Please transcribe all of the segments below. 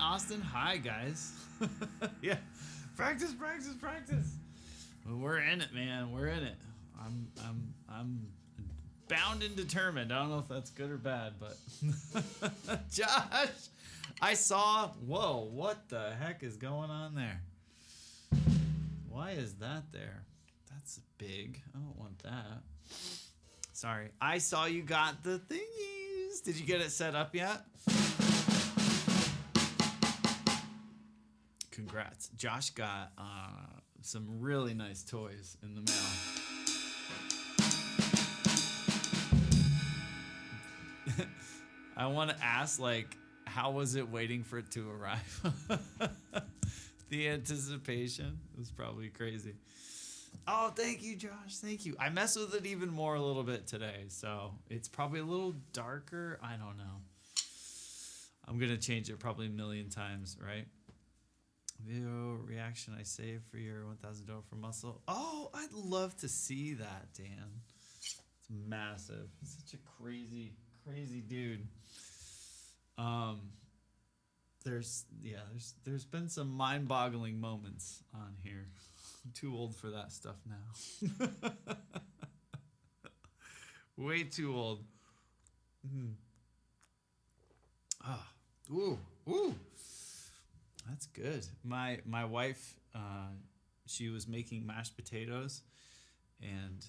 Austin. Hi, guys. Yeah, practice, practice, practice. Well, we're in it, man. We're in it. I'm bound and determined. I don't know if that's good or bad, but Josh, I saw. Whoa, what the heck is going on there? Why is that there? That's big. I don't want that. Sorry. I saw you got the thingies. Did you get it set up yet? Congrats. Josh got some really nice toys in the mail. I want to ask, like, how was it waiting for it to arrive? The anticipation was probably crazy. Oh, thank you, Josh. Thank you. I messed with it even more a little bit today, so it's probably a little darker. I don't know. I'm going to change it probably a million times, right? Video reaction I saved for your $1,000 for muscle. Oh, I'd love to see that, Dan. It's massive. He's such a crazy, crazy dude. There's been some mind-boggling moments on here. I'm too old for that stuff now. Way too old. Ah, ooh. That's good. My wife, she was making mashed potatoes and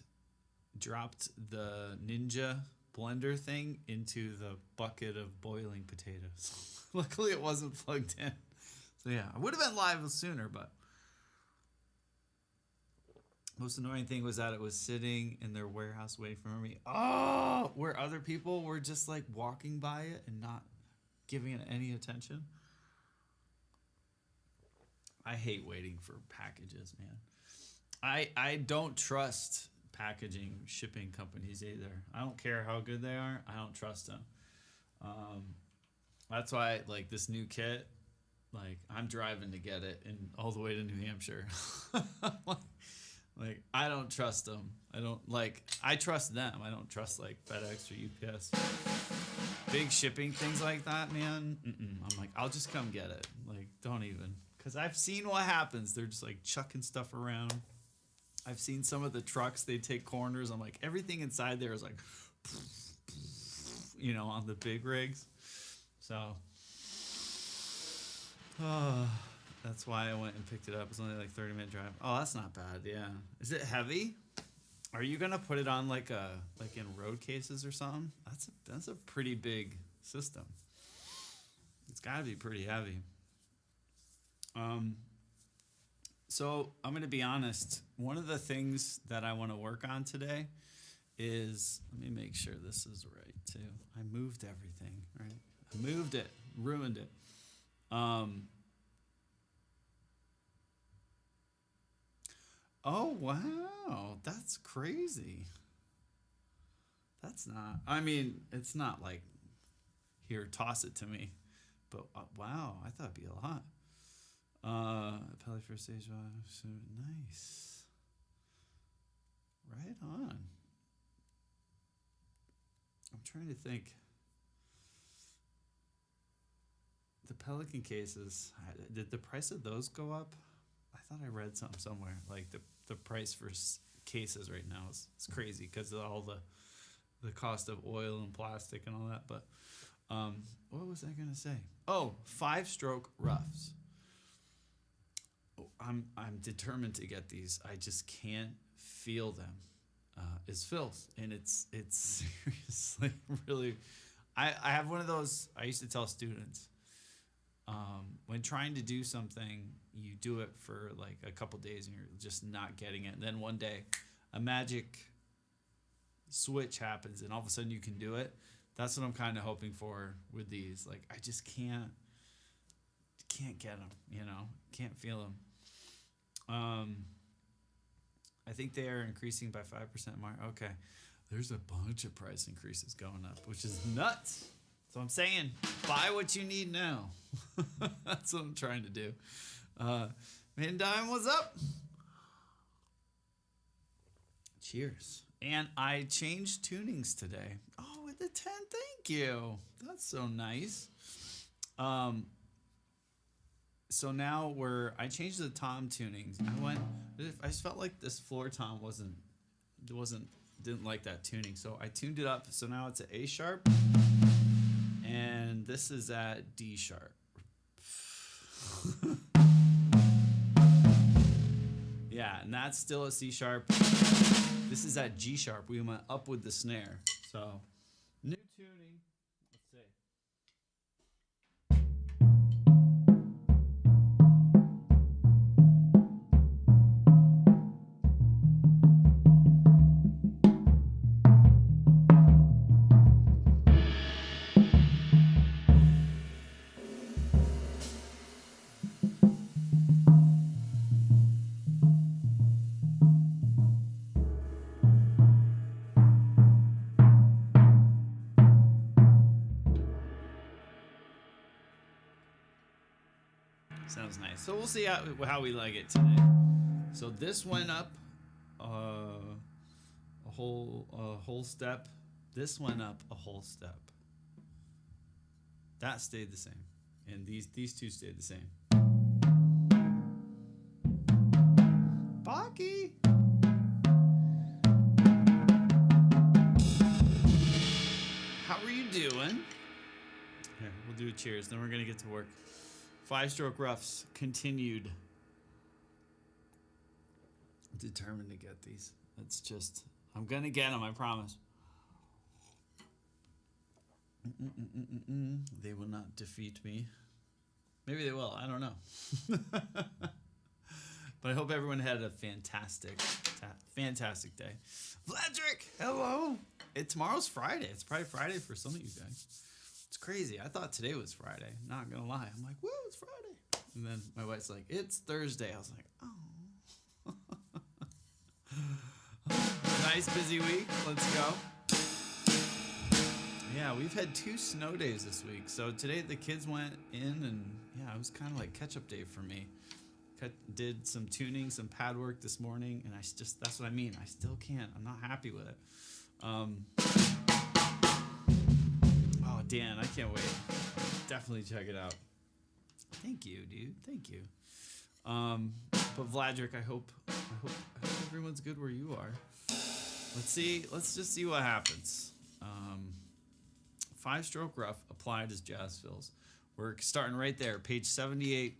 dropped the Ninja blender thing into the bucket of boiling potatoes. Luckily, it wasn't plugged in. So yeah, I would have been live sooner, but most annoying thing was that it was sitting in their warehouse waiting for me. Oh, where other people were just like walking by it and not giving it any attention. I hate waiting for packages, man. I don't trust packaging shipping companies either. I don't care how good they are. I don't trust them. That's why, like, this new kit, like, I'm driving to get it and all the way to New Hampshire. Like, I don't trust them. I trust them. I don't trust, like, FedEx or UPS. Big shipping things like that, man. I'm like, I'll just come get it. Like, don't even. Because I've seen what happens. They're just, like, chucking stuff around. I've seen some of the trucks. They take corners. I'm like, everything inside there is, like, you know, on the big rigs. So, that's why I went and picked it up. It's only like 30-minute drive. Oh, that's not bad. Yeah. Is it heavy? Are you gonna put it on like in road cases or something? That's a pretty big system. It's got to be pretty heavy. So I'm gonna be honest. One of the things that I want to work on today is, let me make sure this is right too. I moved everything, right? I moved it, ruined it. Oh, wow. That's crazy. That's not, I mean, it's not like, here, toss it to me. But wow, I thought it'd be a lot. Pelly for stage one. So nice. Right on. I'm trying to think. The Pelican cases, did the price of those go up? I thought I read something somewhere. Like the price for cases right now is crazy because of all the cost of oil and plastic and all that. But what was I gonna say? Oh, 5-stroke roughs. I'm determined to get these. I just can't feel them. It's filth, and it's seriously really. I have one of those. I used to tell students. When trying to do something, you do it for like a couple days and you're just not getting it. And then one day, a magic switch happens and all of a sudden you can do it. That's what I'm kind of hoping for with these. Like, I just can't get them, you know, can't feel them. I think they are increasing by 5% more. Okay. There's a bunch of price increases going up, which is nuts. So I'm saying, buy what you need now. That's what I'm trying to do. Man Dime, what's up? Cheers. And I changed tunings today. Oh, with the 10, thank you. That's so nice. So now I changed the tom tunings. I just felt like this floor tom didn't like that tuning. So I tuned it up. So now it's at A sharp and this is at D sharp. Yeah, and that's still a C sharp. This is at G sharp. We went up with the snare. So new tuning. Let's see. Sounds nice. So we'll see how we like it today. So this went up a whole step. This went up a whole step. That stayed the same, and these two stayed the same. Baki. How are you doing? Here, we'll do a cheers, then we're gonna get to work. 5-stroke roughs continued. Determined to get these. I'm gonna get them, I promise. They will not defeat me. Maybe they will, I don't know. But I hope everyone had a fantastic day. Vladrick, hello. Tomorrow's Friday. It's probably Friday for some of you guys. It's crazy. I thought today was Friday. Not gonna lie. I'm like, woo, it's Friday. And then my wife's like, it's Thursday. I was like, oh. Nice busy week. Let's go. Yeah, we've had 2 snow days this week. So today the kids went in and yeah, it was kind of like catch-up day for me. Did some tuning, some pad work this morning, and that's what I mean. I still can't. I'm not happy with it. Oh, Dan, I can't wait. Definitely check it out. Thank you, dude. Thank you. But Vladrick, I hope everyone's good where you are. Let's just see what happens. 5-stroke rough applied as jazz fills. We're starting right there, page 78.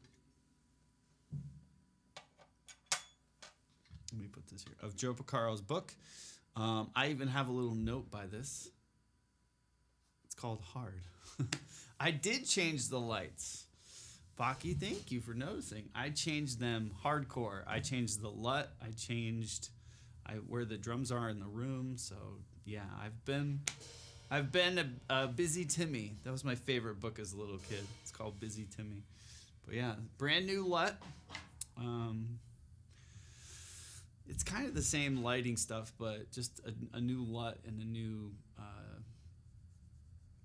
Let me put this here. Of Joe Porcaro's book. I even have a little note by this. It's called Hard. I did change the lights. Baki, thank you for noticing. I changed them hardcore. I changed the LUT. I changed where the drums are in the room. So yeah, I've been a busy Timmy. That was my favorite book as a little kid. It's called Busy Timmy. But yeah, brand new LUT. It's kind of the same lighting stuff, but just a new LUT and a new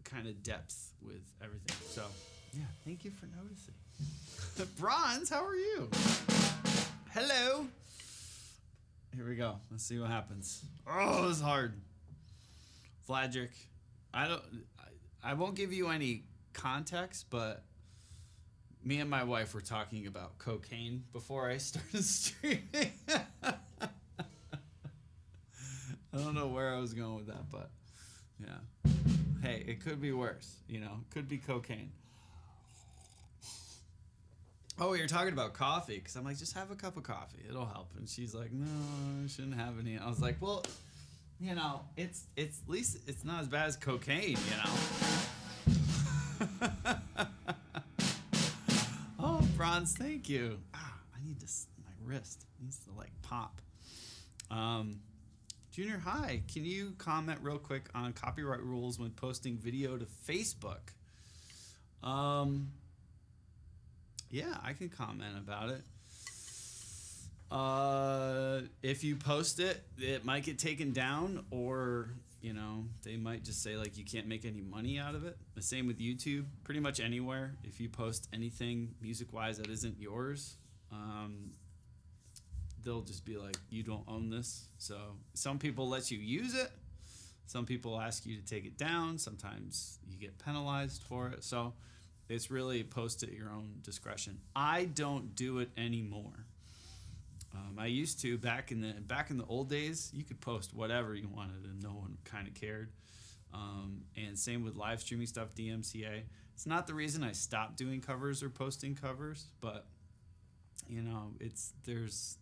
kind of depth with everything. So, yeah, thank you for noticing. Bronze, how are you? Hello. Here we go. Let's see what happens. Oh, this is hard. Vladrick, I won't give you any context, but me and my wife were talking about cocaine before I started streaming. I don't know where I was going with that, but yeah. Hey, it could be worse, It could be cocaine. Oh, you're talking about coffee, because I'm like, just have a cup of coffee. It'll help. And she's like, no, I shouldn't have any. I was like, well, it's at least it's not as bad as cocaine, Oh, Bronze, thank you. I need my wrist needs to pop. Junior, hi. Can you comment real quick on copyright rules when posting video to Facebook? Yeah, I can comment about it. If you post it, it might get taken down, or they might just say you can't make any money out of it. The same with YouTube. Pretty much anywhere, if you post anything music-wise that isn't yours, they'll just be like, you don't own this. So some people let you use it. Some people ask you to take it down. Sometimes you get penalized for it. So It's really post at your own discretion. I don't do it anymore. I used to back in the old days. You could post whatever you wanted, and no one kind of cared. And same with live streaming stuff, DMCA. It's not the reason I stopped doing covers or posting covers, but there's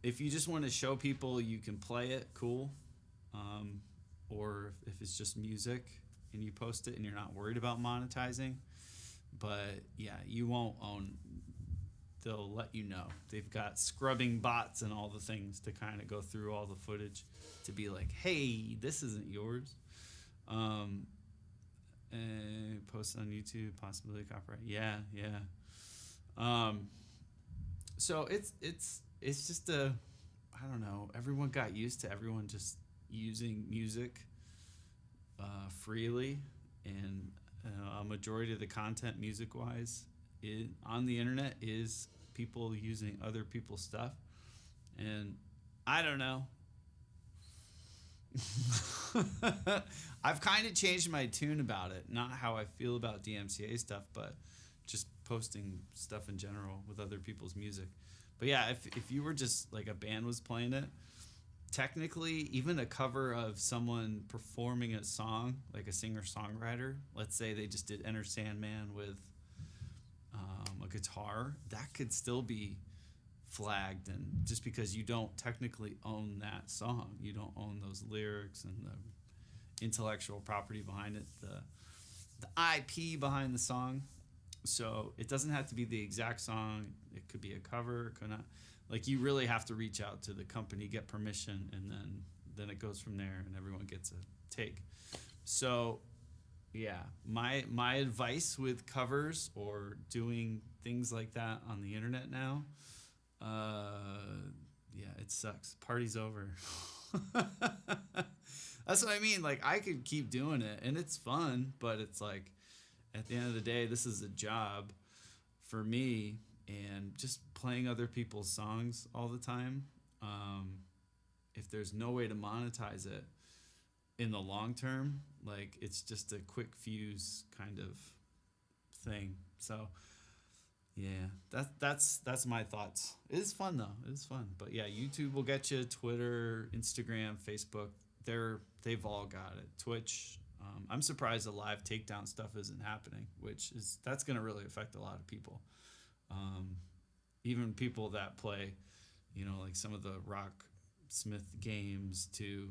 if you just want to show people you can play it, cool. Or if it's just music and you post it and you're not worried about monetizing, but yeah, you won't own. They'll let you know. They've got scrubbing bots and all the things to kind of go through all the footage to be like, hey, this isn't yours. Post on YouTube, possibly copyright. Yeah. So it's just I don't know. Everyone got used to everyone just using music freely, and a majority of the content music-wise on the internet is people using other people's stuff, and I don't know. I've kind of changed my tune about it, not how I feel about DMCA stuff, but just posting stuff in general with other people's music. But yeah, if you were just like a band was playing it, technically even a cover of someone performing a song, like a singer-songwriter, let's say they just did Enter Sandman with a guitar, that could still be flagged, and just because you don't technically own that song, you don't own those lyrics and the intellectual property behind it, the IP behind the song. So it doesn't have to be the exact song. It could be a cover, it could not. Like, you really have to reach out to the company, get permission, and then it goes from there, and everyone gets a take. So yeah, my advice with covers or doing things like that on the internet now, yeah, it sucks. Party's over. That's what I mean. Like, I could keep doing it, and it's fun, but it's like, at the end of the day, this is a job for me, and just playing other people's songs all the time, if there's no way to monetize it in the long term, like, it's just a quick fuse kind of thing. So yeah, that's my thoughts. It is fun though. It is fun. But yeah, YouTube will get you. Twitter, Instagram, Facebook, they've all got it. Twitch. I'm surprised the live takedown stuff isn't happening, that's going to really affect a lot of people. Even people that play, like some of the Rocksmith games, to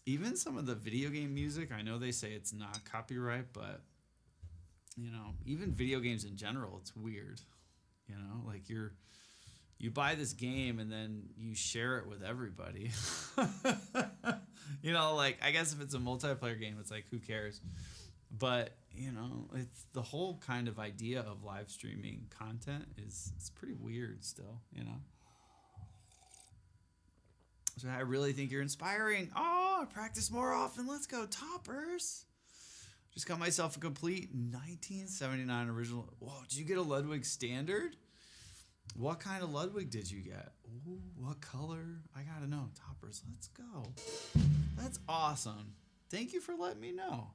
even some of the video game music. I know they say it's not copyright, but even video games in general, it's weird. Like, you buy this game and then you share it with everybody. Like, I guess if it's a multiplayer game, it's like, who cares? But it's the whole kind of idea of live streaming content it's pretty weird still. So I really think you're inspiring. Oh, practice more often. Let's go, toppers. Just got myself a complete 1979 original. Whoa, did you get a Ludwig standard? What kind of Ludwig did you get? Ooh, what color? I gotta know. Toppers, let's go. That's awesome. Thank you for letting me know.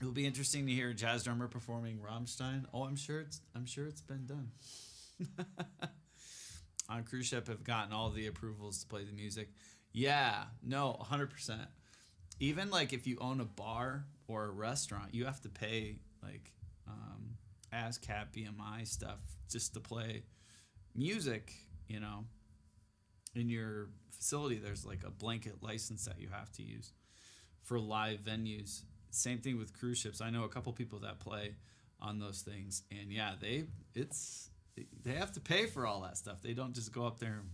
It will be interesting to hear a jazz drummer performing Rammstein. Oh, I'm sure it's been done. On cruise ship, have gotten all the approvals to play the music. Yeah, no, 100%. Even like if you own a bar or a restaurant, you have to pay like ASCAP, BMI stuff just to play music. In your facility, there's like a blanket license that you have to use for live venues. Same thing with cruise ships. I know a couple people that play on those things, and yeah, they have to pay for all that stuff. They don't just go up there and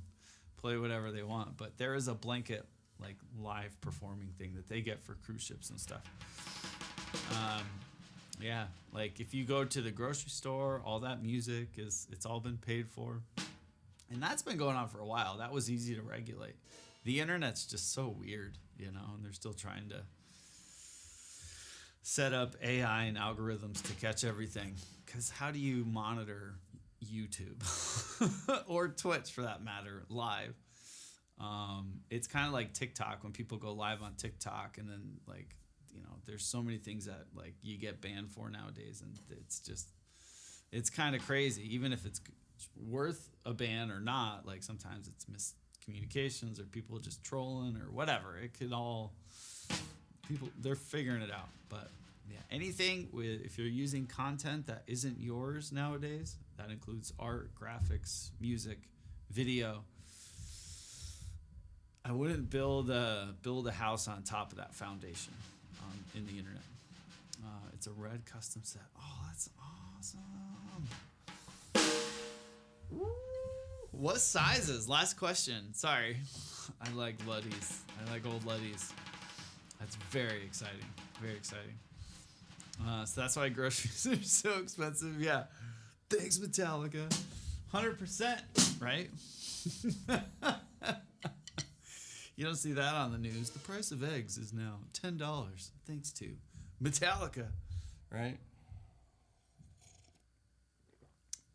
play whatever they want. But there is a blanket like live performing thing that they get for cruise ships and stuff. Yeah, like if you go to the grocery store, all that music it's all been paid for, and that's been going on for a while. That was easy to regulate. The internet's just so weird, and they're still trying to set up AI and algorithms to catch everything. Because how do you monitor YouTube or Twitch for that matter live? It's kind of like TikTok when people go live on TikTok, and then like there's so many things that like you get banned for nowadays, and it's kind of crazy. Even if it's worth a ban or not, like sometimes it's miscommunications or people just trolling or whatever. It could all they're figuring it out. But yeah, anything if you're using content that isn't yours nowadays, that includes art, graphics, music, video. I wouldn't build a house on top of that foundation in the internet. It's a red custom set. Oh, that's awesome. Woo. What sizes? Last question. Sorry. I like Luddies. I like old Luddies. That's very exciting. Very exciting. So that's why groceries are so expensive. Yeah. Thanks, Metallica. 100%, right? You don't see that on the news. The price of eggs is now $10 thanks to Metallica, right?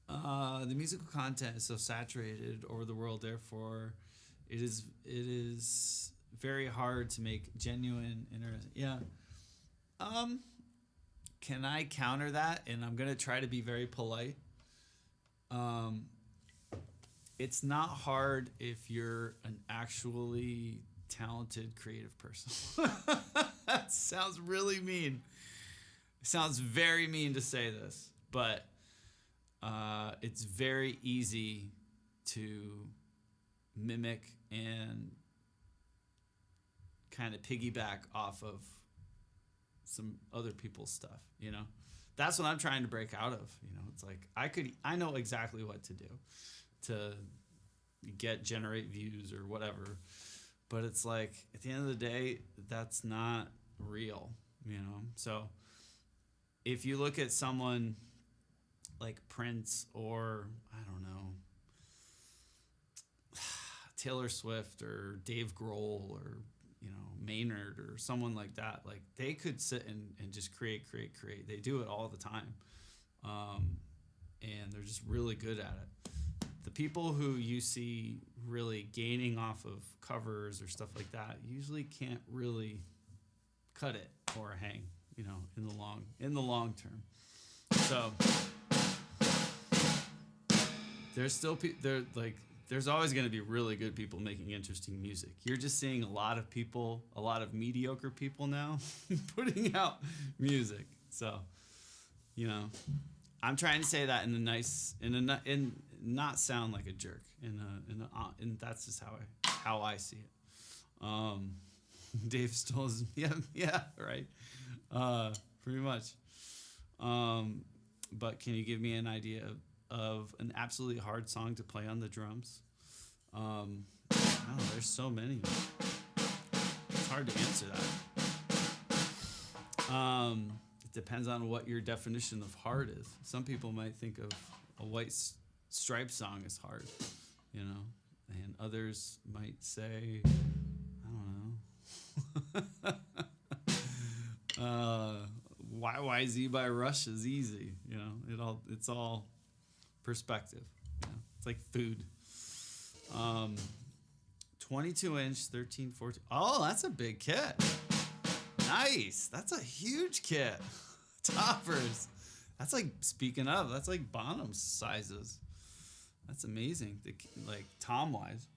The musical content is so saturated over the world, therefore it is very hard to make genuine interest. Yeah. Can I counter that? And I'm gonna try to be very polite. It's not hard if you're an actually talented, creative person. That sounds really mean. It sounds very mean to say this, but it's very easy to mimic and kind of piggyback off of some other people's stuff, That's what I'm trying to break out of, It's like I know exactly what to do to generate views or whatever, but it's like at the end of the day, that's not real, So if you look at someone like Prince or I don't know, Taylor Swift or Dave Grohl or Maynard or someone like that, like they could sit and just create. They do it all the time, and they're just really good at it. The people who you see really gaining off of covers or stuff like that usually can't really cut it or hang, in the long term. So there's still there's always going to be really good people making interesting music. You're just seeing a lot of mediocre people now putting out music. So, I'm trying to say that in not sound like a jerk, and that's just how I see it. Dave Stoll's, yeah, right, pretty much. But can you give me an idea of an absolutely hard song to play on the drums? I don't know, there's so many. It's hard to answer that. It depends on what your definition of hard is. Some people might think of a White Stripes song as hard, and others might say, I don't know, YYZ by Rush is easy. It's all perspective. It's like food. 22-inch, 13-14. Oh, that's a big kit. Nice. That's a huge kit. Toppers. That's like, speaking of, that's like Bonham's sizes. That's amazing. Like tom-wise.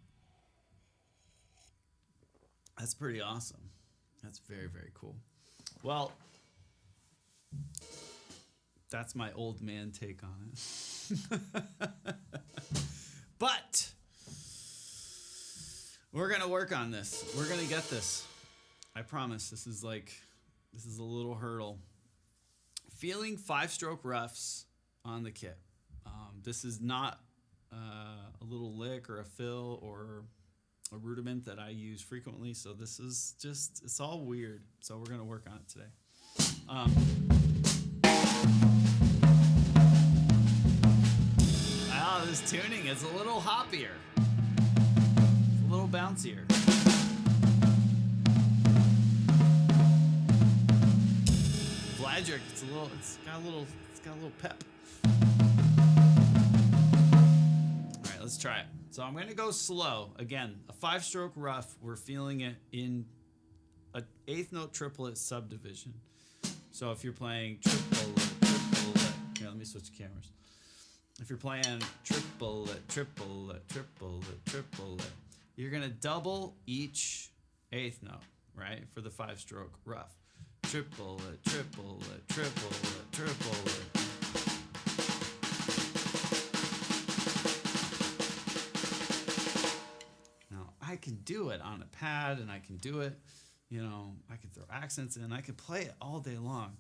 That's pretty awesome. That's very, very cool. Well, that's my old man take on it. But we're going to work on this. We're going to get this. I promise. This is a little hurdle. Feeling 5-stroke roughs on the kit. This is not a little lick or a fill or a rudiment that I use frequently. So this is just, it's all weird. So we're going to work on it today. This tuning is a little hoppier. It's a little bouncier. Vladric, it's got a little pep. All right, let's try it. So I'm going to go slow. Again, a 5-stroke rough, we're feeling it in a eighth note triplet subdivision. So if you're playing triplet, triplet, here, let me switch cameras. If you're playing triplet, triplet, triplet, triplet, you're gonna double each eighth note, right? For the 5-stroke rough. Triplet, triplet, triplet, triplet. Now I can do it on a pad, and I can do it, you know, I can throw accents in, I can play it all day long,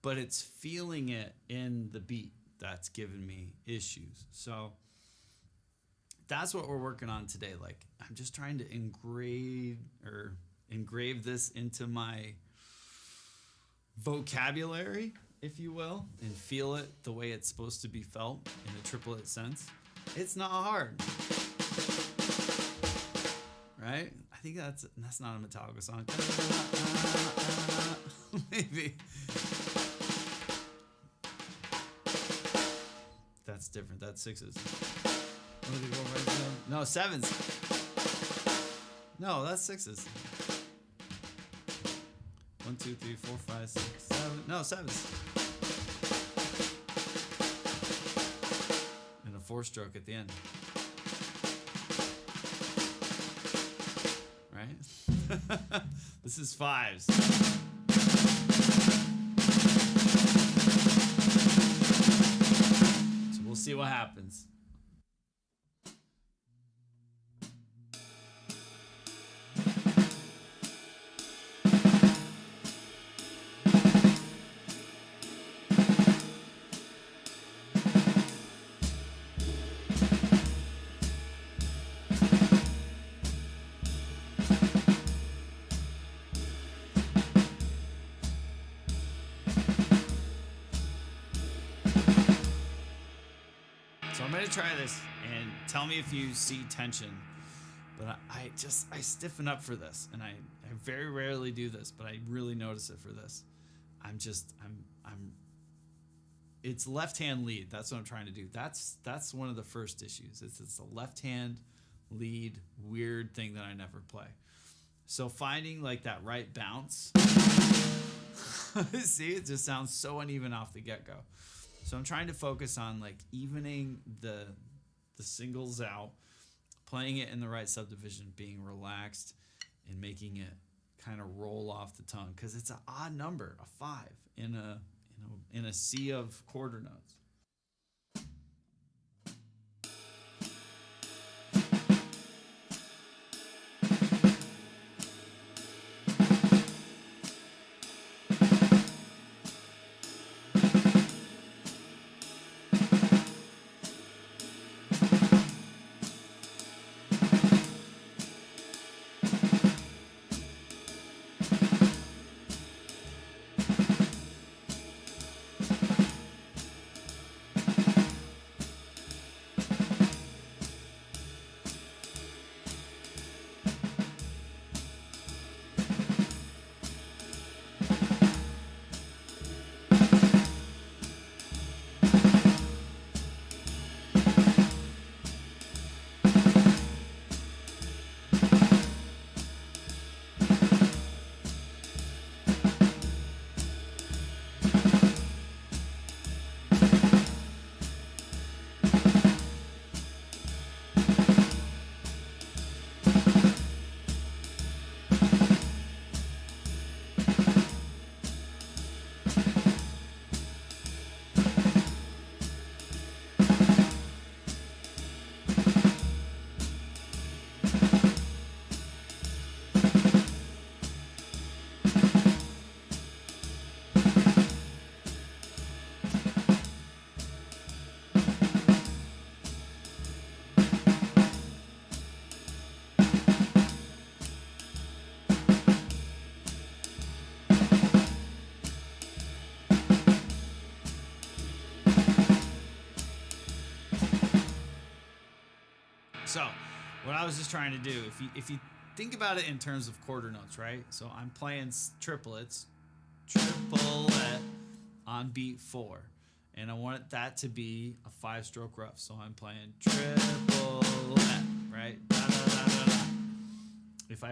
but it's feeling it in the beat that's giving me issues. So that's what we're working on today. Like, I'm just trying to engrave this into my vocabulary, if you will, and feel it the way it's supposed to be felt in a triplet sense. It's not hard, right? I think that's not a Metallica song. Maybe. That's different. That's 6s. What did it go right now? No, 7s. No, that's 6s. 1, 2, 3, 4, 5, 6, 7. No, 7s. And a 4-stroke at the end. Right? This is 5s. So we'll see what happens. So I'm gonna try this and tell me if you see tension. But I stiffen up for this, and I very rarely do this, but I really notice it for this. It's left hand lead. That's what I'm trying to do. That's one of the first issues. It's a left hand lead weird thing that I never play. So finding like that right bounce. See, it just sounds so uneven off the get-go. So I'm trying to focus on like evening the singles out, playing it in the right subdivision, being relaxed, and making it kind of roll off the tongue, because it's an odd number, a 5 in a sea of quarter notes. So, what I was just trying to do, if you think about it in terms of quarter notes, right? So I'm playing triplets, triplet on beat 4, and I want that to be a 5-stroke rough. So I'm playing triplet, right? Da, da, da, da, da. If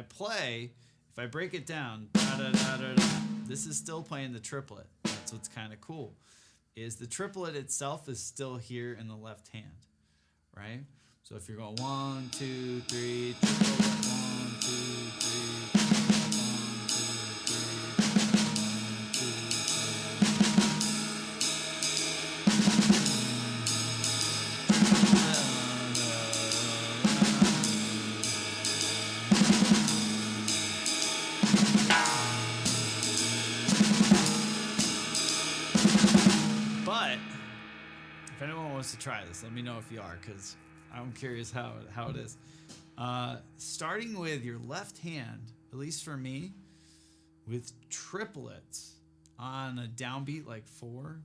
if I break it down, da, da, da, da, da, this is still playing the triplet. That's what's kind of cool. Is the triplet itself is still here in the left hand, right? So if you're going 1, 2, 3, triplet, 1, 2, 3, triplet, 1, 2, 3. But if anyone wants to try this, let me know if you are, because I'm curious how it is. Starting with your left hand, at least for me, with triplets on a downbeat like 4,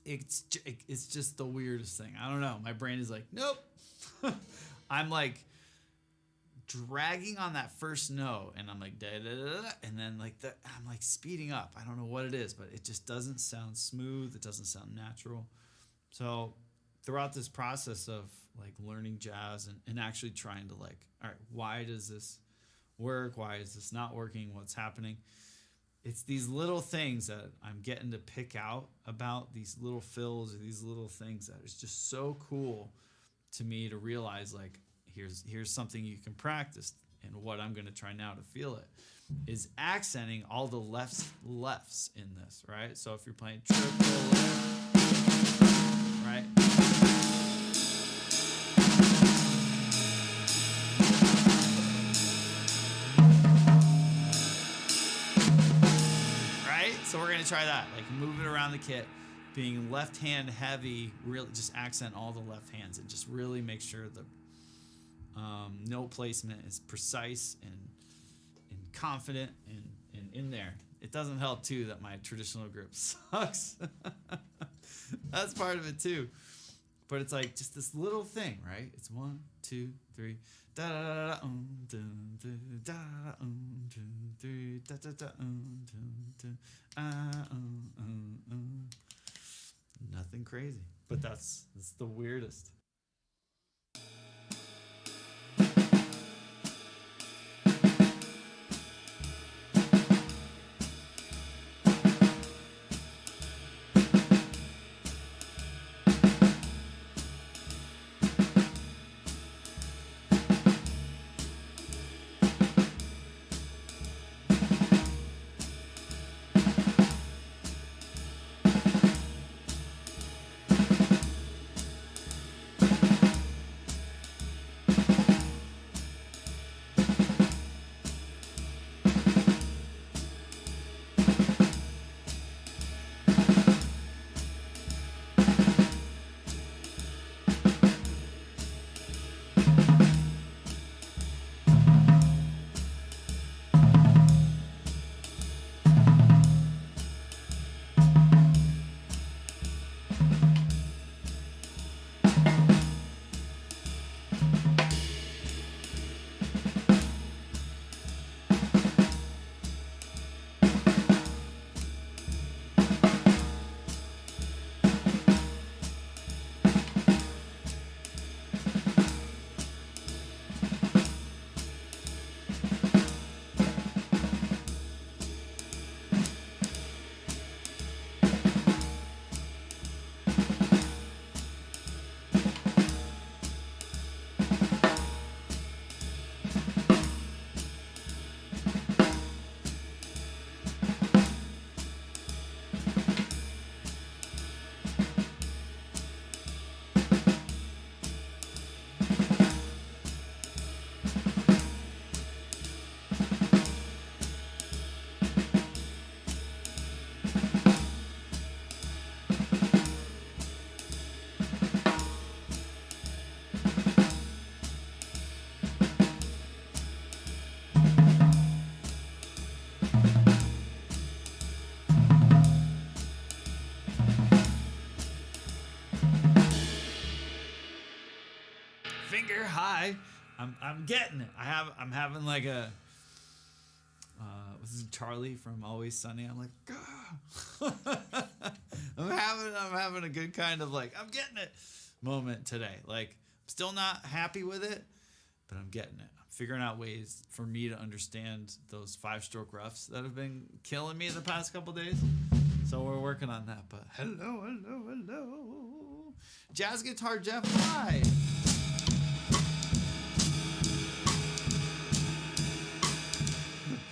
it's just the weirdest thing. I don't know. My brain is like, nope. I'm like dragging on that first note, and I'm like da da da, da, and then like I'm like speeding up. I don't know what it is, but it just doesn't sound smooth. It doesn't sound natural. So throughout this process of like learning jazz and actually trying to like, all right, why does this work? Why is this not working? What's happening? It's these little things that I'm getting to pick out about, these little fills or these little things that is just so cool to me to realize, like, here's something you can practice. And what I'm going to try now to feel it is accenting all the lefts in this, right? So if you're playing triple left, right? Right? So we're going to try that. Like, move it around the kit, being left hand heavy, really just accent all the left hands and just really make sure the note placement is precise and confident and in there. It doesn't help too that my traditional grip sucks. That's part of it too. But it's like just this little thing, right? It's 1, 2, 3, da da da da da da da 3 da da da nothing crazy, but that's the weirdest. Finger high. I'm getting it. I'm having like a this is Charlie from Always Sunny. I'm like, I'm having a good kind of like, I'm getting it moment today. Like, I'm still not happy with it, but I'm getting it. I'm figuring out ways for me to understand those 5-stroke roughs that have been killing me the past couple days. So we're working on that. But hello. Jazz Guitar Jeff, hi.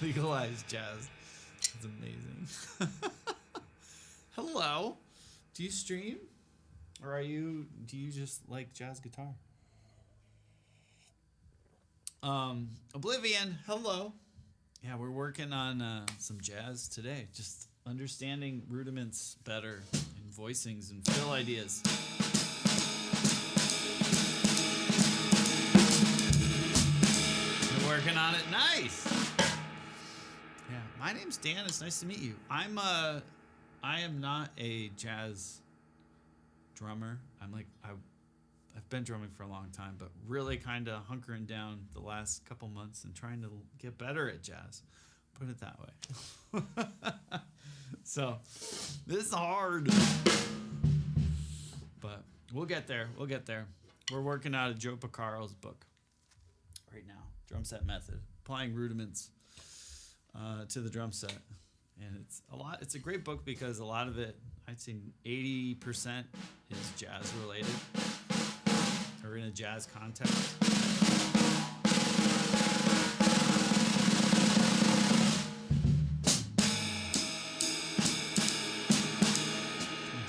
Legalized jazz. It's amazing. Hello. Do you stream? Or do you just like jazz guitar? Oblivion, hello. Yeah, we're working on some jazz today. Just understanding rudiments better and voicings and fill ideas. We're working on it. Nice. Yeah, my name's Dan. It's nice to meet you. I am not a jazz drummer. I've been drumming for a long time, but really kind of hunkering down the last couple months and trying to get better at jazz. Put it that way. So this is hard, but we'll get there. We're working out of Joe Piccaro's book right now, Drum Set Method, applying rudiments to the drum set. And it's a great book because a lot of it, I'd say 80% is jazz related or in a jazz context.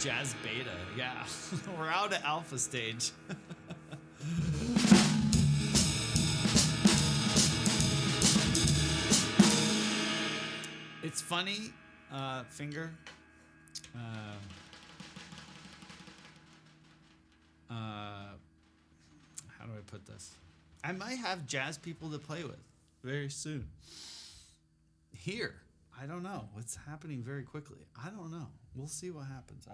Jazz beta, yeah. We're out at alpha stage. It's funny, Finger. How do I put this? I might have jazz people to play with very soon. Here, I don't know. It's happening very quickly. I don't know. We'll see what happens.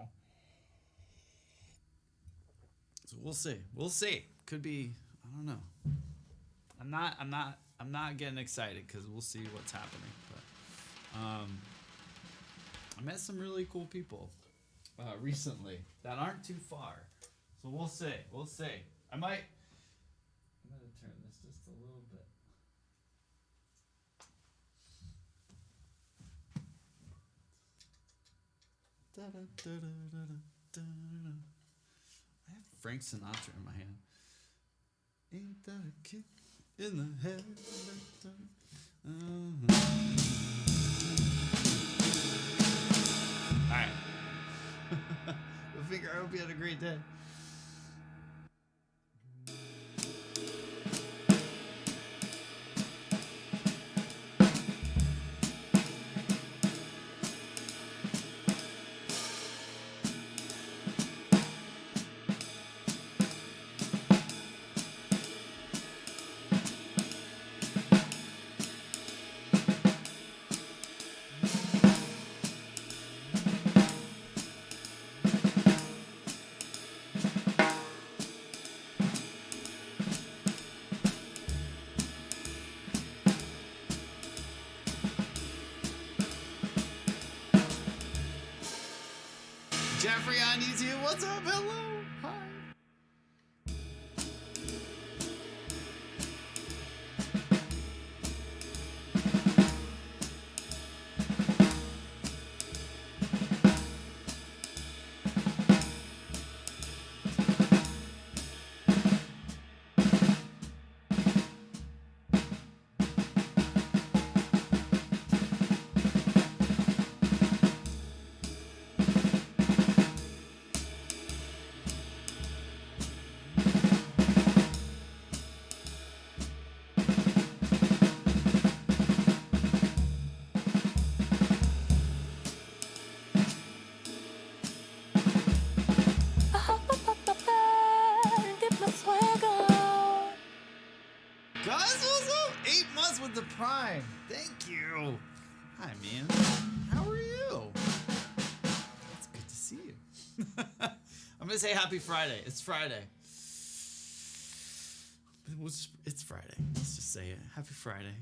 So we'll see. Could be. I don't know. I'm not getting excited because we'll see what's happening. But I met some really cool people recently that aren't too far. So we'll see. I'm gonna turn this just a little bit. I have Frank Sinatra in my hand. Ain't that a kick in the head? Alright. I hope you had a great day. Jeffrey on YouTube, what's up? Hello. Hi. With the Prime. Thank you. Hi, man. How are you? It's good to see you. I'm going to say happy Friday. It's Friday. It's Friday. Let's just say it. Happy Friday.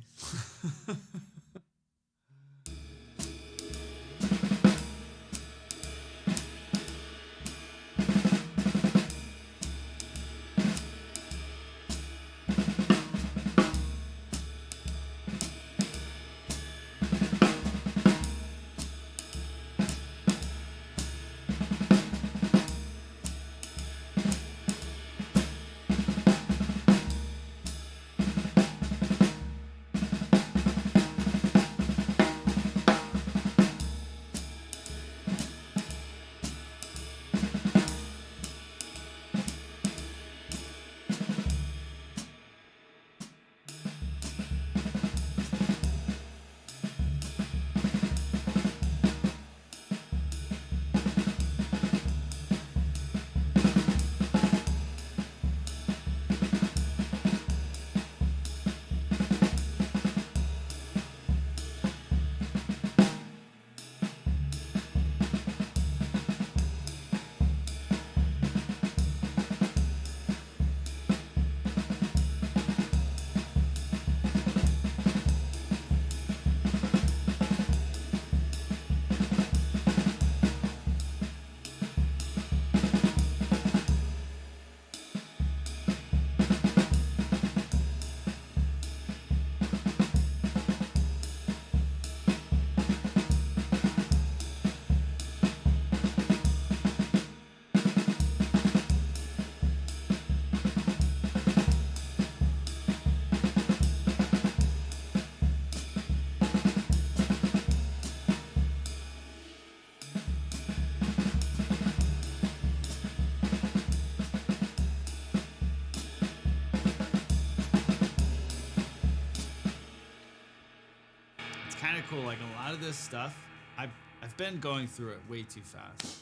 kind of cool. Like a lot of this stuff, I've been going through it way too fast.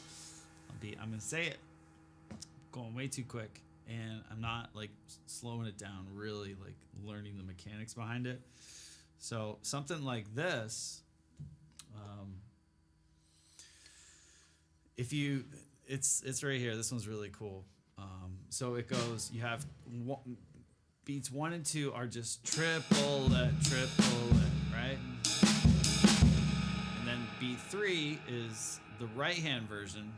I'm gonna say it, going way too quick, and I'm not like slowing it down, really like learning the mechanics behind it. So something like this, if you, it's right here. This one's really cool. So it goes. You have beats 1 and 2 are just triplet, right? And then beat 3 is the right hand version,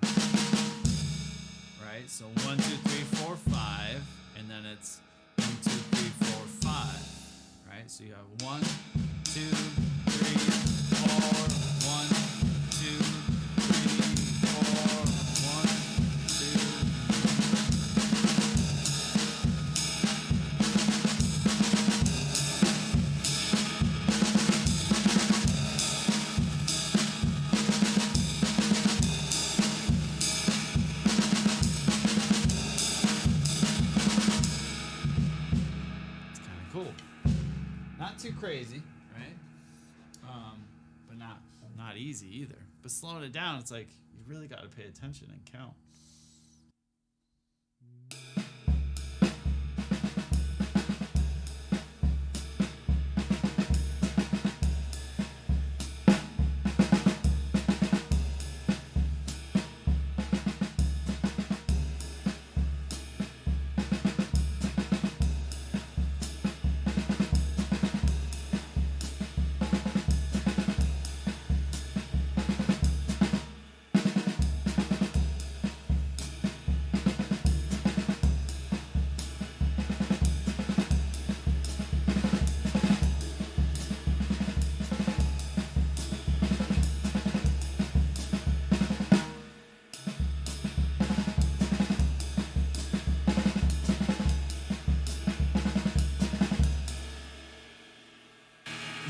right? So 1, 2, 3, 4, 5, and then it's 1, 2, 3, 4, 5, right? So you have 1, 2, 3, 4, 1, 2, 3, 4, 1, 2. Cool. Not too crazy, right? But not easy either. But slowing it down, it's like you really got to pay attention and count.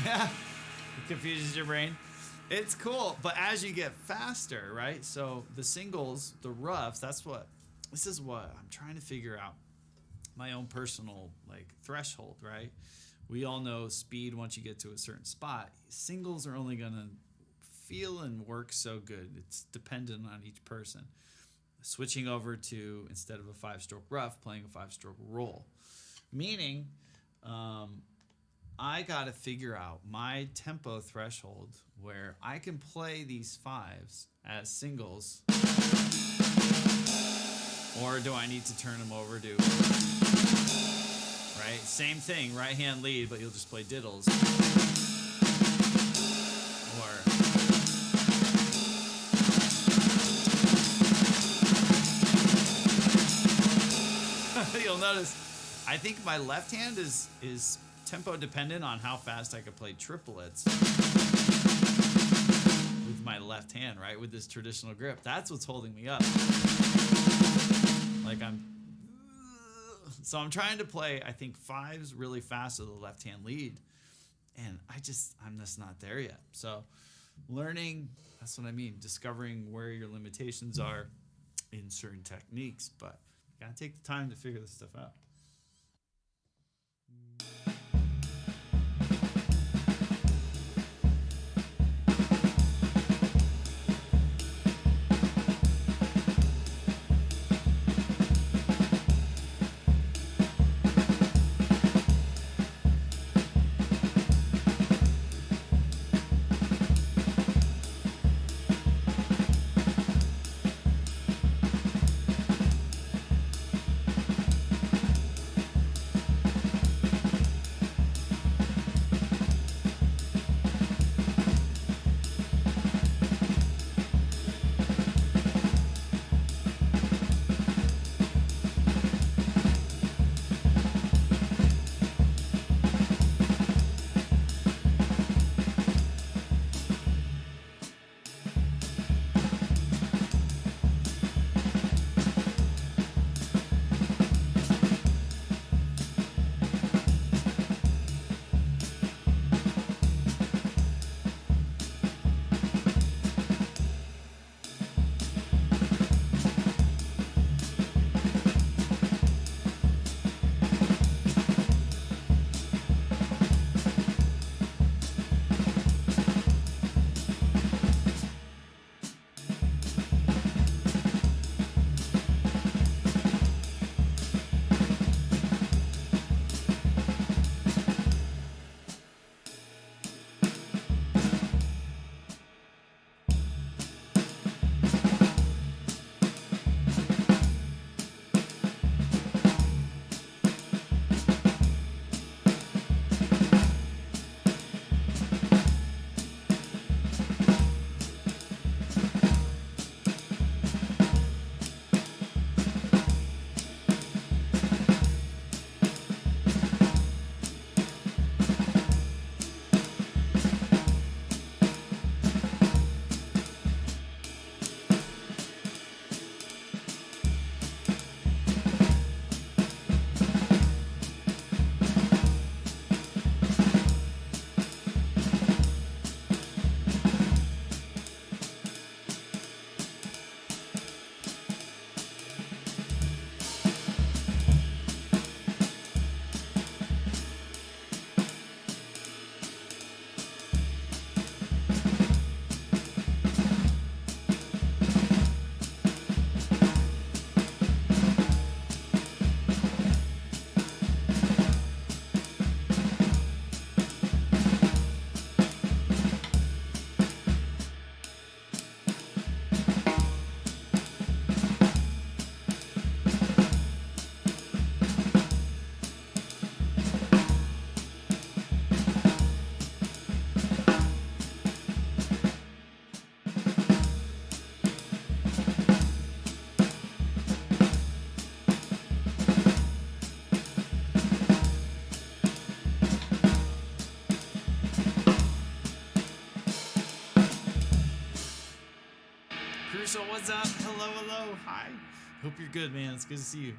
Yeah, it confuses your brain. It's cool, but as you get faster, right? So the singles, the roughs, this is what I'm trying to figure out. My own personal like threshold, right? We all know speed once you get to a certain spot. Singles are only gonna feel and work so good. It's dependent on each person. Switching over to, instead of a 5-stroke rough, playing a 5-stroke roll. Meaning, I got to figure out my tempo threshold where I can play these 5s as singles, or do I need to turn them over to, right? Same thing, right hand lead, but you'll just play diddles. Or you'll notice, I think my left hand is tempo dependent on how fast I could play triplets with my left hand, right? With this traditional grip. That's what's holding me up. Like so I'm trying to play, I think, 5s really fast with the left hand lead. And I'm just not there yet. So learning, that's what I mean, discovering where your limitations are in certain techniques, but you gotta take the time to figure this stuff out. What's up? Hello, hello. Hi. Hope you're good, man. It's good to see you.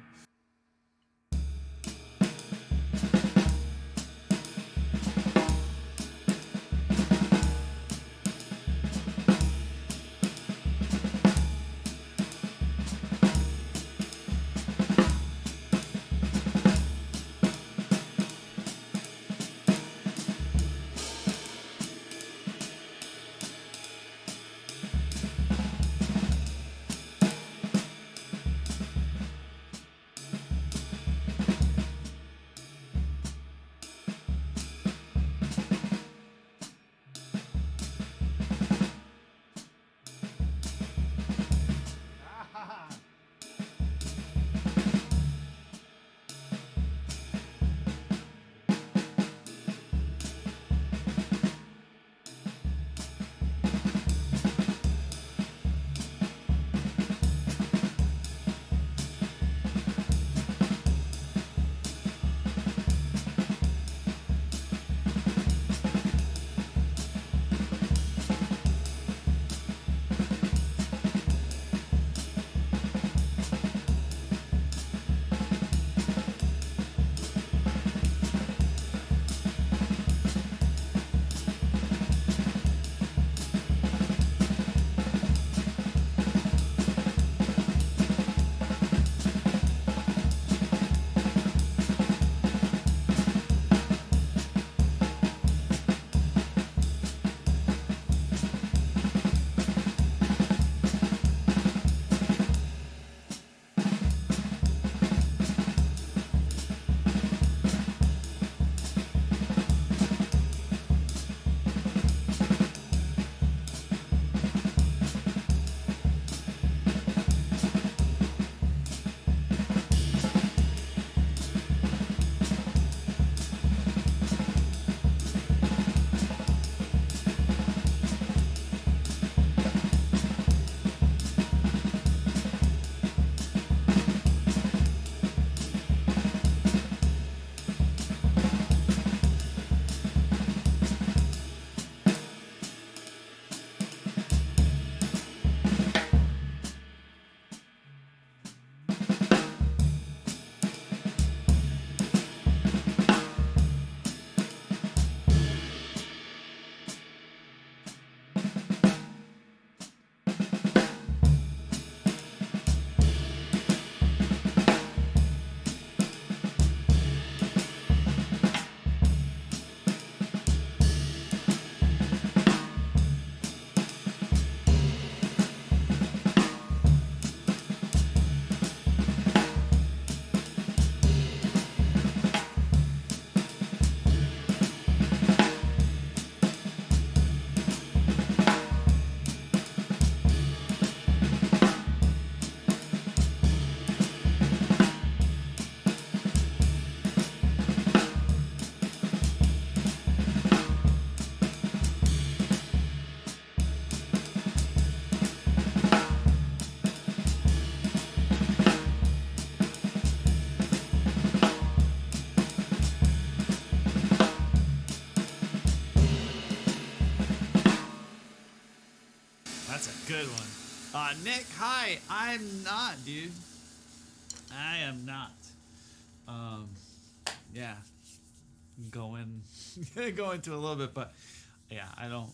That's a good one. Nick, hi. I'm not, dude. I am not. Yeah. Going to a little bit, but yeah, I don't.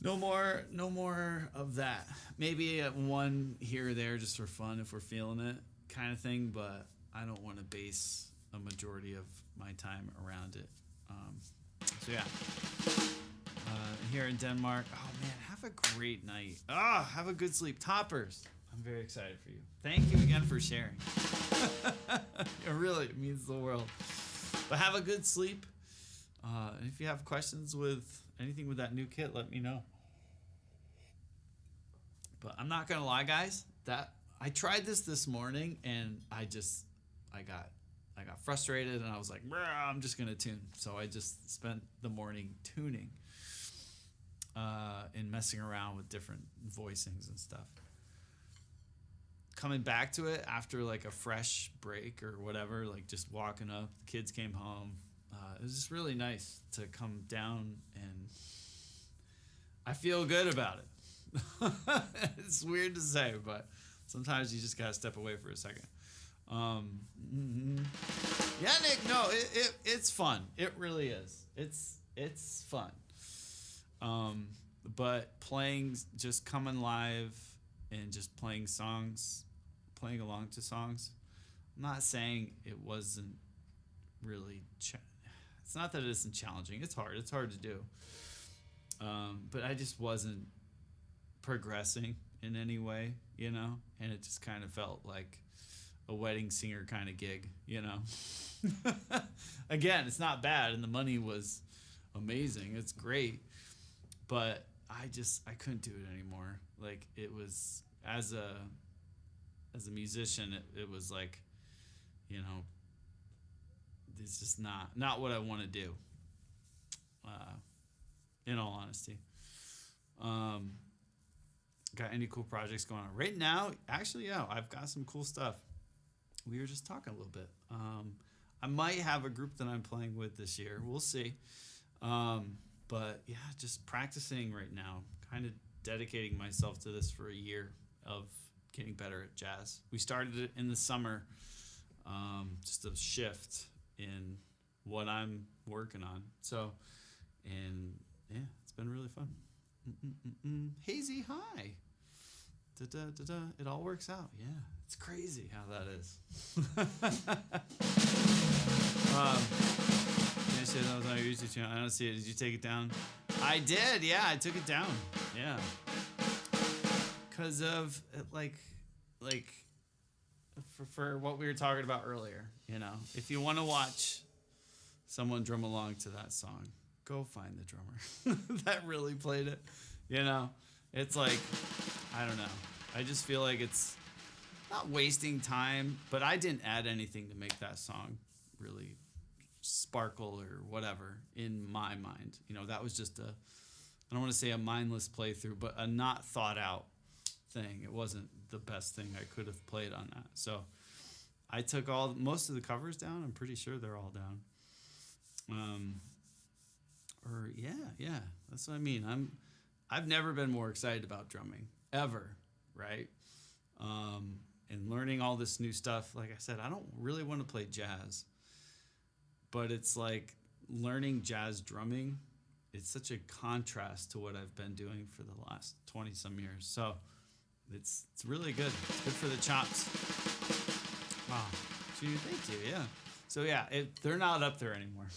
No more of that. Maybe one here or there just for fun if we're feeling it, kind of thing. But I don't want to base a majority of my time around it. So yeah. Here in Denmark. Oh man, have a great night. Have a good sleep. Toppers, I'm very excited for you. Thank you again for sharing. It really means the world. But have a good sleep. And if you have questions with anything with that new kit, let me know. But I'm not gonna lie, guys. That I tried this morning and I got frustrated and I was like, I'm just gonna tune. So I just spent the morning tuning. And messing around with different voicings and stuff. Coming back to it after like a fresh break or whatever, like just walking up, the kids came home. It was just really nice to come down and I feel good about it. It's weird to say, but sometimes you just gotta step away for a second. Mhm. Yeah, Nick. No, it's fun. It really is. It's fun. But playing, just coming live and just playing songs, playing along to songs. I'm not saying it wasn't really. It's not that it isn't challenging. It's hard. It's hard to do. But I just wasn't progressing in any way, and it just kind of felt like a wedding singer kind of gig. Again, it's not bad, and the money was amazing. It's great, but I couldn't do it anymore. Like, it was, as a musician, it was like, it's just not what I want to do. In all honesty. Got any cool projects going on right now? Actually, yeah, I've got some cool stuff. We were just talking a little bit. I might have a group that I'm playing with this year. We'll see. But yeah, just practicing right now. Kind of dedicating myself to this for a year of getting better at jazz. We started it in the summer. Just a shift in what I'm working on. So, and yeah, it's been really fun. Hazy, hi. Da-da-da-da. It all works out. Yeah, it's crazy how that is. Yeah, shit, that was on your YouTube channel. I don't see it. Did you take it down? I did. Yeah, I took it down. Yeah, because of like for what we were talking about earlier. If you want to watch someone drum along to that song, go find the drummer that really played it. It's like, I don't know. I just feel like it's not wasting time, but I didn't add anything to make that song really sparkle or whatever in my mind. That was just I don't want to say a mindless playthrough, but a not thought out thing. It wasn't the best thing I could have played on that. So I took most of the covers down. I'm pretty sure they're all down. Yeah, that's what I mean. I've never been more excited about drumming ever, right? And learning all this new stuff. Like I said, I don't really want to play jazz, but it's like learning jazz drumming. It's such a contrast to what I've been doing for the last 20 some years. So it's really good. It's good for the chops. Wow. Gee, thank you. Yeah. So yeah, they're not up there anymore.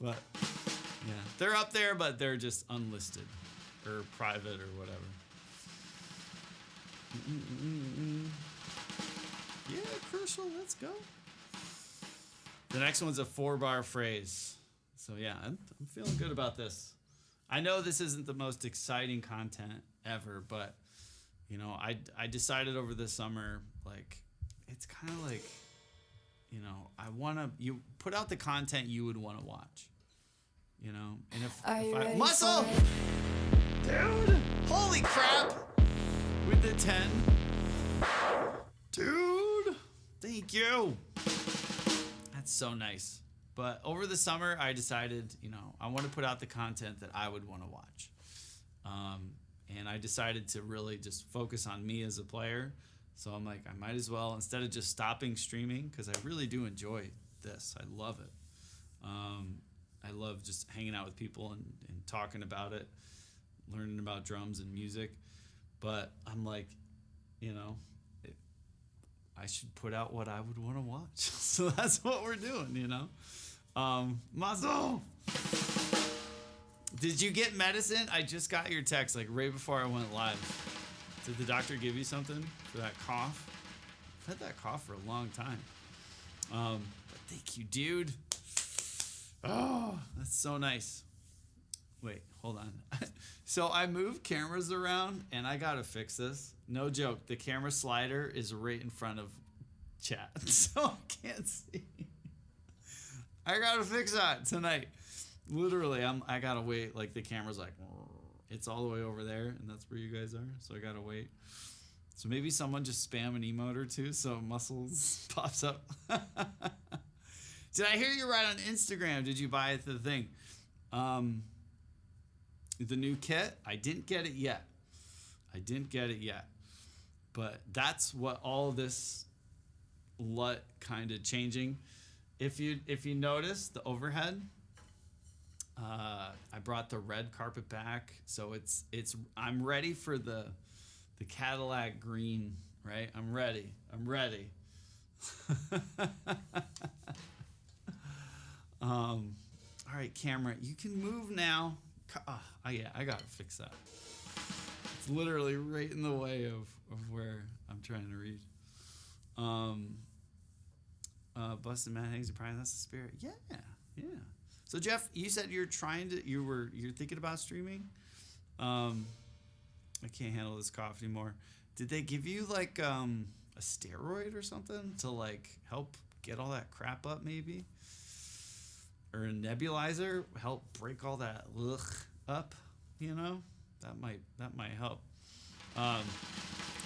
But yeah, they're up there, but they're just unlisted or private or whatever. Yeah, crucial. Let's go. The next one's a 4-bar phrase. So yeah, I'm feeling good about this. I know this isn't the most exciting content ever, but I decided over the summer, like, it's kind of like, you put out the content you would want to watch, and if I muscle, dude, holy crap, with the 10, dude, thank you. That's so nice. But over the summer, I decided, I want to put out the content that I would want to watch. And I decided to really just focus on me as a player. So I'm like, I might as well, instead of just stopping streaming, because I really do enjoy this. I love it. I love just hanging out with people and talking about it, learning about drums and music. But I'm like, I should put out what I would want to watch. So that's what we're doing, Mazel! Did you get medicine? I just got your text, like, right before I went live. Did the doctor give you something for that cough? I've had that cough for a long time. But thank you, dude. Oh, that's so nice. Wait, hold on. So I moved cameras around, and I gotta fix this. No joke. The camera slider is right in front of chat, so I can't see. I gotta fix that tonight. Literally, I gotta wait. Like, the camera's like, it's all the way over there, and that's where you guys are. So I gotta wait. So maybe someone just spam an emote or two so Muscles pops up. Did I hear you right on Instagram? Did you buy the thing? the new kit. I didn't get it yet. I didn't get it yet. But that's what all this LUT kind of changing. If you notice the overhead, I brought the red carpet back, so it's I'm ready for the Cadillac green, right? I'm ready. All right, camera, you can move now. Yeah, I gotta fix that. It's literally right in the way of where I'm trying to read. Busted Matt Higgs and Brian, that's the spirit. Yeah. So Jeff, you said you're thinking about streaming. I can't handle this cough anymore. Did they give you like a steroid or something to like help get all that crap up, maybe? Or a nebulizer help break all that up? You know, that might help.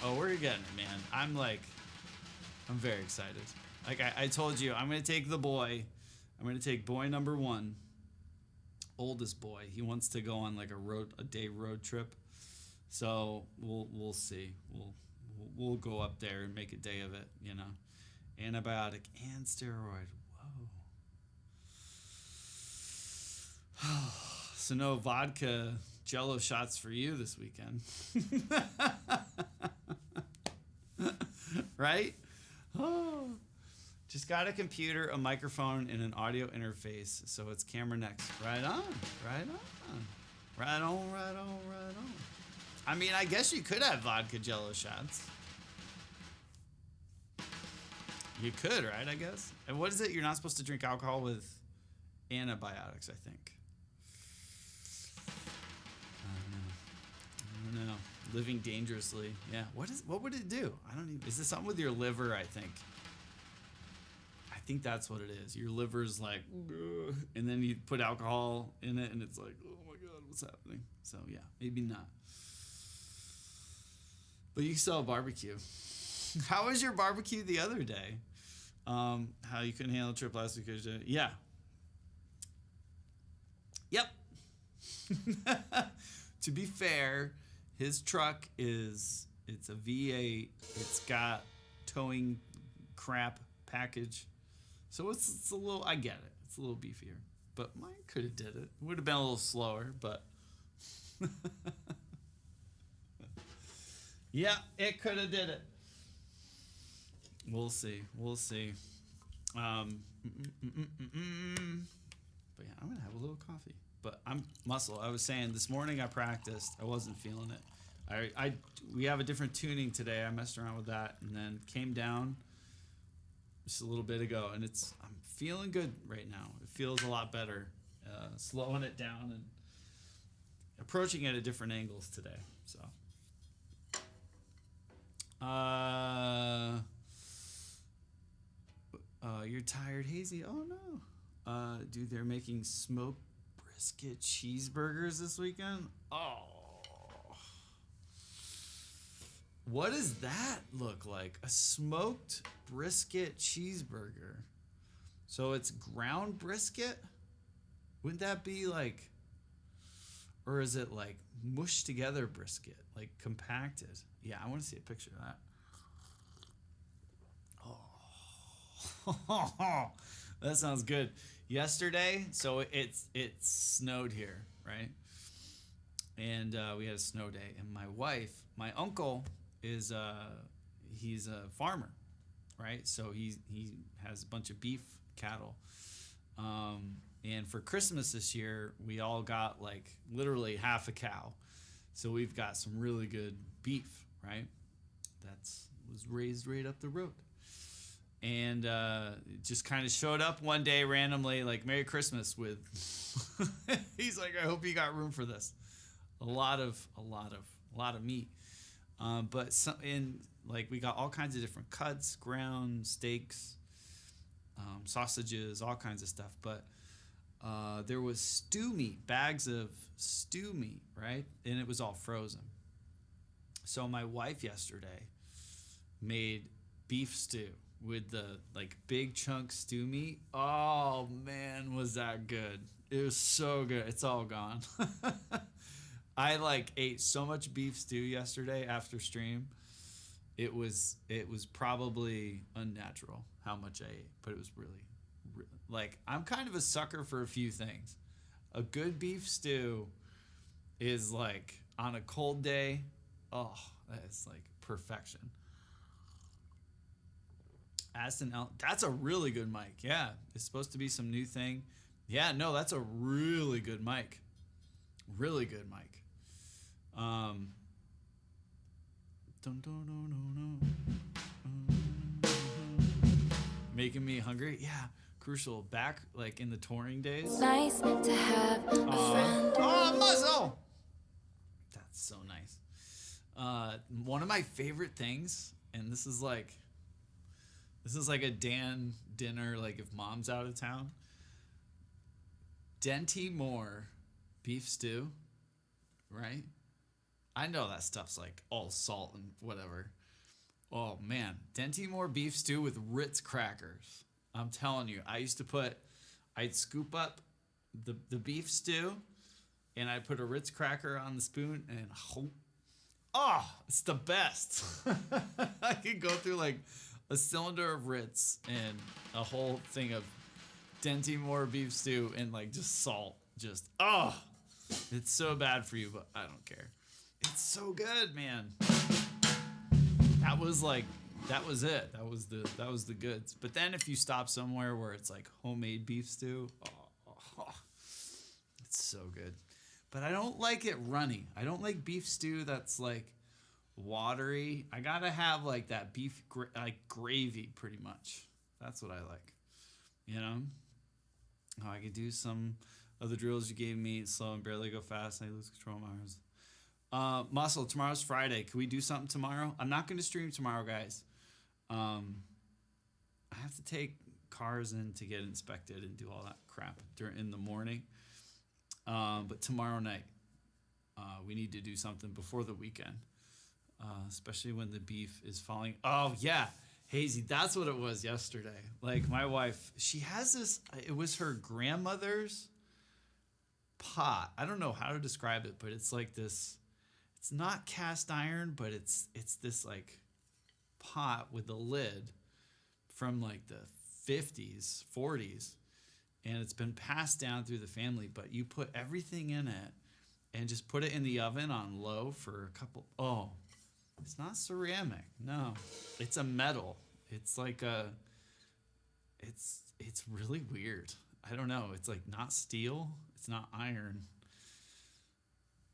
We're getting it, man. I'm very excited. Like I told you, I'm gonna take the boy. I'm gonna take boy number 1, oldest boy. He wants to go on like a day road trip. So we'll see. We'll go up there and make a day of it. You know, antibiotic and steroid. Whoa. So no vodka Jello shots for you this weekend. Right? Oh. Just got a computer, a microphone, and an audio interface, so it's camera next. Right on. I mean, I guess you could have vodka Jello shots. You could, right, I guess? And what is it? You're not supposed to drink alcohol with antibiotics, I think. I don't know. Living dangerously. Yeah. What would it do? I don't even. Is this something with your liver, I think? I think that's what it is. Your liver's like, ugh, and then you put alcohol in it, and it's like, oh my God, what's happening? So yeah, maybe not. But you can still have barbecue. How was your barbecue the other day? How you couldn't handle trip last week? Yeah. Yep. To be fair, his truck it's a V8. It's got towing crap package. So it's a little, I get it. It's a little beefier. But mine could have did it. It would have been a little slower, but yeah, it could have did it. We'll see. But yeah, I'm gonna have a little coffee. But I'm muscle. I was saying this morning I practiced. I wasn't feeling it. We have a different tuning today. I messed around with that and then came down just a little bit ago, and I'm feeling good right now. It feels a lot better. Slowing it down and approaching it at different angles today. So. You're tired, Hazy? Oh no. Dude, they're making smoked brisket cheeseburgers this weekend. Oh. What does that look like? A smoked brisket cheeseburger. So it's ground brisket? Wouldn't that be like, or is it like mushed together brisket, like compacted? Yeah, I want to see a picture of that. Oh, that sounds good. Yesterday, so it snowed here, right? And we had a snow day. And my uncle is he's a farmer, right? So he has a bunch of beef cattle. And for Christmas this year, we all got like literally half a cow. So we've got some really good beef, right? Was raised right up the road. And it just kind of showed up one day randomly, like Merry Christmas with. He's like, I hope you got room for this. A lot of meat, but we got all kinds of different cuts, ground steaks, sausages, all kinds of stuff. But there was stew meat, bags of stew meat, right? And it was all frozen. So my wife yesterday made beef stew with the like big chunk stew meat. Oh man, was that good. It was so good. It's all gone. I like ate so much beef stew yesterday after stream. It was probably unnatural how much I ate, but it was really, really like I'm kind of a sucker for a few things. A good beef stew is like on a cold day. Oh, that's like perfection. Aston L. That's a really good mic. Yeah, it's supposed to be some new thing. Yeah, no, that's a really good mic. Really good mic. Making me hungry. Yeah, crucial. Back like in the touring days. Nice to have a friend. Oh, muzzle! That's so nice. One of my favorite things, and this is like a Dan dinner, like if mom's out of town. Dinty Moore beef stew, right? I know that stuff's like all salt and whatever. Oh man, Dinty Moore beef stew with Ritz crackers. I'm telling you, I'd scoop up the beef stew, and I'd put a Ritz cracker on the spoon, and it's the best. I could go through like a cylinder of Ritz and a whole thing of Dinty Moore beef stew and like just salt. It's so bad for you, but I don't care. It's so good, man. That was it. That was the goods. But then if you stop somewhere where it's like homemade beef stew, it's so good. But I don't like it runny. I don't like beef stew that's like watery. I gotta have like that beef like gravy pretty much. That's what I like. You know? Oh, I could do some of the drills you gave me. Slow and barely go fast. I lose control of my arms. Muscle, tomorrow's Friday. Can we do something tomorrow? I'm not going to stream tomorrow, guys. I have to take cars in to get inspected and do all that crap in the morning. But tomorrow night, we need to do something before the weekend, especially when the beef is falling. Oh, yeah. Hazy, that's what it was yesterday. Like my wife, she has this, it was her grandmother's pot. I don't know how to describe it, but it's like this, it's not cast iron, but it's this like pot with a lid from like the 50s, 40s. And it's been passed down through the family, but you put everything in it and just put it in the oven on low for a couple. Oh, it's not ceramic. No, it's a metal. It's like it's really weird. I don't know. It's like not steel. It's not iron.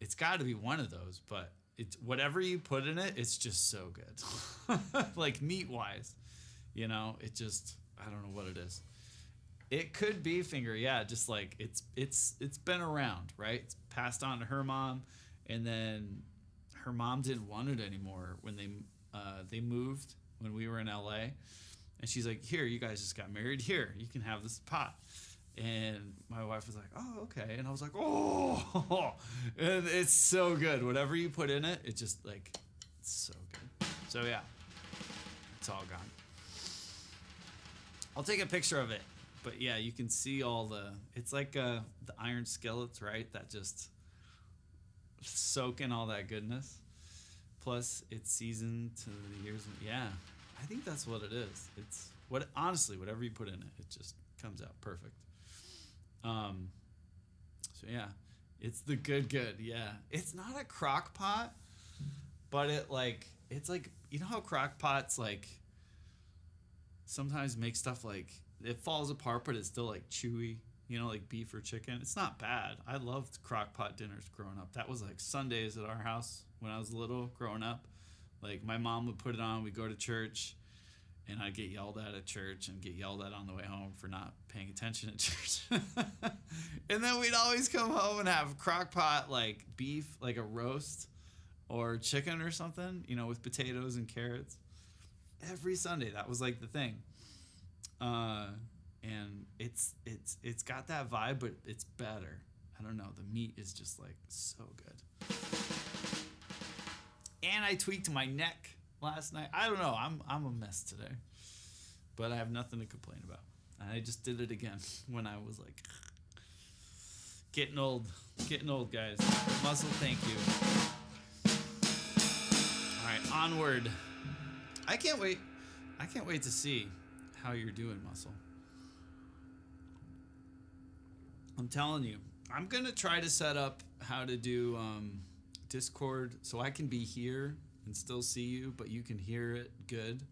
It's got to be one of those, but it's whatever you put in it, it's just so good. Like meat wise, you know, it just, I don't know what it is. It could be finger. Yeah. Just like it's been around, right? It's passed on to her mom, and then her mom didn't want it anymore when they moved when we were in LA, and she's like, here, you guys just got married, here, you can have this pot. And my wife was like, oh, okay. And I was like, oh, and it's so good. Whatever you put in it, it just like, it's so good. So yeah, it's all gone. I'll take a picture of it, but yeah, you can see all it's like the iron skillets, right? That just soak in all that goodness. Plus it's seasoned to the years. Yeah, I think that's what it is. It's honestly, whatever you put in it, it just comes out perfect. So yeah, it's the good. Yeah, it's not a crock pot, but it's like, you know how crock pots like sometimes make stuff like it falls apart, but it's still like chewy, you know, like beef or chicken. It's not bad. I loved crock pot dinners growing up. That was like Sundays at our house when I was little growing up. Like my mom would put it on, we'd go to church, and I'd get yelled at church and get yelled at on the way home for not paying attention at church. And then we'd always come home and have crock pot like beef, like a roast or chicken or something, you know, with potatoes and carrots. Every Sunday, that was like the thing. And it's got that vibe, but it's better. I don't know. The meat is just like so good. And I tweaked my neck last night. I don't know. I'm a mess today, but I have nothing to complain about. And I just did it again when I was like, Getting old. Getting old, guys. Muscle, thank you. All right, onward. I can't wait. I can't wait to see how you're doing, Muscle. I'm telling you. I'm going to try to set up how to do Discord so I can be here and still see you, but you can hear it good,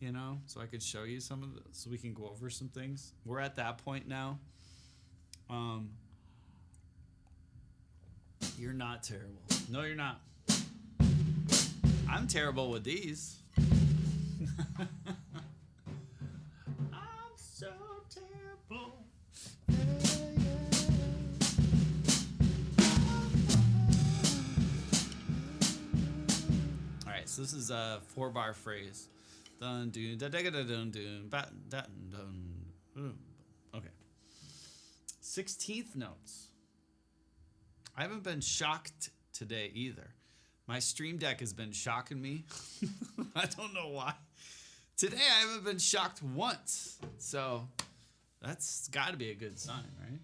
you know, so I could show you some of the, so we can go over some things. We're at that point now. You're not terrible. No, you're not. I'm terrible with these. I'm so terrible. All right, so this is a 4-bar phrase. Dun dun da da da dun dun bat dun dun. Okay. 16th notes. I haven't been shocked today either. My Stream Deck has been shocking me. I don't know why. Today I haven't been shocked once. So that's got to be a good sign, right?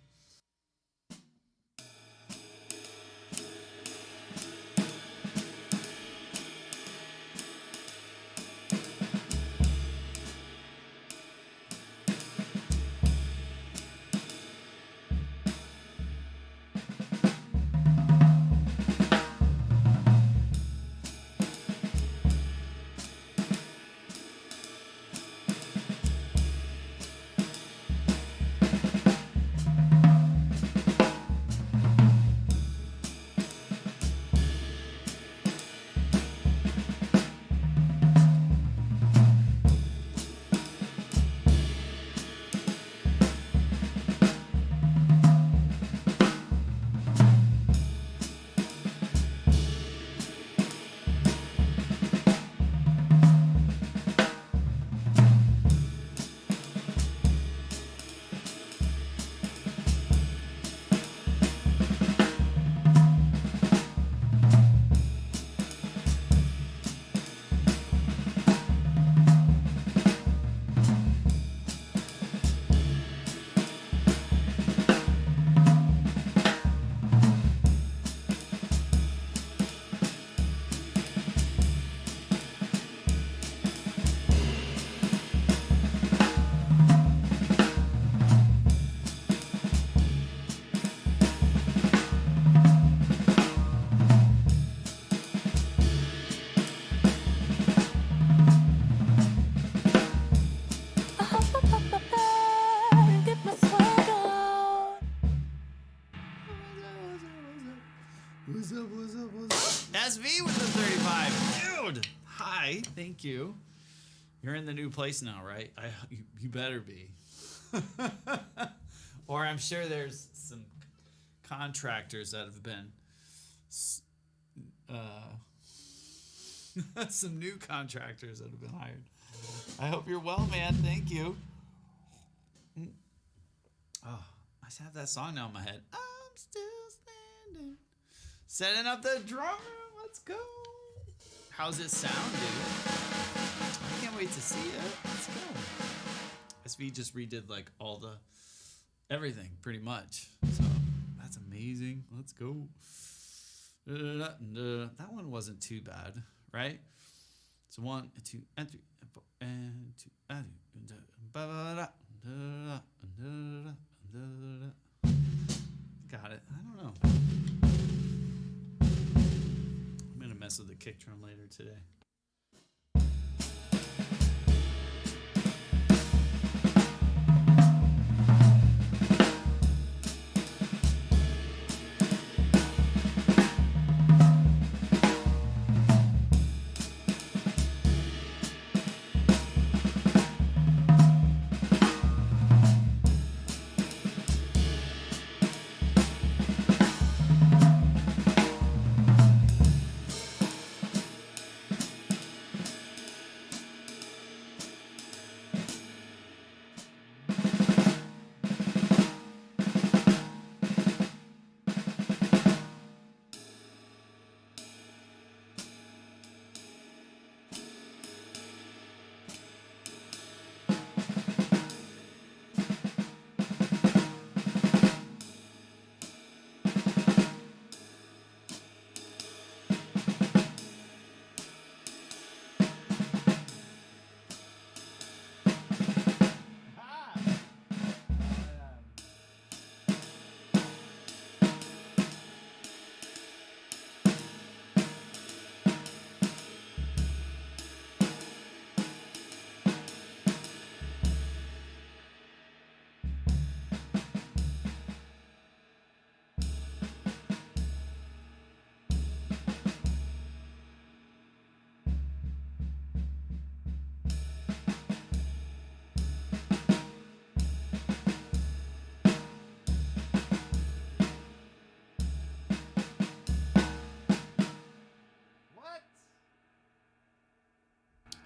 What's up, what's up, what's up? SV with the 35. Dude, hi, thank you. You're in the new place now, right? You better be. Or I'm sure there's some contractors that have been, some new contractors that have been hired. I hope you're well, man. Thank you. Oh, I just have that song now in my head. I'm still standing. Setting up the drum room. Let's go. How's it sound, dude? I can't wait to see it. Let's go. SV just redid like all the everything pretty much. So that's amazing. Let's go. That one wasn't too bad, right? So 1, 2, and 3, and 2, and 2. Got it. I don't know. I'm gonna mess with the kick drum later today.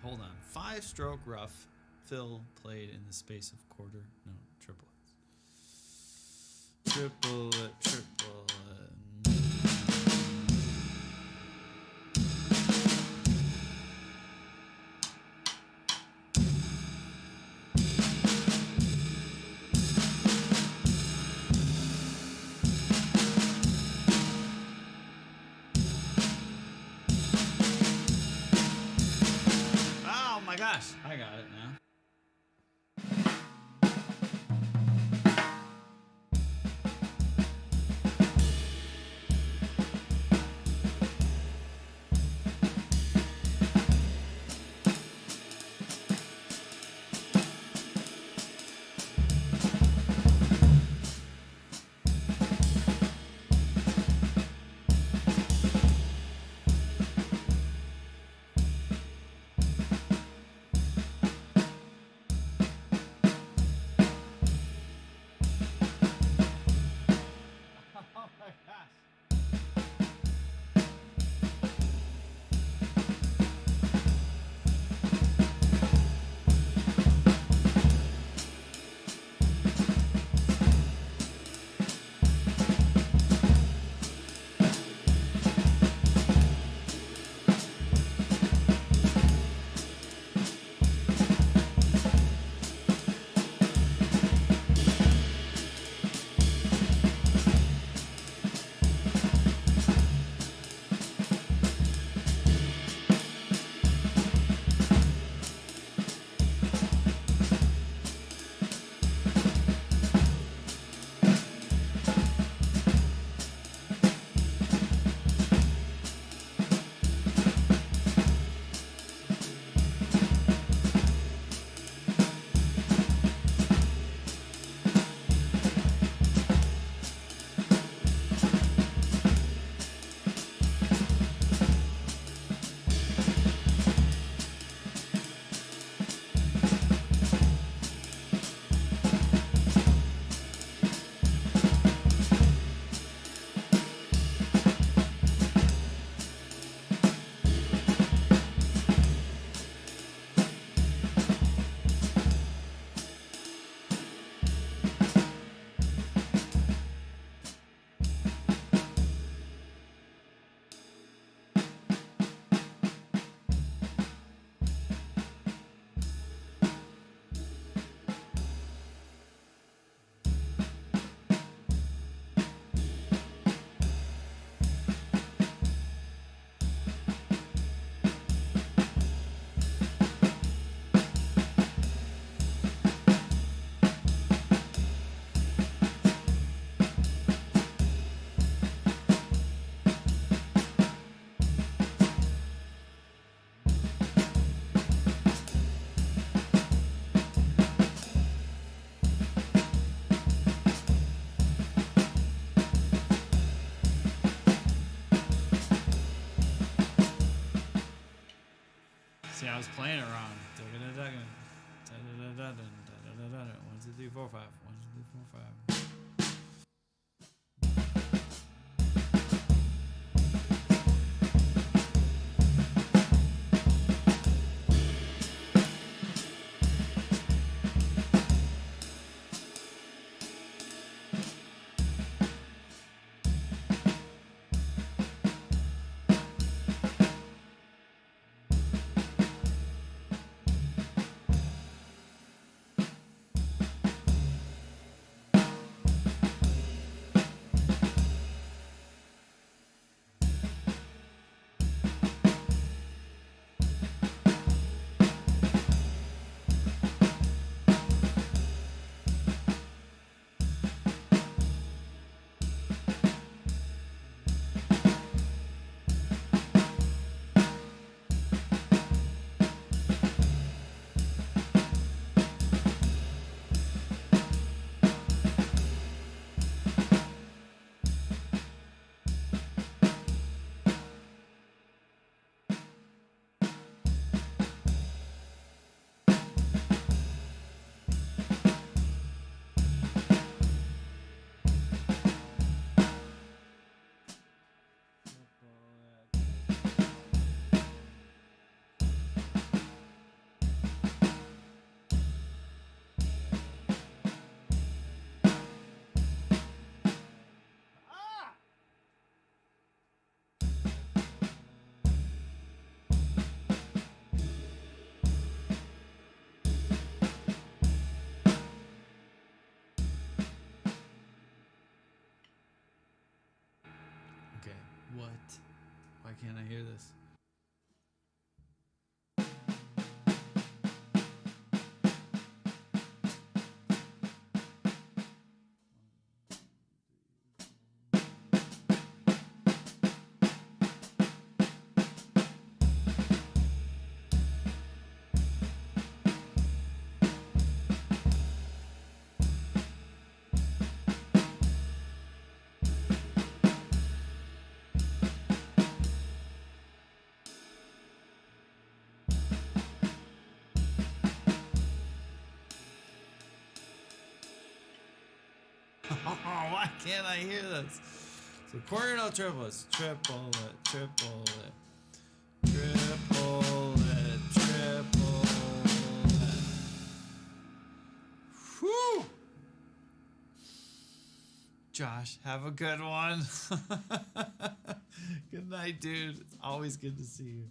Hold on. 5-stroke rough fill played in the space of quarter. No, triplets. Triplet. Oh my gosh, I got it now. Oh my gosh. See, I was playing it wrong. 1, 2, 3, 4, 5. 1, 2, 3, 4, 5. What? Why can't I hear this? Why can't I hear this? So quarter note triplets, triple it, triple it, triple it, triple it. Whew. Josh, have a good one. Good night, dude. It's always good to see you.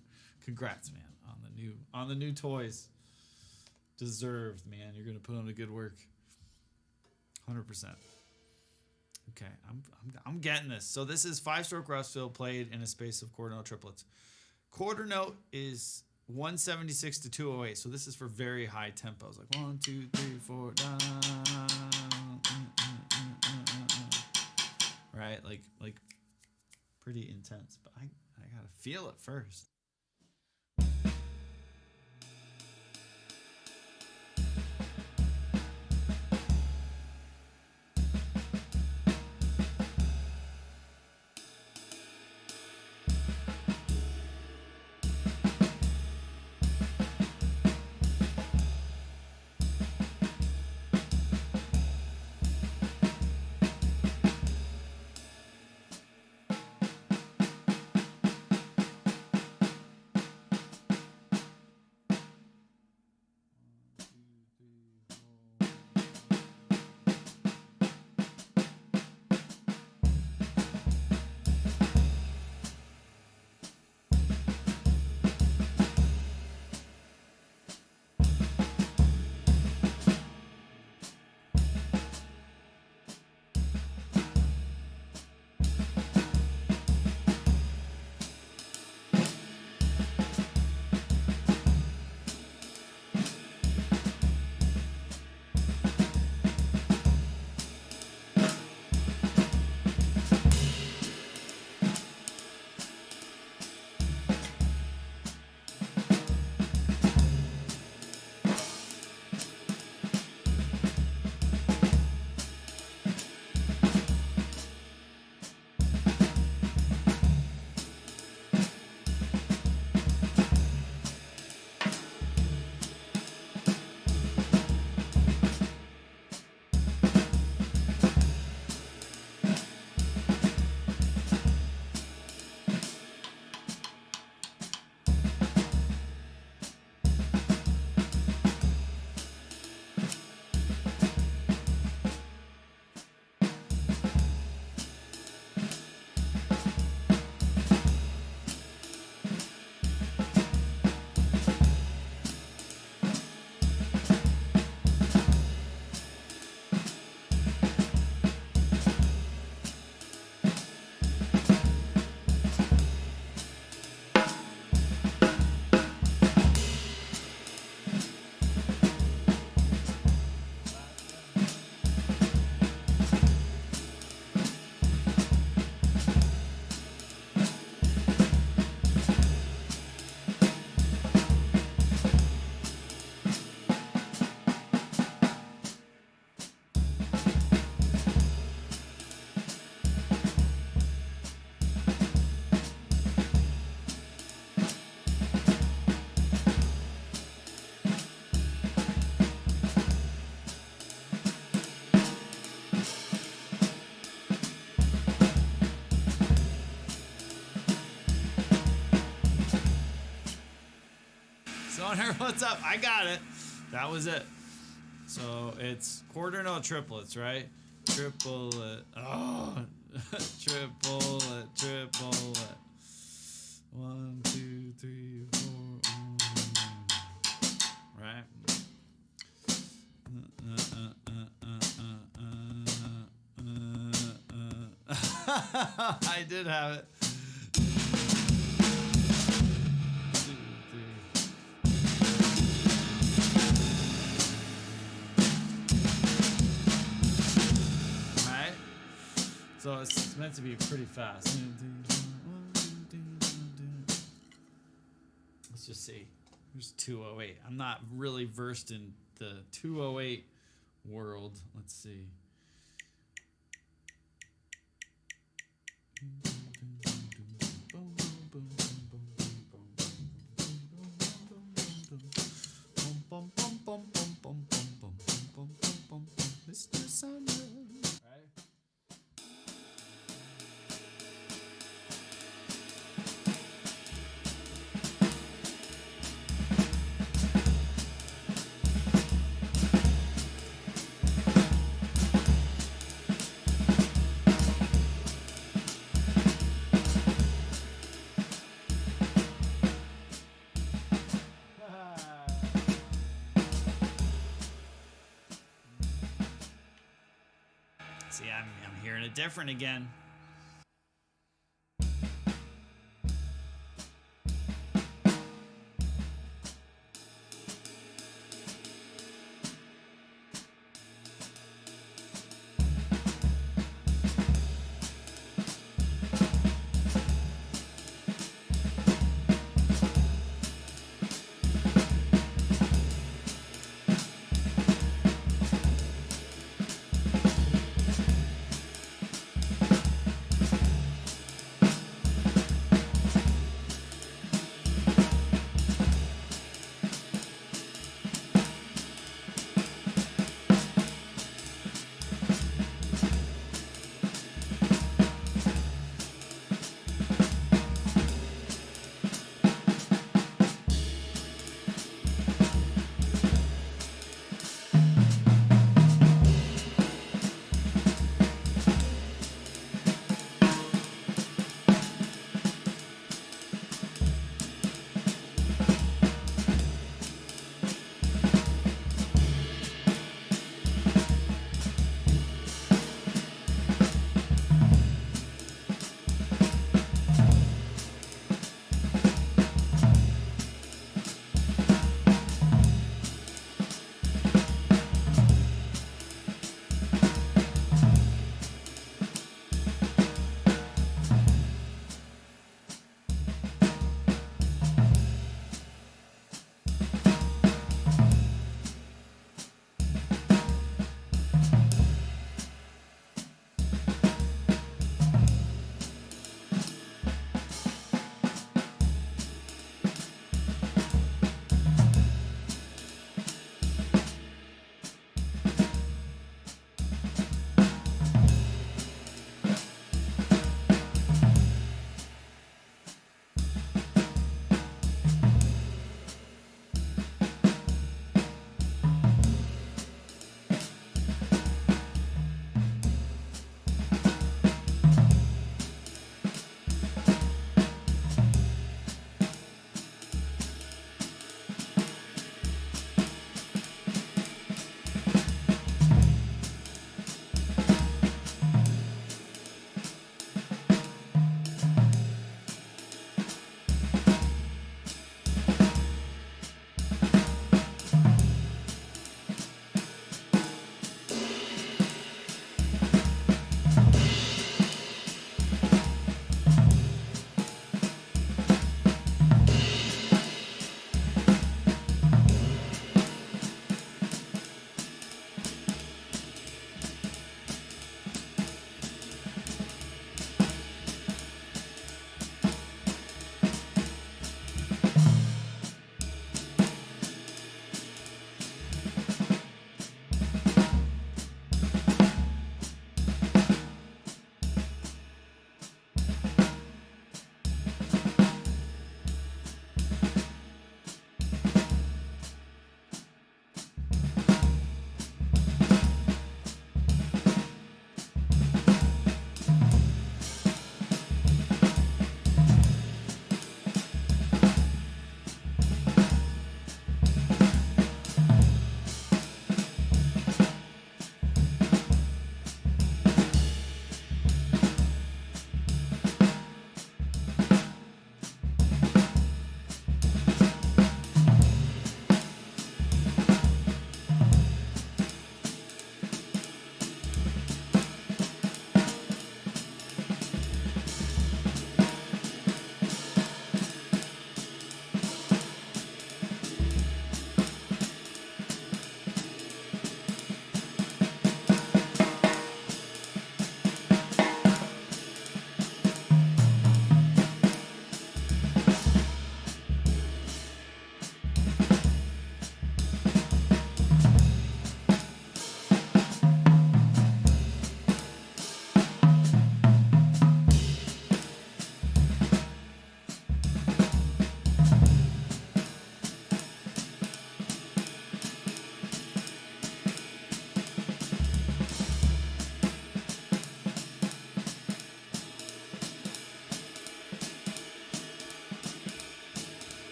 Congrats, man, on the new toys. Deserved, man. You're gonna put on a good work. 100%. Okay, I'm getting this. So this is 5-stroke Rough Fill played in a space of quarter note triplets. Quarter note is 176 to 208. So this is for very high tempos, like 1, 2, 3, 4, down. Right, like pretty intense. But I gotta feel it first. Soner, what's up? I got it. That was it. So it's quarter note triplets, right? Triplet. Oh, triplet, triplet. 1, 2, 3, 4. Right? I did have it. So it's meant to be pretty fast. Let's just see. Here's 208. I'm not really versed in the 208 world. Let's see. Mr. Summer. Right? See, I'm hearing it different again.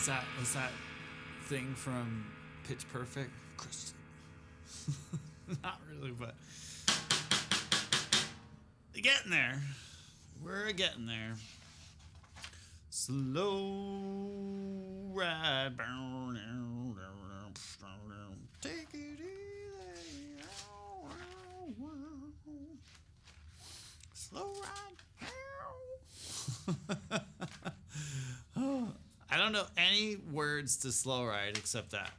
what's that thing from Pitch Perfect? Kristen. Not really, but getting there. We're getting there. Slow ride. Take it easy. Slow ride. Oh, I don't know any words to Slow Ride except that.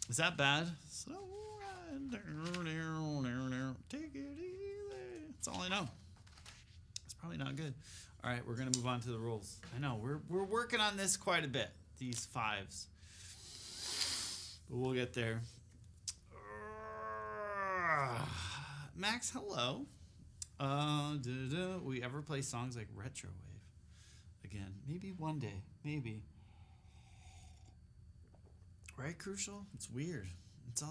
Is that bad? Slow ride. Take it easy. That's all I know. It's probably not good. All right, we're gonna move on to the rules. I know we're working on this quite a bit. These fives, but we'll get there. Max, hello. We ever play songs like Retrowave again? Maybe one day. Maybe. Right, Crucial? It's weird. It's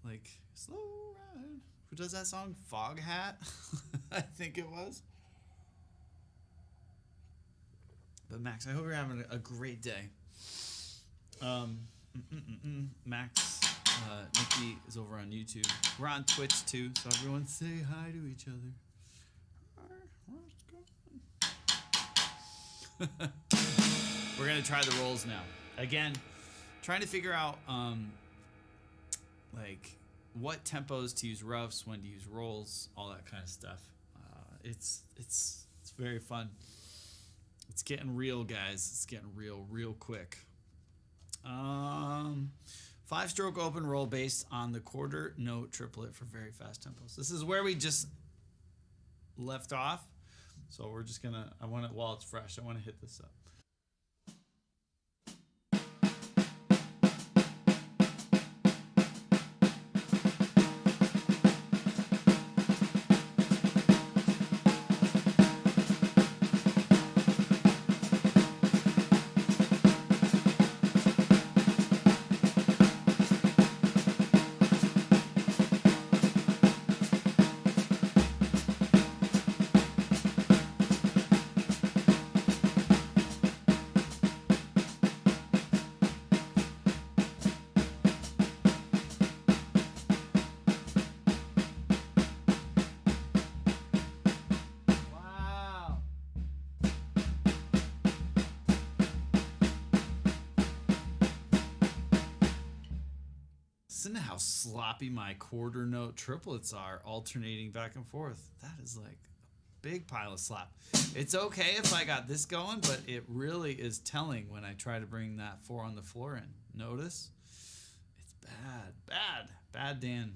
like slow ride. Who does that song? Foghat? I think it was. But Max, I hope you're having a great day. Max, Nikki is over on YouTube. We're on Twitch too, so everyone say hi to each other. We're gonna try the rolls now. Again, trying to figure out like what tempos to use roughs, when to use rolls, all that kind of stuff. It's very fun. It's getting real, guys. It's getting real quick. 5-stroke open roll based on the quarter note triplet for very fast tempos. This is where we just left off. So we're just gonna, while it's fresh, I want to hit this up. Listen to how sloppy my quarter note triplets are, alternating back and forth. That is like a big pile of slop. It's okay if I got this going, but it really is telling when I try to bring that 4 on the floor in. Notice? It's bad, Dan.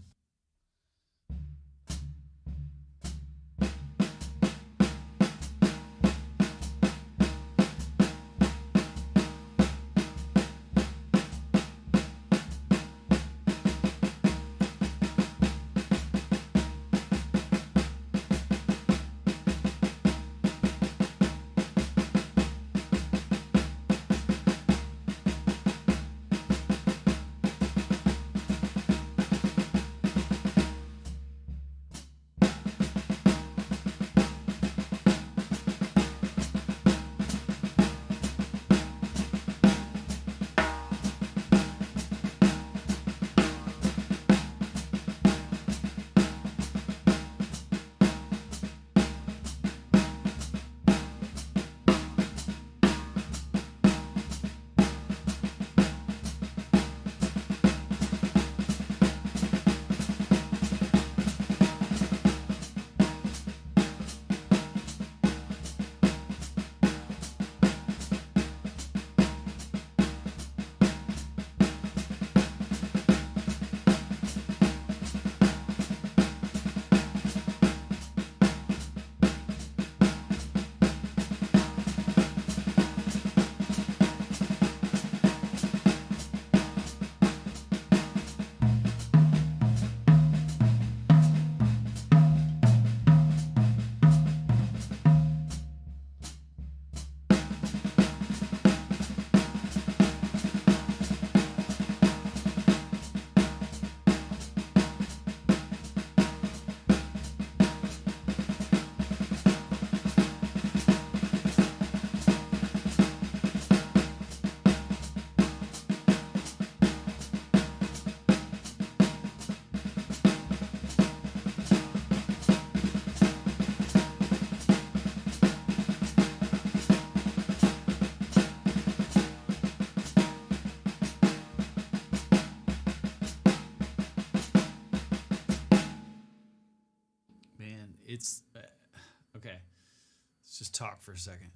let's just talk for a second.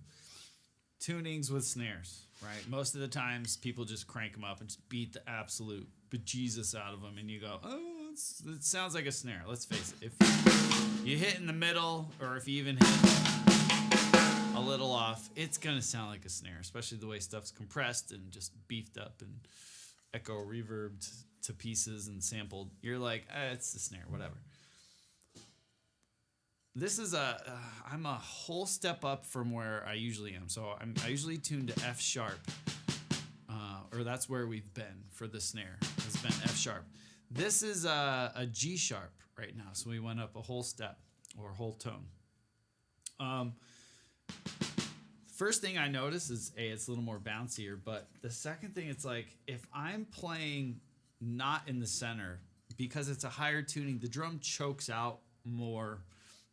Tunings with snares, right? Most of the times people just crank them up and just beat the absolute bejesus out of them, and you go, oh, it sounds like a snare. Let's face it. If you hit in the middle, or if you even hit a little off, it's gonna sound like a snare, especially the way stuff's compressed and just beefed up and echo reverbed to pieces and sampled. You're like, it's the snare, whatever. This is I'm a whole step up from where I usually am. So I usually tune to F sharp, or that's where we've been for the snare. It's been F sharp. This is a G sharp right now. So we went up a whole step or whole tone. First thing I notice is it's a little more bouncier. But the second thing, it's like if I'm playing not in the center, because it's a higher tuning, the drum chokes out more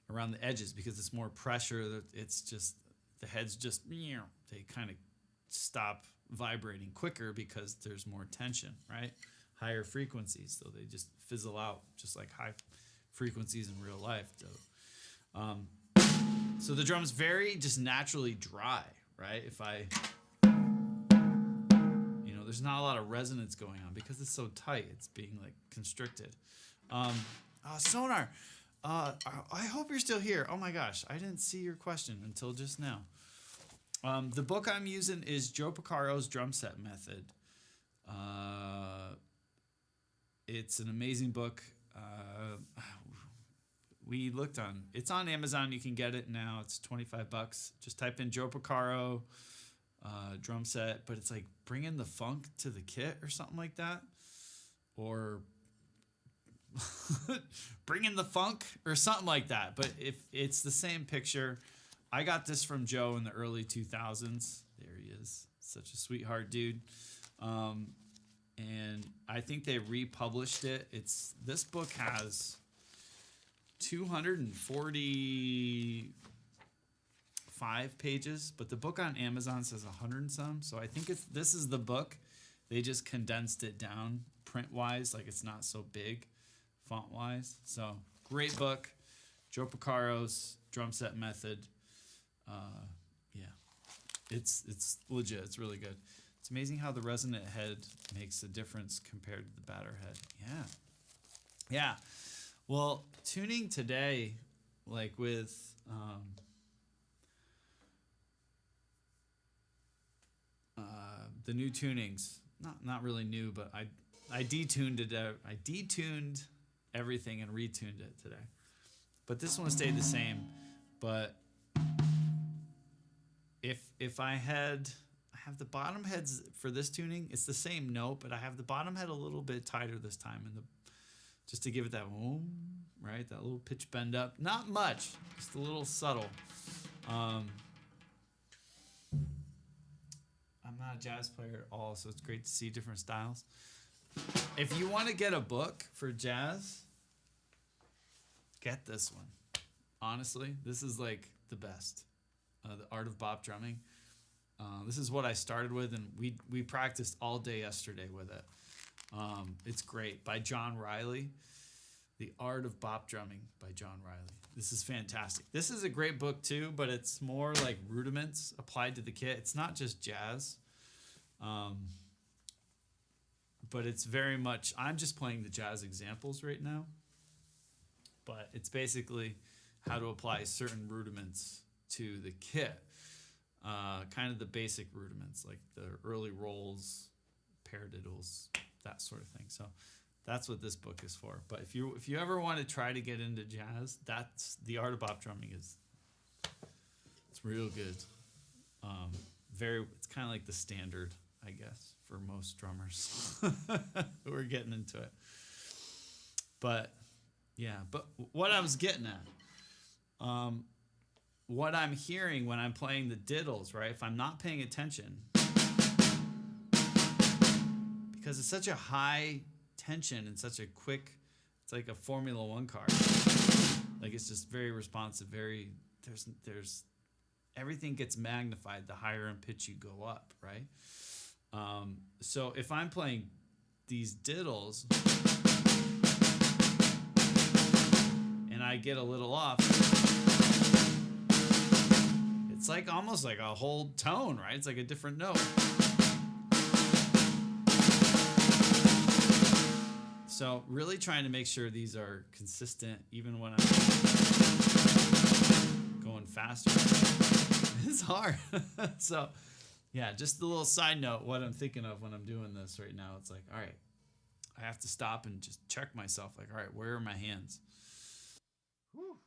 around the edges because it's more pressure. It's just the heads just they kind of stop vibrating quicker because there's more tension, right? Higher frequencies, so they just fizzle out just like high frequencies in real life. So the drum's very just naturally dry, right? If I, there's not a lot of resonance going on because it's so tight. It's being like constricted. Sonar. I hope you're still here. Oh my gosh, I didn't see your question until just now. The book I'm using is Joe Porcaro's Drum Set Method. It's an amazing book. We looked it's on Amazon. You can get it now. It's $25. Just type in Joe Porcaro drum set, but it's like bringing the funk to the kit or something like that, or bringing the funk or something like that. But if it's the same picture, I got this from Joe in the early 2000s. There he is, such a sweetheart dude. And I think they republished it. This book has 245 pages, but the book on Amazon says 100 and some. So I think this is the book. They just condensed it down print wise, like it's not so big font wise. So great book, Joe Porcaro's Drum Set Method. It's legit. It's really good. It's amazing how the resonant head makes a difference compared to the batter head. Yeah. Well, tuning today, like with the new tunings, not really new, but I detuned it. I detuned everything and retuned it today. But this one stayed the same. But if I have the bottom heads for this tuning, it's the same note, but I have the bottom head a little bit tighter this time, just to give it that right, that little pitch bend up. Not much, just a little subtle. I'm not a jazz player at all, so it's great to see different styles. If you want to get a book for jazz, get this one. Honestly, this is like the best. The Art of Bop Drumming. This is what I started with, and we practiced all day yesterday with it. It's great, by John Riley. The Art of Bop Drumming by John Riley. This is fantastic. This is a great book too, but it's more like rudiments applied to the kit. It's not just jazz. But it's very much, I'm just playing the jazz examples right now. But it's basically how to apply certain rudiments to the kit. Kind of the basic rudiments, like the early rolls, paradiddles, that sort of thing. So that's what this book is for. But if you ever want to try to get into jazz, that's The Art of Bop Drumming. It's real good. It's kind of like the standard, I guess, for most drummers who are getting into it. But what I was getting at, what I'm hearing when I'm playing the diddles, right? If I'm not paying attention, because it's such a high tension and such a quick, it's like a Formula One car. Like it's just very responsive, there's everything gets magnified the higher in pitch you go up, right? So if I'm playing these diddles and I get a little off, It's like almost like a whole tone, right? It's like a different note. So really trying to make sure these are consistent even when I'm going faster. It's hard. So yeah, just a little side note, what I'm thinking of when I'm doing this right now. It's like, all right, I have to stop and just check myself. Like, all right, where are my hands? Whew.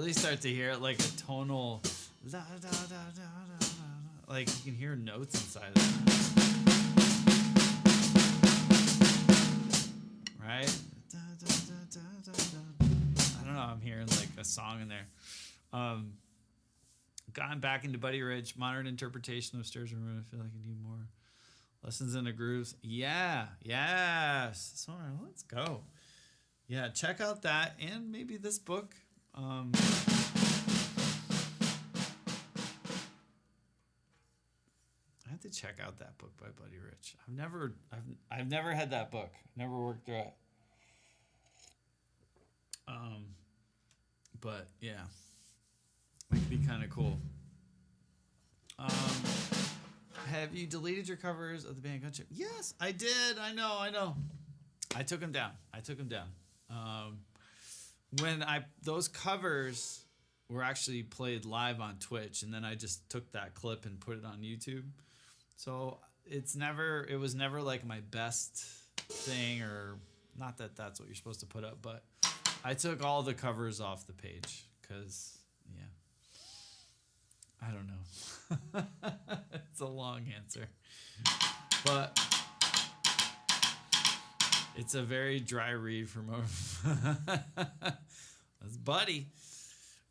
really start to hear it like a tonal, la, da, da, da, da, da, da. Like you can hear notes inside of it, right? Da, da, da, da, da, da. I don't know. I'm hearing like a song in there. Gotten back into Buddy Rich, modern interpretation of Stirs and Rhythm. I feel like I need more lessons in the grooves. Yeah, yes. So let's go. Yeah, check out that and maybe this book. I have to check out that book by Buddy Rich. I've never had that book. Never worked through it. But yeah, it could be kind of cool. Have you deleted your covers of the band Gunship? Yes, I did. I know. I took them down. When those covers were actually played live on Twitch, and then I just took that clip and put it on YouTube. So it was never like my best thing, or not that that's what you're supposed to put up, but I took all the covers off the page because, yeah, I don't know. It's a long answer, but it's a very dry read for most. That's Buddy,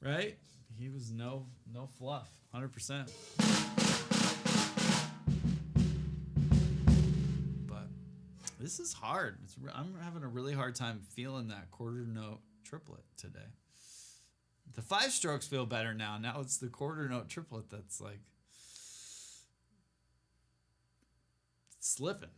right? He was no fluff, 100%. But this is hard. I'm having a really hard time feeling that quarter note triplet today. The 5 strokes feel better now. Now it's the quarter note triplet that's like slipping.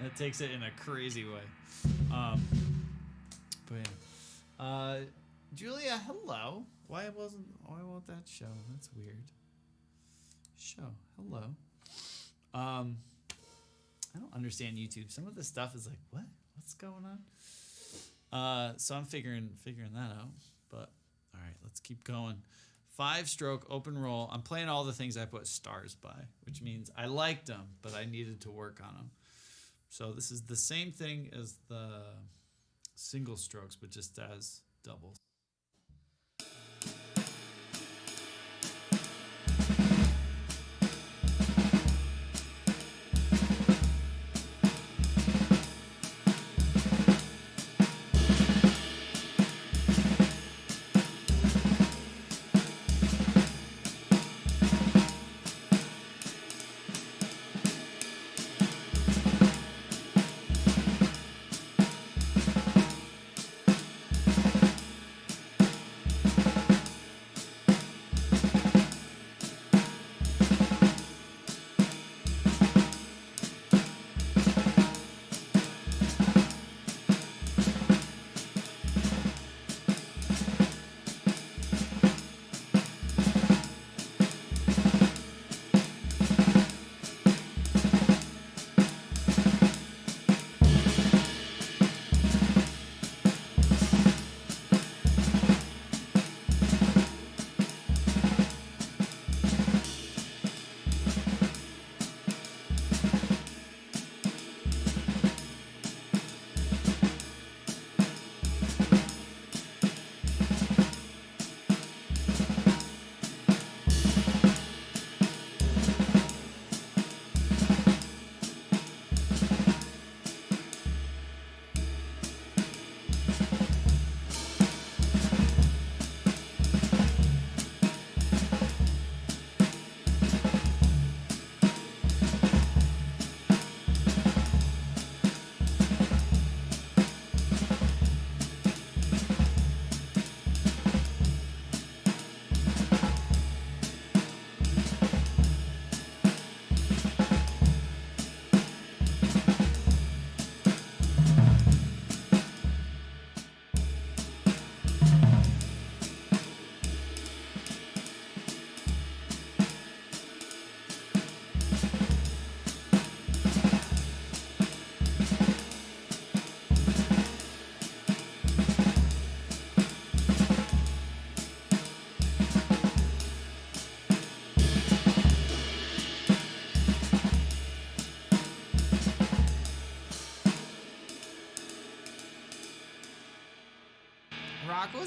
That takes it in a crazy way. But yeah. Julia, hello. Why won't that show? That's weird. Show. Hello. I don't understand YouTube. Some of the stuff is like, what? What's going on? So I'm figuring that out. But all right, let's keep going. 5-stroke open roll. I'm playing all the things I put stars by, which means I liked them, but I needed to work on them. So this is the same thing as the single strokes, but just as doubles.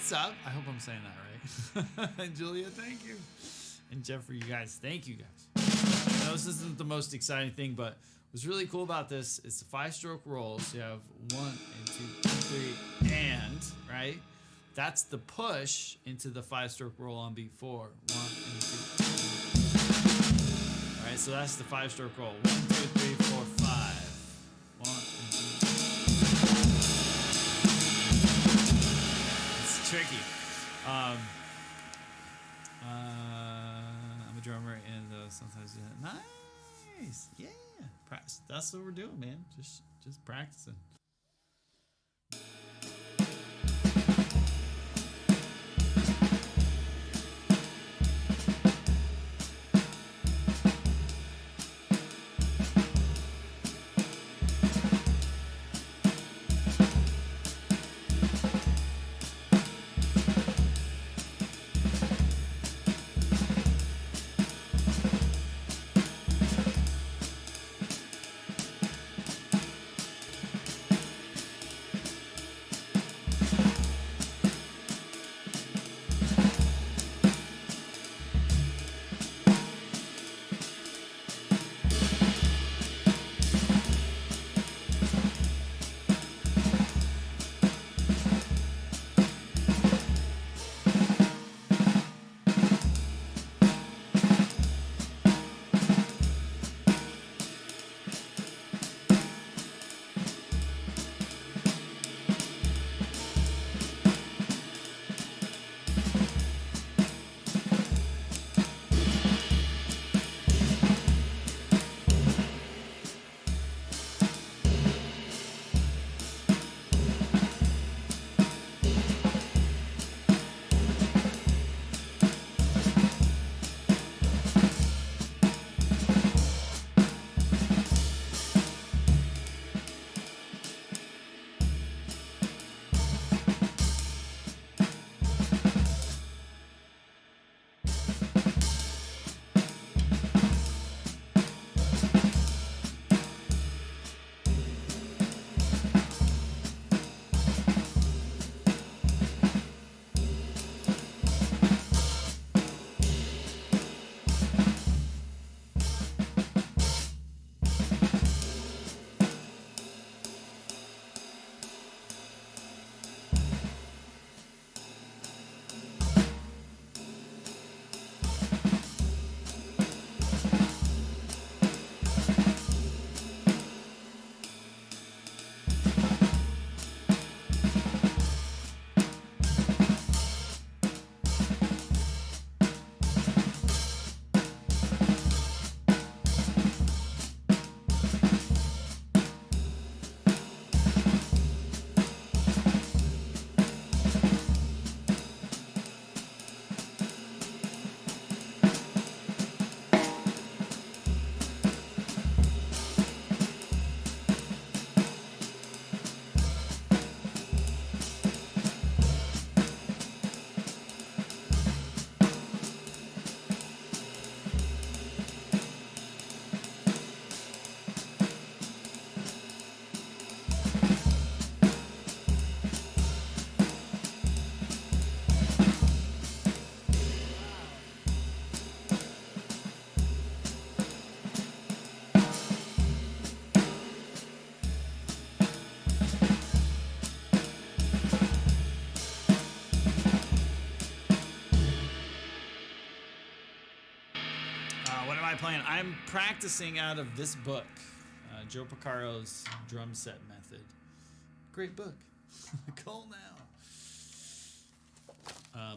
what's up? I hope I'm saying that right. And Julia, thank you. And Jeffrey, you guys, thank you guys. I know this isn't the most exciting thing, but what's really cool about this is the 5-stroke rolls. You have 1 and 2 and 3 and, right? That's the push into the 5-stroke roll on beat 4. 1 and 2. All right, so that's the 5-stroke roll. 1, 2, 3, 4, 5. 1 and 2. It's tricky. I'm a drummer, and sometimes nice, yeah. Practice. That's what we're doing, man. Just practicing. Playing. I'm practicing out of this book, Joe Porcaro's Drum Set Method. Great book. Cool now.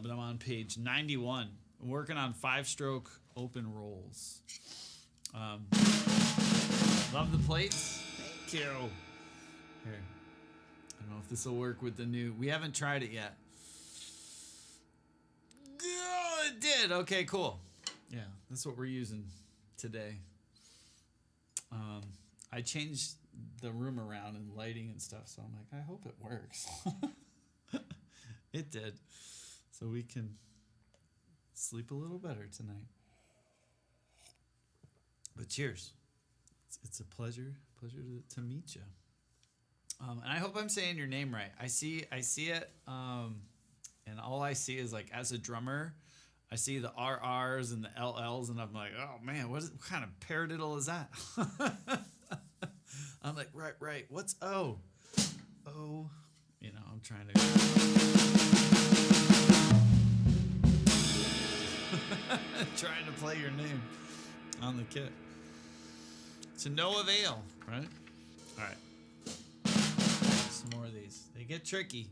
But I'm on page 91. I'm working on 5-stroke open rolls. Love the plates. Thank you. Here. I don't know if this will work with the new. We haven't tried it yet. Oh, it did. Okay, cool. Yeah, that's what we're using today. I changed the room around and lighting and stuff, so I'm like, I hope it works. It did. So we can sleep a little better tonight. But cheers. It's a pleasure to meet you. And I hope I'm saying your name right. I see it and all I see is like as a drummer, I see the RRs and the LLs, and I'm like, oh man, what kind of paradiddle is that? I'm like, right. What's O? O. You know, I'm trying to. Trying to play your name on the kit. To no avail, right? All right. Some more of these. They get tricky.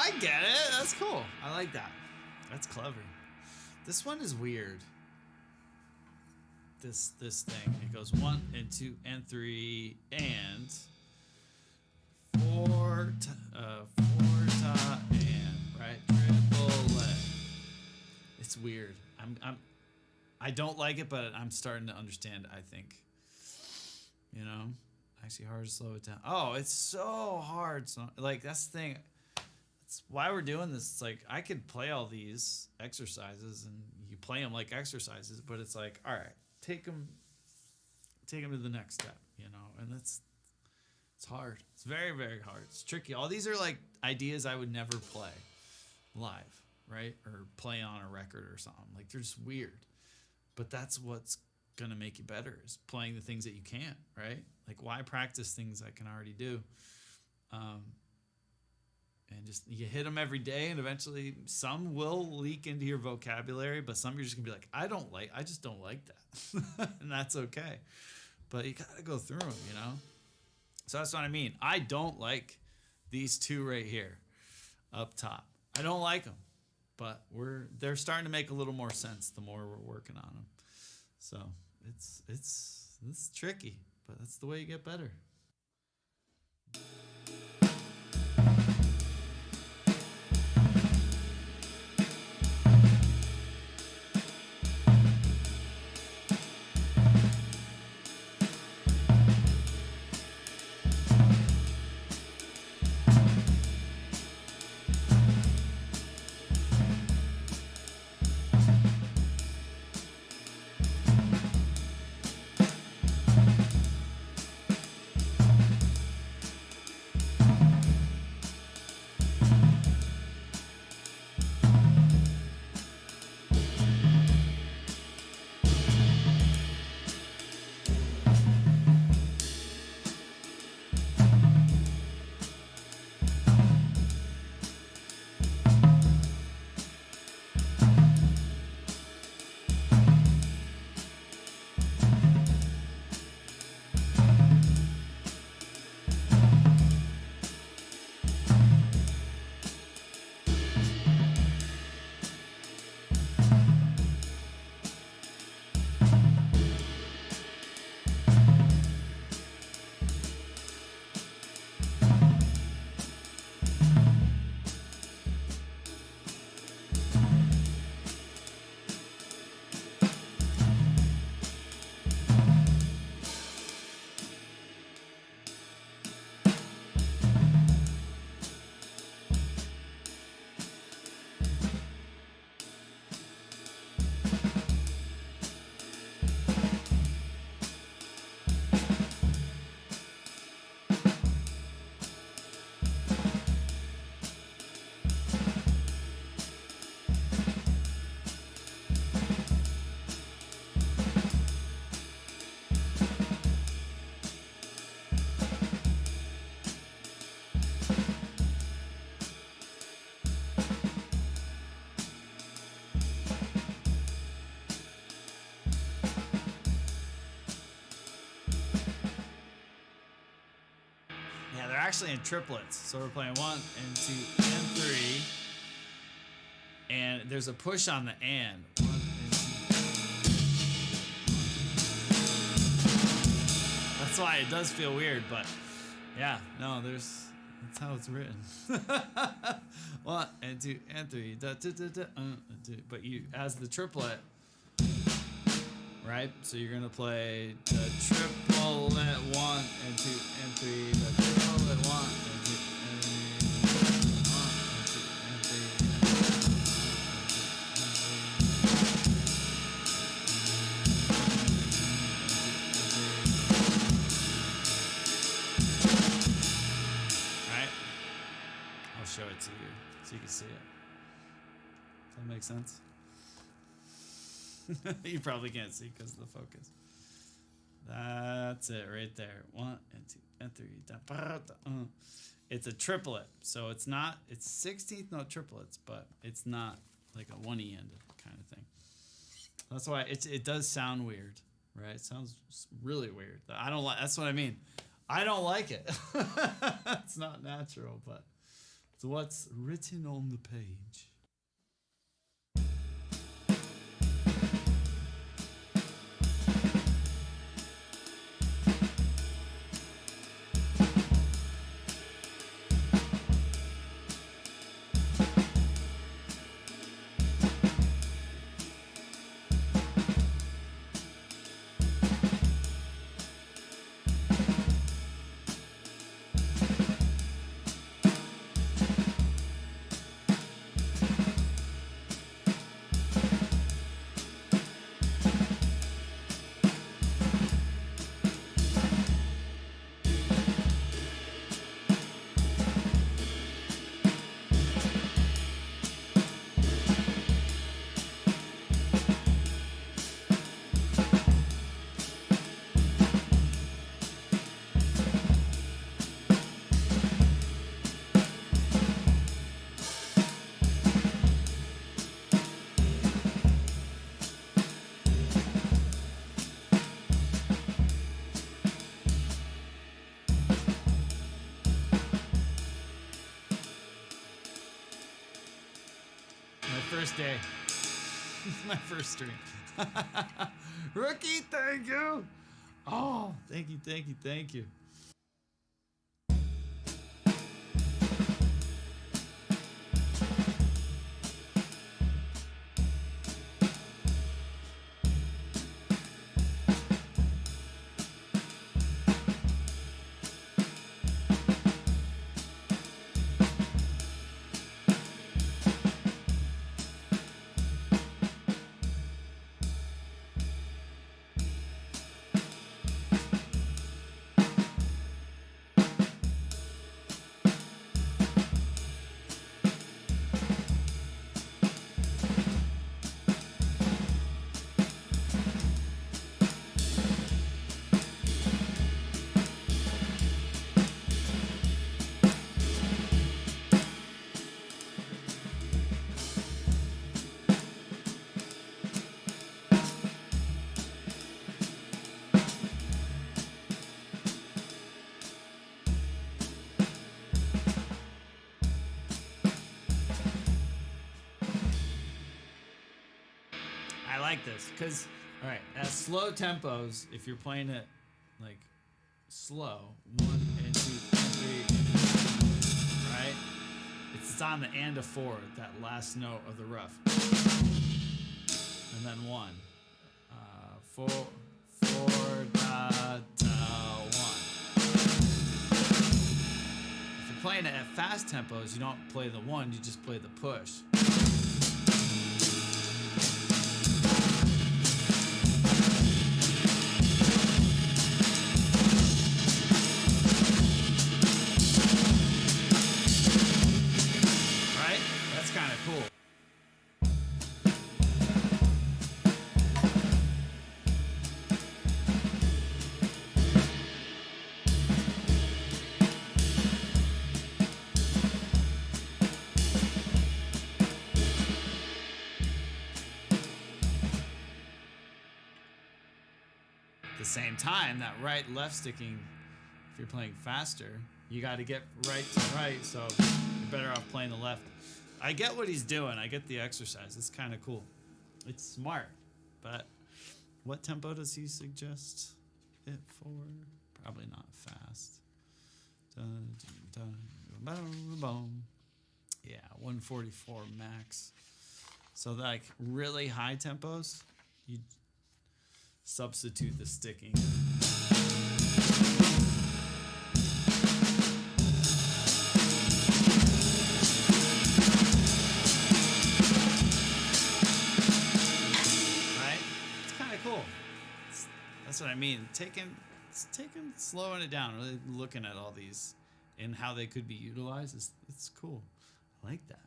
I get it. That's cool. I like that. That's clever. This one is weird. This thing. It goes 1 and 2 and 3 and 4 ta and right triple leg. It's weird. I don't like it, but I'm starting to understand. I think. You know, actually hard to slow it down. Oh, it's so hard. So like that's the thing. That's why we're doing this. It's like I could play all these exercises and you play them like exercises, but it's like, all right, take them to the next step, you know. And it's hard. It's very, very hard. It's tricky. All these are like ideas I would never play live, right? Or play on a record or something. Like they're just weird. But that's what's gonna make you better is playing the things that you can't, right? Like why practice things I can already do? And just you hit them every day, and eventually some will leak into your vocabulary, but some you're just gonna be like, I just don't like that, and that's okay. But you gotta go through them, you know. So that's what I mean. I don't like these two right here, up top. I don't like them, but they're starting to make a little more sense the more we're working on them. So it's tricky, but that's the way you get better. actually in triplets. So we're playing 1 and 2 and 3. And there's a push on the and. 1 and 2. That's why it does feel weird, but yeah, no, that's how it's written. 1 and 2 and 3. Da, da, da, da, but you, as the triplet, right? So you're gonna play the triplet 1 and 2 and 3. The triplet 1 and 2 and 3. 1 and 2 and 3. Right? I'll show it to you so you can see it. Does that make sense? You probably can't see because of the focus. That's it right there. 1 and 2 and 3. It's a triplet, so it's 16th note triplets, but it's not like a one-e ended kind of thing. That's why it does sound weird, right? It sounds really weird. I don't like. That's what I mean. I don't like it. It's not natural, but it's what's written on the page. First day. My first stream. Rookie, thank you. Oh, thank you, thank you, thank you. I like this because, all right, at slow tempos, if you're playing it like slow, 1 and 2 and 3, right? It's on the and a 4, that last note of the rough, and then 1, 4, 4, da, da, 1. If you're playing it at fast tempos, you don't play the 1, you just play the push. Cool. At the same time, that right left sticking, if you're playing faster, You got to get right to right, so you're better off playing the left. I get what he's doing. I get the exercise. It's kind of cool. It's smart, but what tempo does he suggest it for? Probably not fast. Dun, dun, dun, boom, boom. Yeah, 144 max. So like really high tempos, you substitute the sticking. That's what I mean. Slowing it down, really looking at all these and how they could be utilized. It's cool. I like that.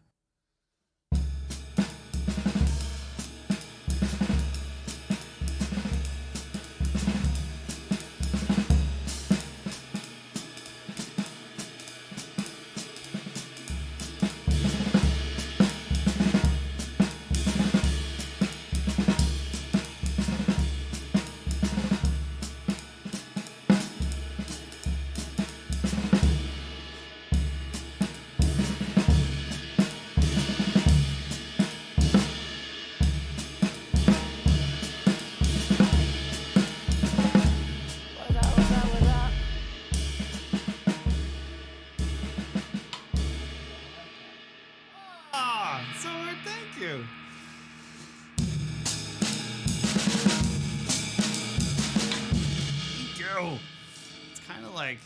It's kind of like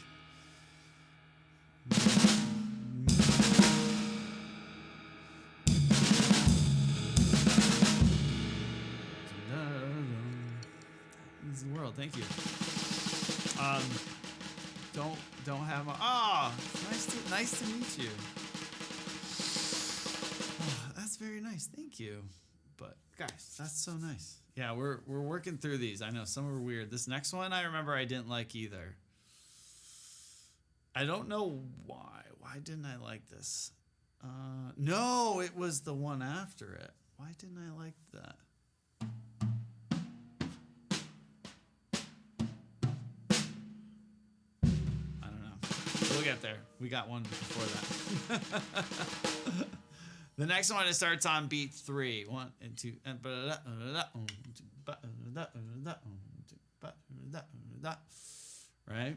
this is the world. Thank you. Don't have my nice to meet you. Oh, that's very nice. Thank you. But guys, that's so nice. Yeah, we're working through these. I know some are weird. This next one I remember I didn't like either. I don't know why. Why didn't I like this? No, it was the one after it. Why didn't I like that? I don't know. We'll get there. We got one before that. The next one, it starts on beat 3. 1 and 2 and right?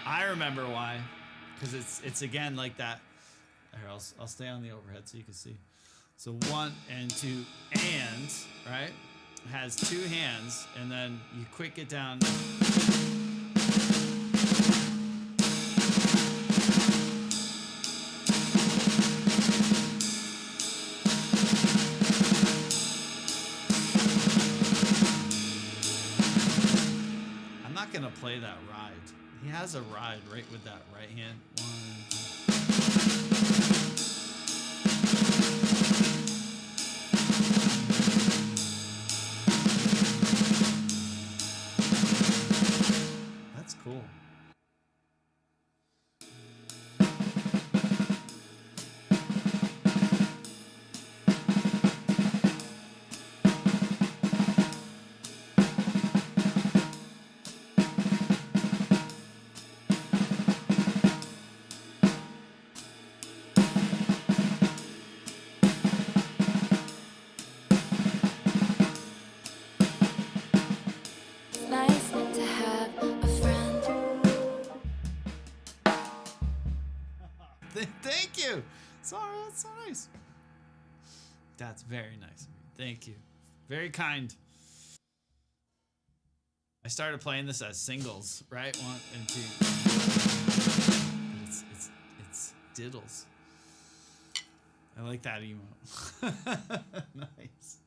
I remember why, because it's again like that. Here, I'll stay on the overhead so you can see. So 1 and 2 and right. Has 2 hands, and then you quick it down. I'm not gonna play that ride. He has a ride right with that right hand. 1, 2. Cool. Nice to have a friend. Thank you. Sorry, that's so nice. That's very nice of you. Thank you. Very kind. I started playing this as singles, right? 1 and 2. It's diddles. I like that emote. Nice.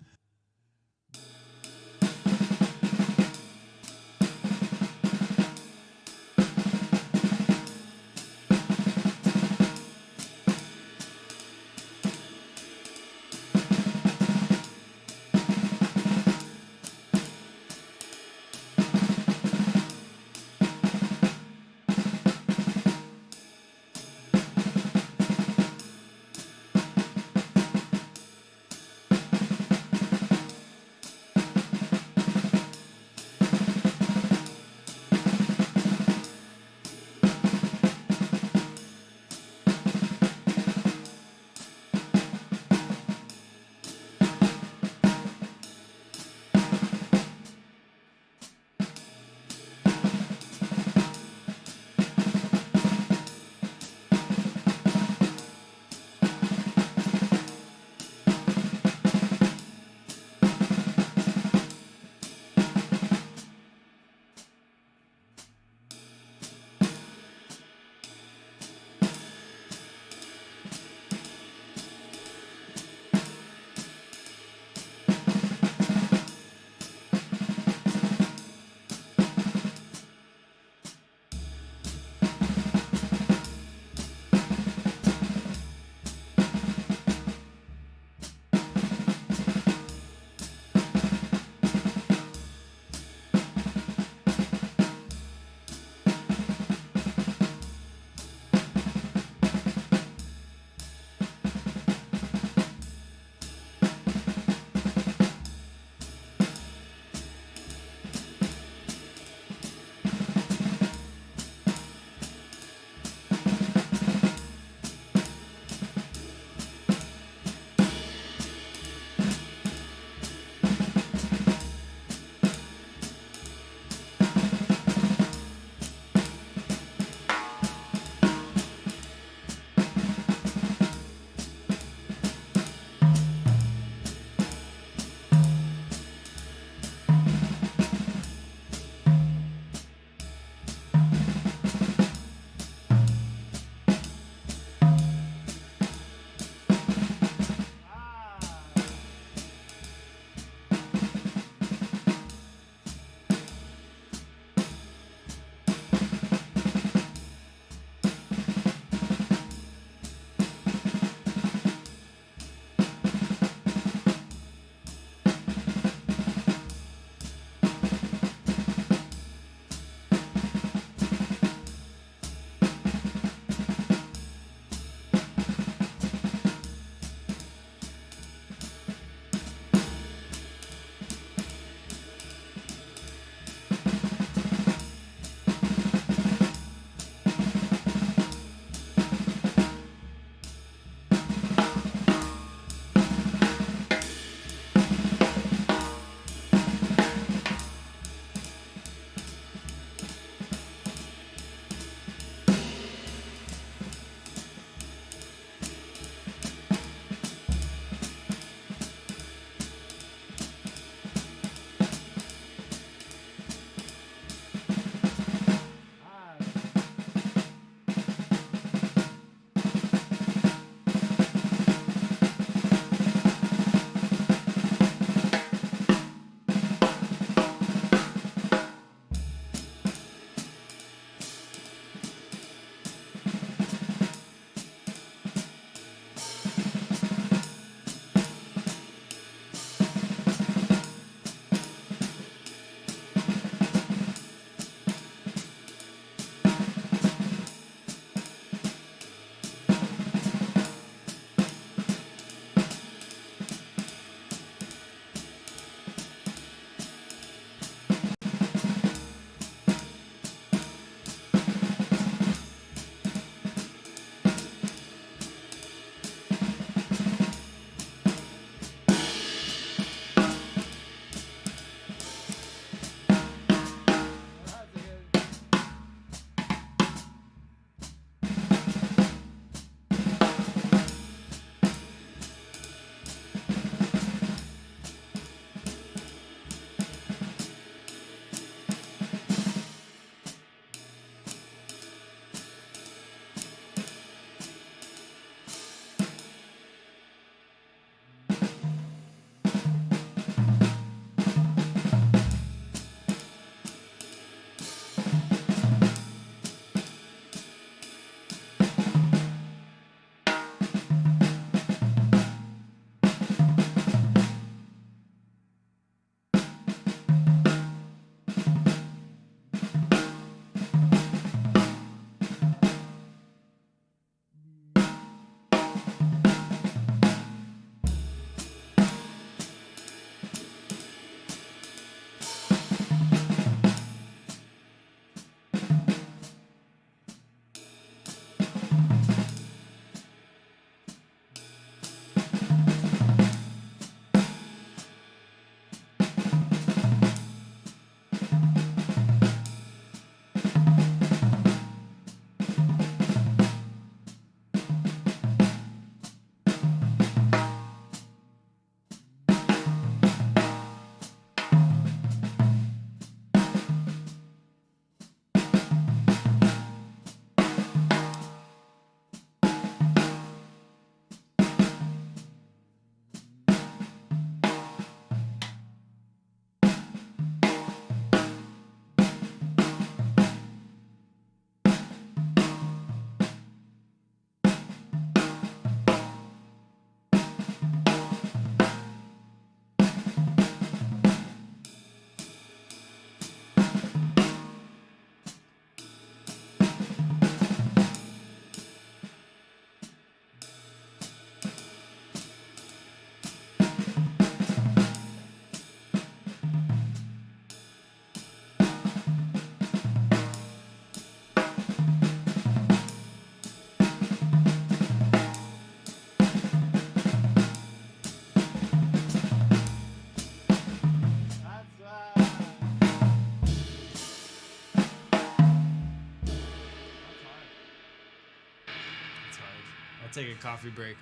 take a coffee break.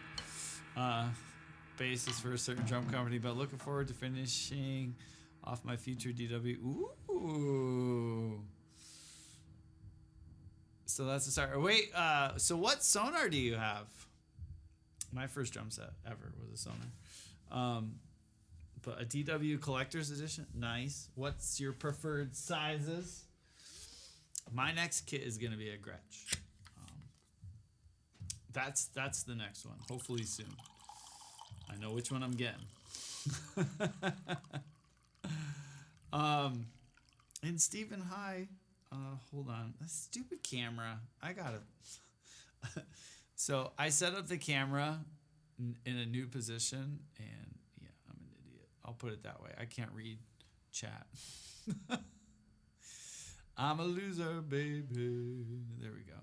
Basis for a certain drum company, but looking forward to finishing off my future DW. Ooh. So that's the start. Wait, so what Sonar do you have? My first drum set ever was a Sonar. But a DW collector's edition? Nice. What's your preferred sizes? My next kit is going to be a Gretsch. That's the next one. Hopefully soon. I know which one I'm getting. And Stephen, hi. Hold on. A stupid camera. I got it. So I set up the camera in a new position, and yeah, I'm an idiot. I'll put it that way. I can't read chat. I'm a loser, baby. There we go.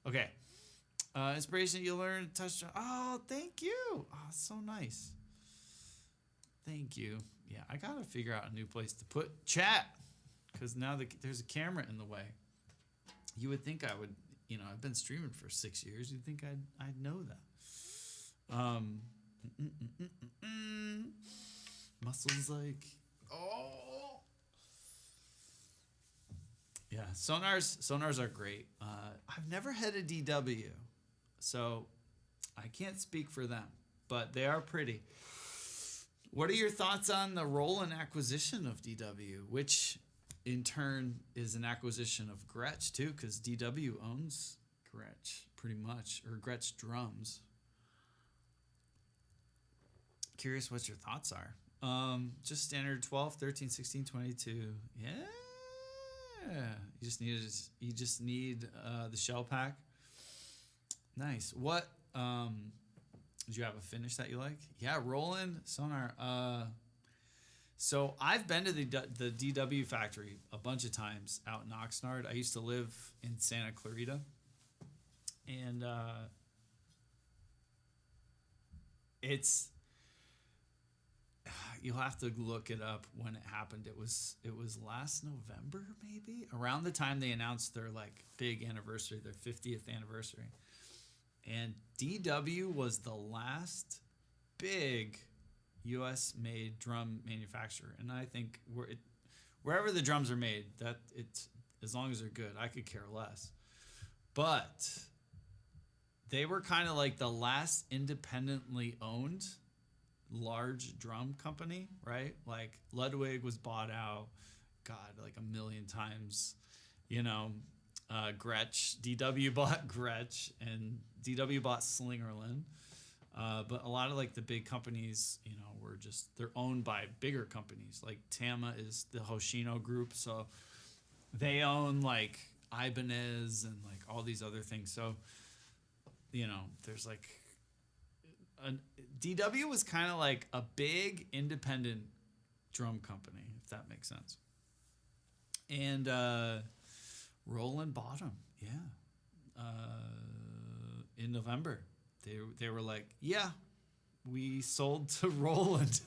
Okay. Inspiration you learn to touch. Oh, thank you. Oh, so nice. Thank you. Yeah, I gotta figure out a new place to put chat, because now there's a camera in the way. You would think I would, I've been streaming for 6 years. You'd think I'd know that. Muscles like, oh. Yeah, sonars are great. I've never had a DW, so I can't speak for them, but they are pretty. What are your thoughts on the Roland acquisition of DW, which in turn is an acquisition of Gretsch too, because DW owns Gretsch pretty much, or Gretsch drums. Curious what your thoughts are. Just standard 12, 13, 16, 22. Yeah. You just need the shell pack. Nice. What did you have a finish that you like? Yeah, Roland Sonar. So I've been to the DW factory a bunch of times out in Oxnard. I used to live in Santa Clarita, and it's, you'll have to look it up when it happened. It was last November, maybe, around the time they announced their like big anniversary, their 50th anniversary. And DW was the last big U.S. made drum manufacturer, and I think wherever the drums are made, that it's, as long as they're good, I could care less. But they were kind of like the last independently owned large drum company, right? Like Ludwig was bought out, God, like a million times. Gretsch, DW bought Gretsch, and DW bought Slingerland. But a lot of like the big companies, were just, they're owned by bigger companies. Like Tama is the Hoshino group, so they own like Ibanez and like all these other things. So, there's like DW was kind of like a big independent drum company, if that makes sense. And Roland bought them, yeah. In November, they were like, yeah, we sold to Roland.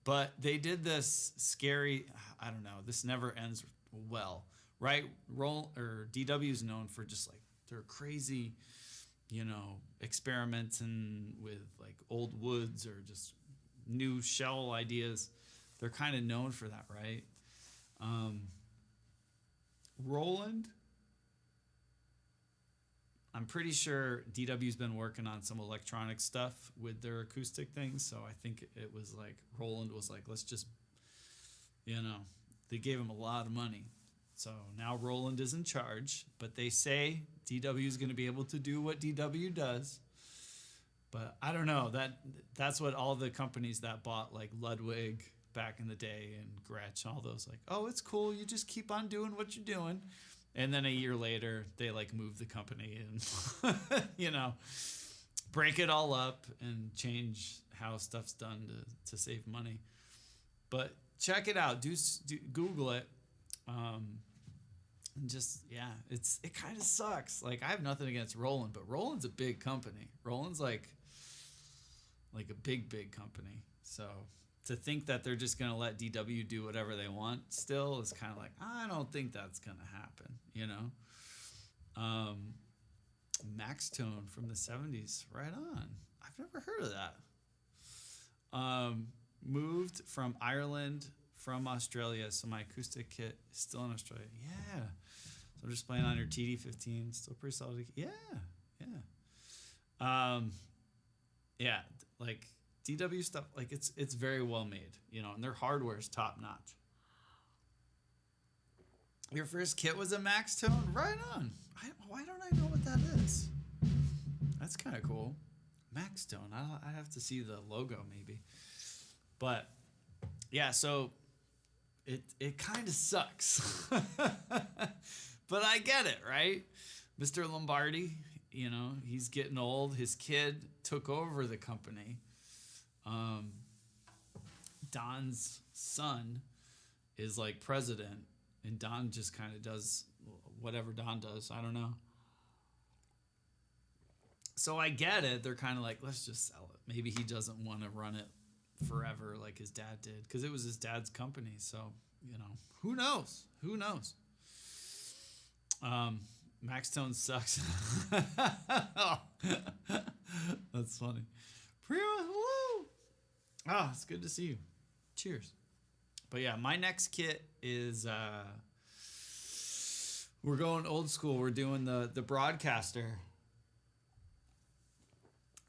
But they did this scary, I don't know, this never ends well, right? DW is known for just like, they're crazy, experimenting with like old woods or just new shell ideas. They're kind of known for that, right? Roland, I'm pretty sure DW's been working on some electronic stuff with their acoustic things, so I think it was like Roland was like, let's just, they gave him a lot of money. So now Roland is in charge, but they say DW is going to be able to do what DW does. But I don't know, that's what all the companies that bought like Ludwig back in the day and Gretsch, all those, like, oh, it's cool, you just keep on doing what you're doing. And then a year later, they like move the company and, break it all up and change how stuff's done to save money. But check it out. Do Google it. And just, yeah, it kind of sucks. Like, I have nothing against Roland, but Roland's a big company. Roland's like a big company. So to think that they're just gonna let DW do whatever they want still is kind of like, I don't think that's gonna happen, you know. Max Tone from the 70s, right on. I've never heard of that. Moved from Ireland from Australia, so my acoustic kit is still in Australia. Yeah, so I'm just playing on your TD-15, still pretty solid. Yeah. Yeah, like DW stuff, like it's very well made, you know, and their hardware is top notch. Your first kit was a Max Tone? Right on. Why don't I know what that is? That's kind of cool. Max Tone. I'd have to see the logo maybe. But yeah, so it kind of sucks. But I get it, right? Mr. Lombardi, you know, he's getting old. His kid took over the company. Don's son is like president, and Don just kind of does whatever Don does. I don't know. So I get it. They're kind of like, let's just sell it. Maybe he doesn't want to run it forever like his dad did, because it was his dad's company. So, you know, who knows? Who knows? Max Tone sucks. Oh, that's funny. Prima, hello. Oh, it's good to see you. Cheers. But yeah, my next kit is we're going old school. We're doing the Broadcaster.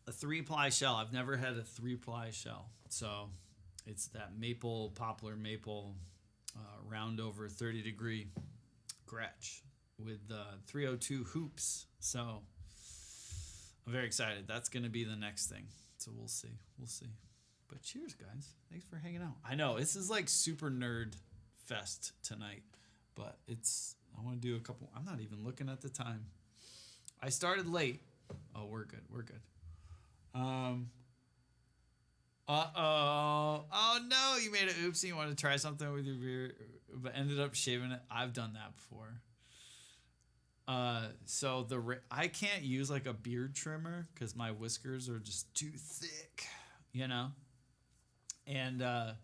A 3-ply shell. I've never had a 3-ply shell. So it's that poplar maple round over 30-degree Gretsch with 302 hoops. So I'm very excited. That's going to be the next thing. So we'll see. But cheers, guys. Thanks for hanging out. I know this is like super nerd fest tonight, but I want to do a couple. I'm not even looking at the time. I started late. Oh, we're good. Oh no, you made an oopsie. You wanted to try something with your beard, but ended up shaving it. I've done that before. So I can't use like a beard trimmer because my whiskers are just too thick, you know. And I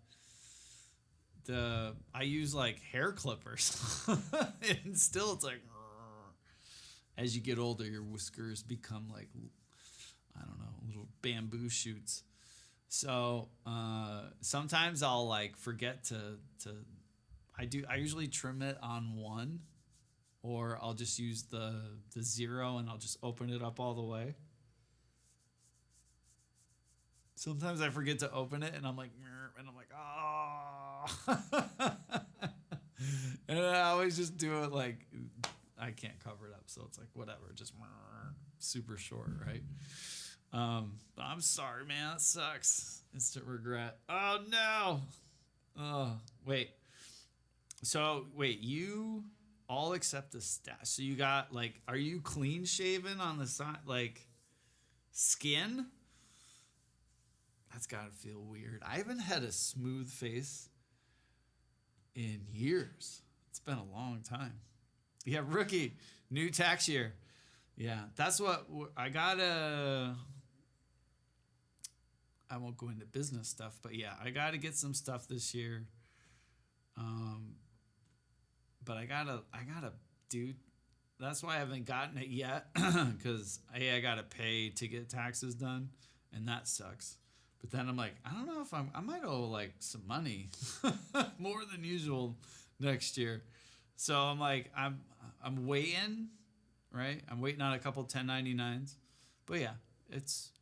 use like hair clippers, and still it's like, as you get older, your whiskers become like, I don't know, little bamboo shoots. So sometimes I'll like forget to I usually trim it on one, or I'll just use the 0 and I'll just open it up all the way. Sometimes I forget to open it and I'm like, oh. And I always just do it like, I can't cover it up. So it's like, whatever, just super short, right? I'm sorry, man. That sucks. Instant regret. Oh, no. Oh, wait. So, you all accept the stash. So you got, like, are you clean shaven on the side? Like, skin? That's got to feel weird. I haven't had a smooth face in years. It's been a long time. Yeah, rookie. New tax year. Yeah, that's what I gotta. I won't go into business stuff, but yeah, I gotta get some stuff this year. But I gotta do. That's why I haven't gotten it yet, because I gotta pay to get taxes done, and that sucks. But then I'm like, I don't know if I might owe like some money, more than usual next year. So I'm like, I'm waiting, right? I'm waiting on a couple 1099s. But yeah, it's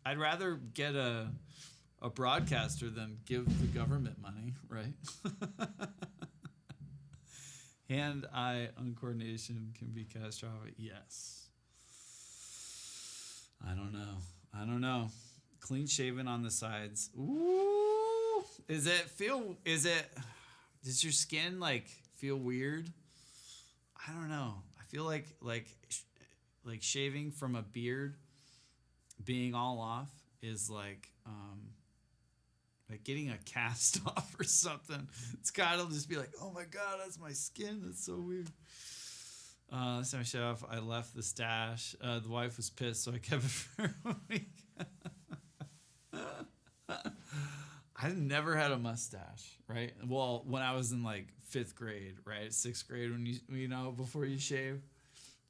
I'd rather get a broadcaster than give the government money, right? Hand-eye uncoordination can be catastrophic. Yes. I don't know. Clean shaven on the sides. Ooh. Does your skin like feel weird? I don't know. I feel like shaving from a beard being all off is like getting a cast off or something. It's gotta just be like, oh my god, that's my skin. That's so weird. Last time I showed off, I left the stash. The wife was pissed, so I kept it for a week. I never had a mustache, right? Well, when I was in like 5th grade, right? 6th grade, when you know, before you shave.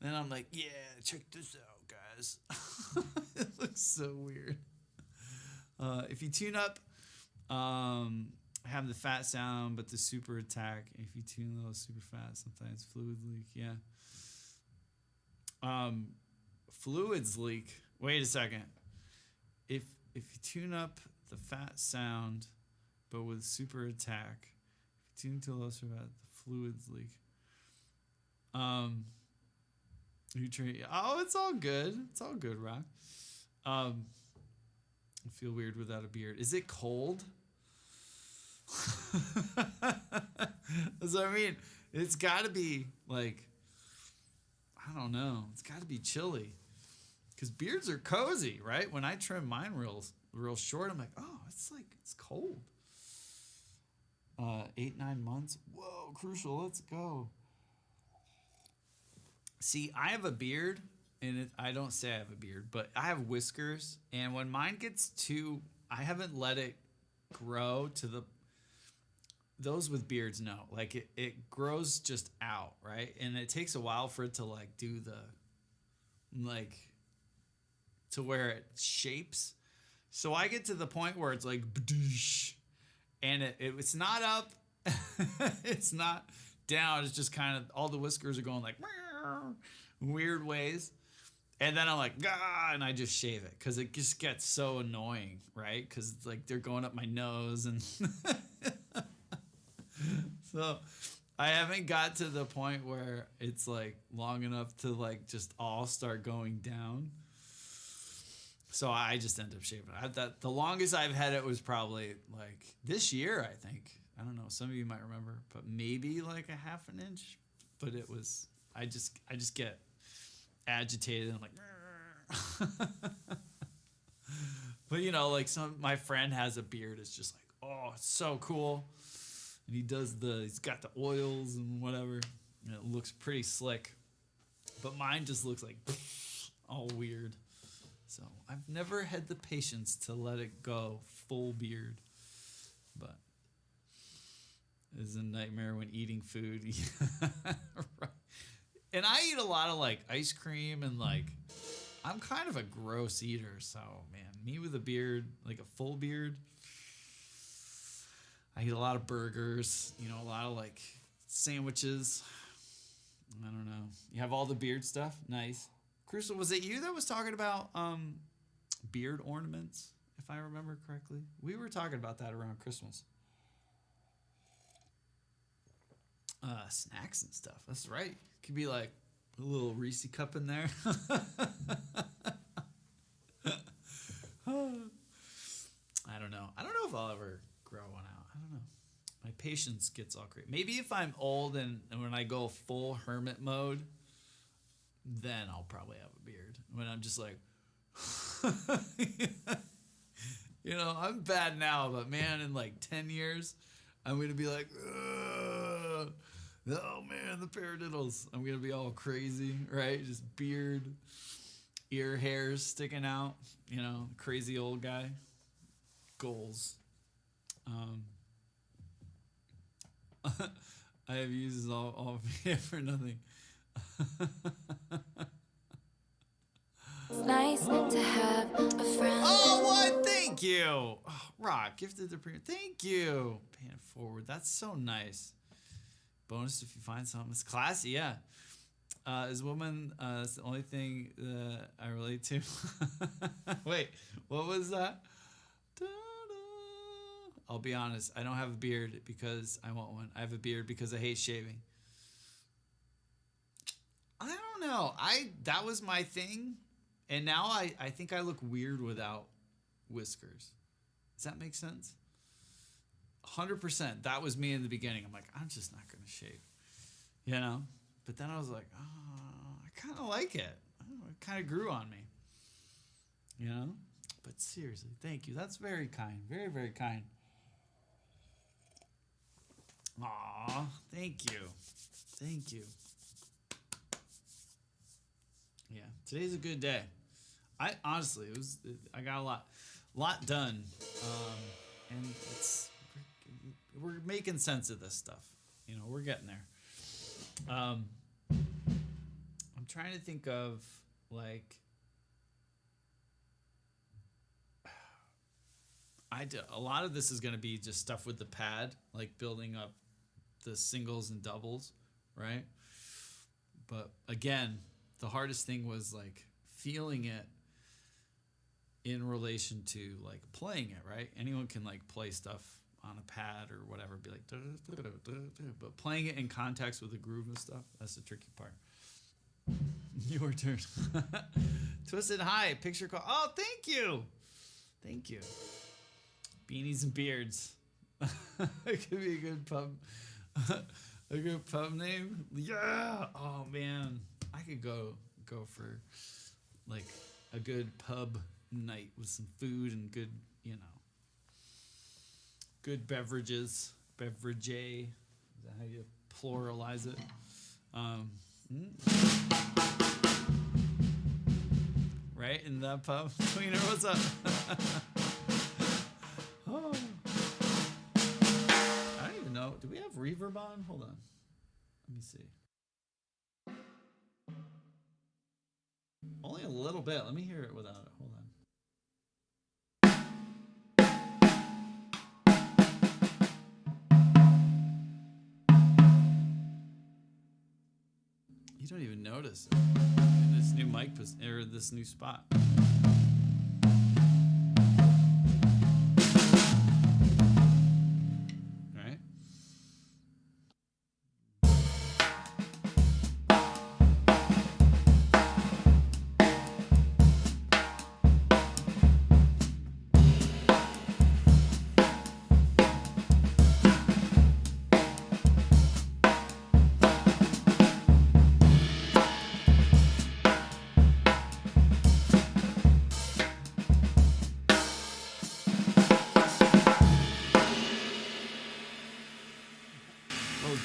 And I'm like, yeah, check this out, guys. It looks so weird. If you tune up, have the fat sound, but the super attack. If you tune low, super fat, sometimes fluids leak. Yeah. Fluids leak. Wait a second. If you tune up the fat sound, but with super attack, if you tune to low, super fat, the fluids leak. It's all good. It's all good, Rock. I feel weird without a beard. Is it cold? That's what I mean. It's got to be like, I don't know. It's got to be chilly. Because beards are cozy, right? When I trim mine real short, I'm like, oh, it's cold. 8-9 months. Whoa, Crucial. Let's go. See, I have a beard, and I don't say I have a beard, but I have whiskers, and when mine gets I haven't let it grow to those with beards know, like it grows just out, right? And it takes a while for it to like do to where it shapes. So I get to the point where it's like, and it's not up, it's not down, it's just kind of, all the whiskers are going like weird ways. And then I'm like, and I just shave it because it just gets so annoying, right? Because it's like they're going up my nose. And so I haven't got to the point where it's like long enough to like just all start going down. So I just end up shaving it. The longest I've had it was probably like this year, I think. I don't know. Some of you might remember, but maybe like a half an inch. But it was, I just get agitated and I'm like, but you know, like my friend has a beard. It's just like, oh, it's so cool. And he's got the oils and whatever. And it looks pretty slick. But mine just looks like all weird. So I've never had the patience to let it go full beard. But it's a nightmare when eating food. Right. And I eat a lot of like ice cream and like, I'm kind of a gross eater. So man, me with a beard, like a full beard, I eat a lot of burgers, you know, a lot of like sandwiches. I don't know. You have all the beard stuff? Nice. Crystal, was it you that was talking about beard ornaments, if I remember correctly? We were talking about that around Christmas. Snacks and stuff. That's right. Could be like a little Reese cup in there. I don't know. I don't know if I'll ever grow one out. I don't know. My patience gets all crazy. Maybe if I'm old and when I go full hermit mode, then I'll probably have a beard. When I'm just like, you know, I'm bad now, but man, in like 10 years, I'm going to be like, ugh. Oh man, the paradiddles. I'm going to be all crazy, right? Just beard, ear hairs sticking out, you know, crazy old guy. Goals. I have uses all for nothing. It's nice to have a friend. Oh, what? Thank you. Oh, Rock, gifted the premium. Thank you. Paying it forward. That's so nice. Bonus if you find something. It's classy, yeah. As a woman, it's the only thing that I relate to. Wait, what was that? I'll be honest. I don't have a beard because I want one. I have a beard because I hate shaving. I don't know. That was my thing. And now I think I look weird without whiskers. Does that make sense? 100%. That was me in the beginning. I'm like, I'm just not going to shave. You know? But then I was like, oh, I kind of like it. I don't know, it kind of grew on me. You know? But seriously, thank you. That's very kind. Very, very kind. Aw, thank you. Thank you. Yeah, today's a good day. I honestly, I got a lot done. and we're making sense of this stuff. You know, we're getting there. I'm trying to think of like a lot of this is going to be just stuff with the pad, like building up the singles and doubles, right? But again, the hardest thing was like feeling it in relation to like playing it, right? Anyone can like play stuff on a pad or whatever, be like, but playing it in context with the groove and stuff, that's the tricky part. Your turn. Twisted High, picture call. Oh, thank you. Thank you. Beanies and Beards. It could be a good pub name. Yeah. Oh man, I could go for like a good pub night with some food and good, you know, good beverages. Beverage. Is that how you pluralize it? Right in that pub. Cleaner, what's up? Oh. I don't even know. Do we have reverb on? Hold on. Let me see. Only a little bit. Let me hear it without it. Hold on. You don't even notice it in this new mic or this new spot. Right?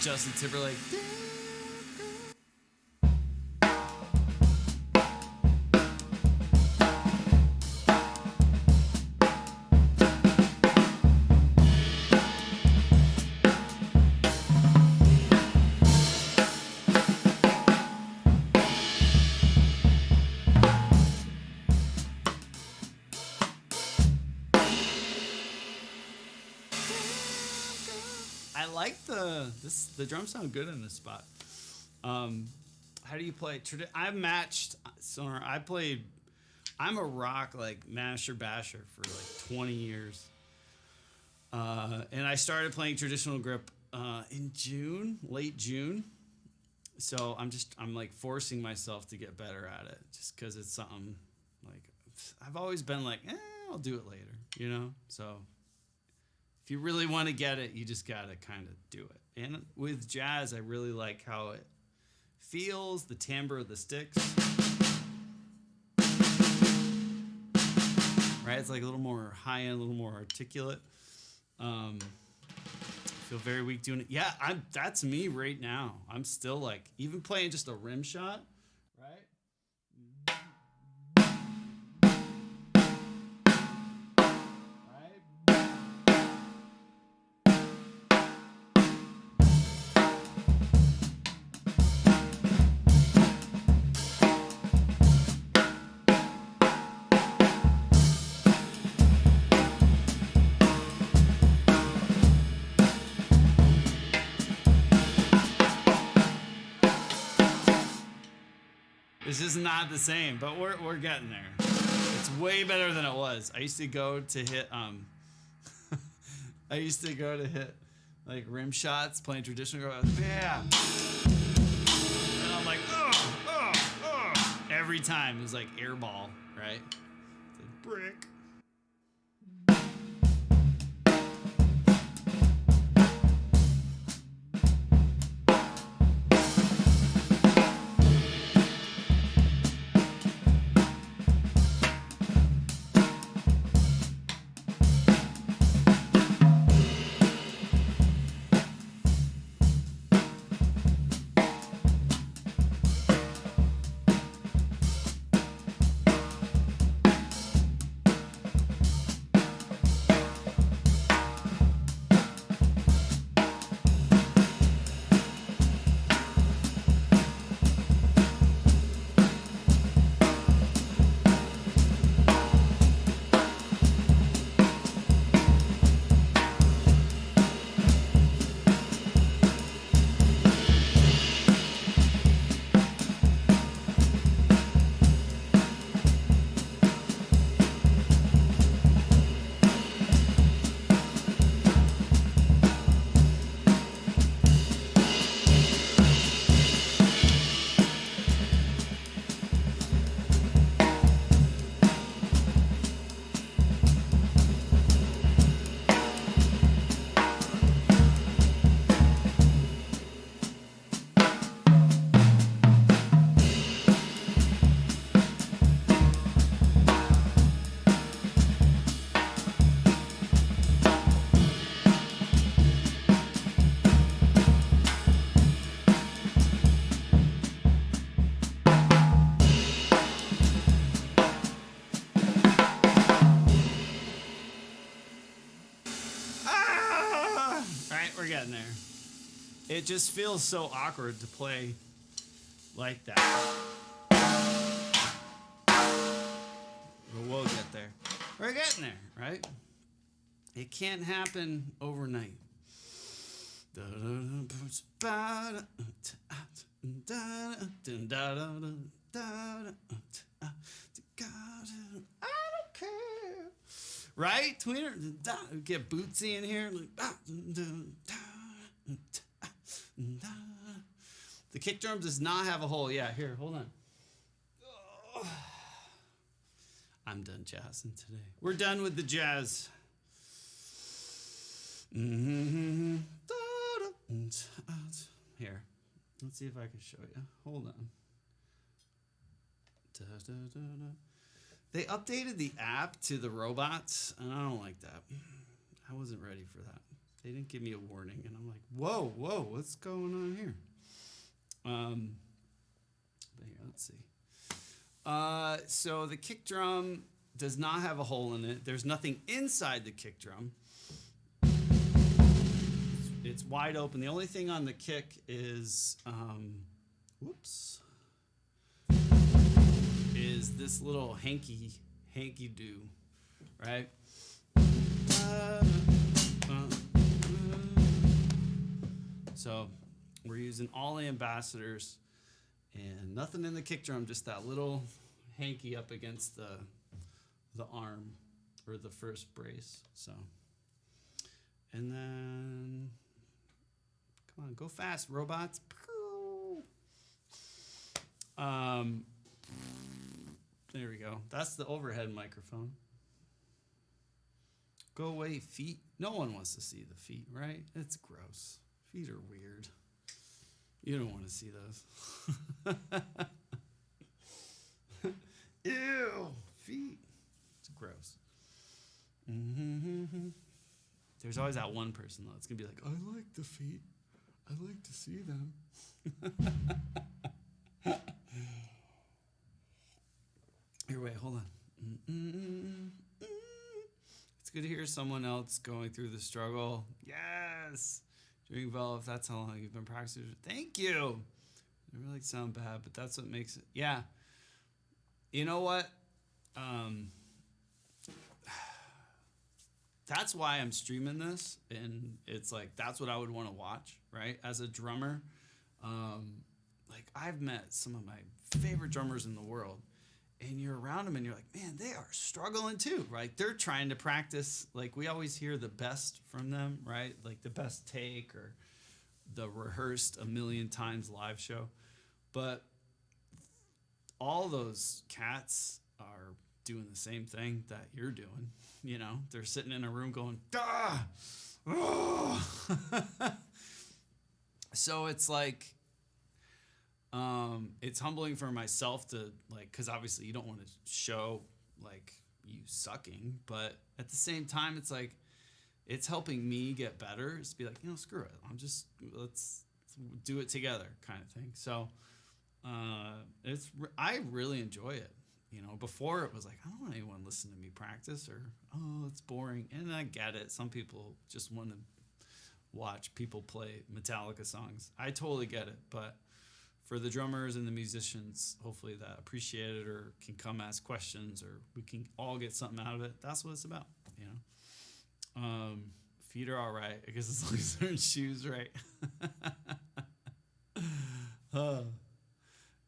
Justin Timberlake. The drums sound good in this spot. How do you play? I've matched Sonar. I'm a rock like masher basher for like 20 years. And I started playing traditional grip in June, late June. So I'm like forcing myself to get better at it just because it's something like I've always been like, I'll do it later, you know? So if you really want to get it, you just got to kind of do it. And with jazz, I really like how it feels, the timbre of the sticks. Right? It's like a little more high-end, a little more articulate. I feel very weak doing it. Yeah, that's me right now. I'm still like, even playing just a rim shot, right? This is not the same, but we're getting there. It's way better than it was. I used to go to hit like rim shots playing traditional. Yeah. And I'm like, oh. Every time it was like air ball, right? It's like brick. getting there. It just feels so awkward to play like that. But we'll get there. We're getting there, right? It can't happen overnight. I don't care. Right? Get Bootsy in here. The kick drum does not have a hole. Yeah, here, hold on. I'm done jazzing today. We're done with the jazz. Here, let's see if I can show you. Hold on. They updated the app to the robots, and I don't like that. I wasn't ready for that. They didn't give me a warning, and I'm like, whoa, what's going on here? But here, let's see. So the kick drum does not have a hole in it. There's nothing inside the kick drum. It's wide open. The only thing on the kick is, is this little hanky do, right? So we're using all the ambassadors and nothing in the kick drum, just that little hanky up against the arm or the first brace. So, and then, come on, go fast, robots. There we go. That's the overhead microphone. Go away, feet. No one wants to see the feet, right? It's gross. Feet are weird. You don't want to see those. Ew, feet. It's gross. There's always that one person, though. It's going to be like, I like the feet. I like to see them. Here, wait, hold on. It's good to hear someone else going through the struggle. Yes. Doing well, if that's how long you've been practicing. Thank you. It really sound bad, but that's what makes it. Yeah. You know what? That's why I'm streaming this, and it's like that's what I would want to watch, right? As a drummer, like I've met some of my favorite drummers in the world, and you're around them, and you're like, man, they are struggling too, right? They're trying to practice. Like we always hear the best from them, right? Like the best take or the rehearsed a million times live show, but all those cats are doing the same thing that you're doing. You know, they're sitting in a room going, ah, oh. So it's like, it's humbling for myself to like, cause obviously you don't want to show like you sucking, but at the same time, it's like, it's helping me get better. Just be like, you know, screw it. Let's do it together kind of thing. So, I really enjoy it. You know, before it was like, I don't want anyone to listen to me practice or, oh, it's boring. And I get it. Some people just want to watch people play Metallica songs. I totally get it. But for the drummers and the musicians, hopefully that appreciate it or can come ask questions or we can all get something out of it. That's what it's about, you know. Feet are all right. I guess as long as they're in shoes, right?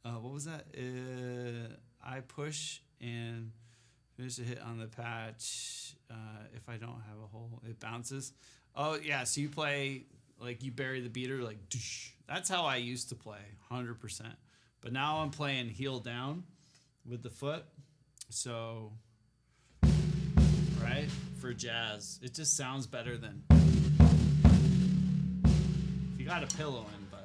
What was that? I push and finish a hit on the patch. If I don't have a hole, it bounces. Oh, yeah. So you play, like, you bury the beater, like, doosh. That's how I used to play, 100%. But now I'm playing heel down with the foot. So, right? For jazz. It just sounds better than if you got a pillow in, but.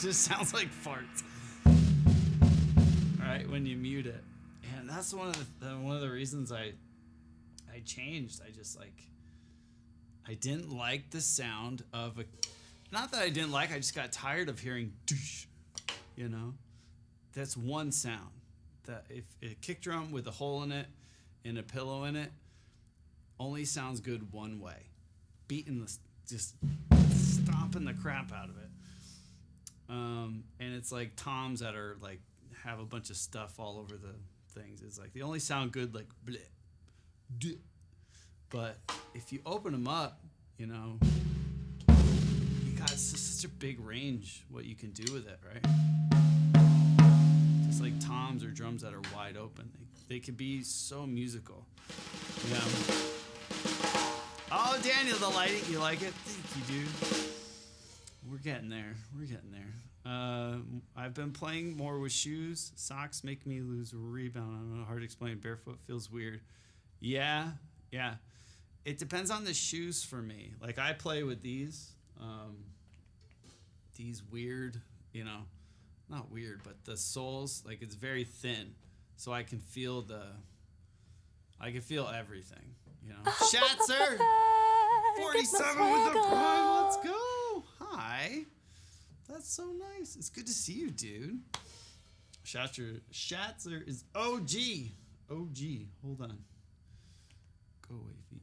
just sounds like farts. Right when you mute it, and that's one of the reasons I changed. I just I didn't like the sound of a. Not that I didn't like. I just got tired of hearing doosh. You know, that's one sound. That if a kick drum with a hole in it and a pillow in it only sounds good one way, beating just stomping the crap out of it. And it's like toms that are like have a bunch of stuff all over the things. It's like they only sound good like bleh, bleh. But if you open them up, you know, you got such a big range what you can do with it, right? Just like toms or drums that are wide open, they can be so musical. You know. Oh, Daniel, the lighting, you like it? Thank you, dude. We're getting there. I've been playing more with shoes. Socks make me lose rebound. I don't know, hard to explain. Barefoot feels weird. Yeah. It depends on the shoes for me. Like I play with these weird, you know, not weird, but the soles, like it's very thin, so I can feel everything. You know, Shatzer, 47 with the prime. Let's go. Hi. That's so nice. It's good to see you, dude. Shatzer is OG. Hold on. Go away, feet.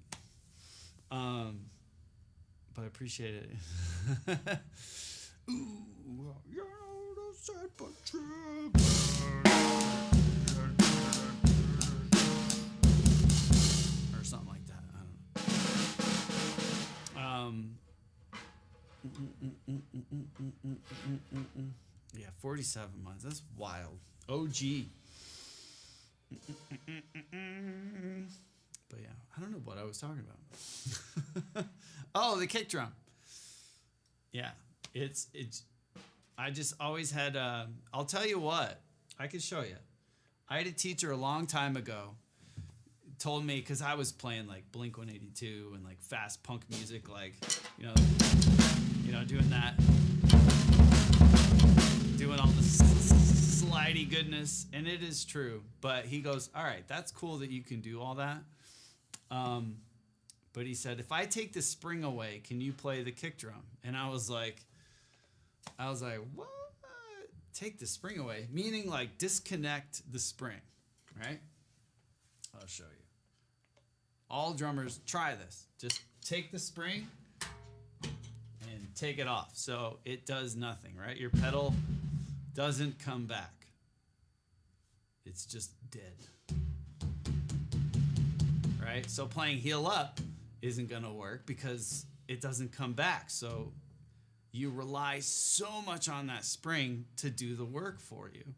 But I appreciate it. Ooh, you're the sad but true. Or something like that. I don't know. Yeah, 47 months. That's wild. OG. But yeah, I don't know what I was talking about. Oh, the kick drum. Yeah, it's. I just always had. I'll tell you what. I can show you. I had a teacher a long time ago. Told me because I was playing like Blink 182 and like fast punk music, like you know, doing that, doing all the slidey goodness, and it is true. But he goes, all right, that's cool that you can do all that. But he said, if I take the spring away, can you play the kick drum? And I was like, what? Take the spring away? Meaning like disconnect the spring, right? I'll show you. All drummers, try this. Just take the spring and take it off. So it does nothing, right? Your pedal doesn't come back. It's just dead. Right? So playing heel up isn't going to work because it doesn't come back. So you rely so much on that spring to do the work for you.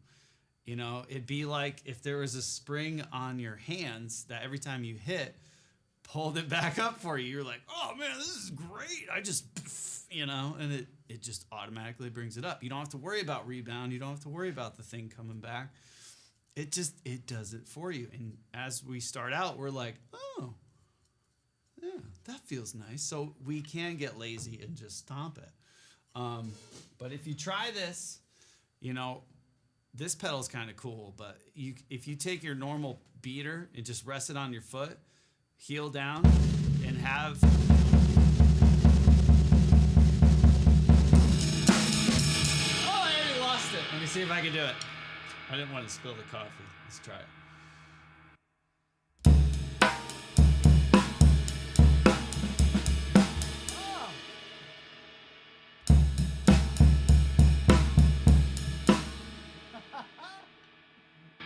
You know, it'd be like if there was a spring on your hands that every time you hit, pulled it back up for you. You're like, oh man, this is great. I just, you know, and it just automatically brings it up. You don't have to worry about rebound. You don't have to worry about the thing coming back. It does it for you. And as we start out, we're like, oh, yeah, that feels nice. So we can get lazy and just stomp it. But if you try this, you know, this pedal's kind of cool, but if you take your normal beater and just rest it on your foot, heel down, and have... Oh, I already lost it. Let me see if I can do it. I didn't want to spill the coffee. Let's try it.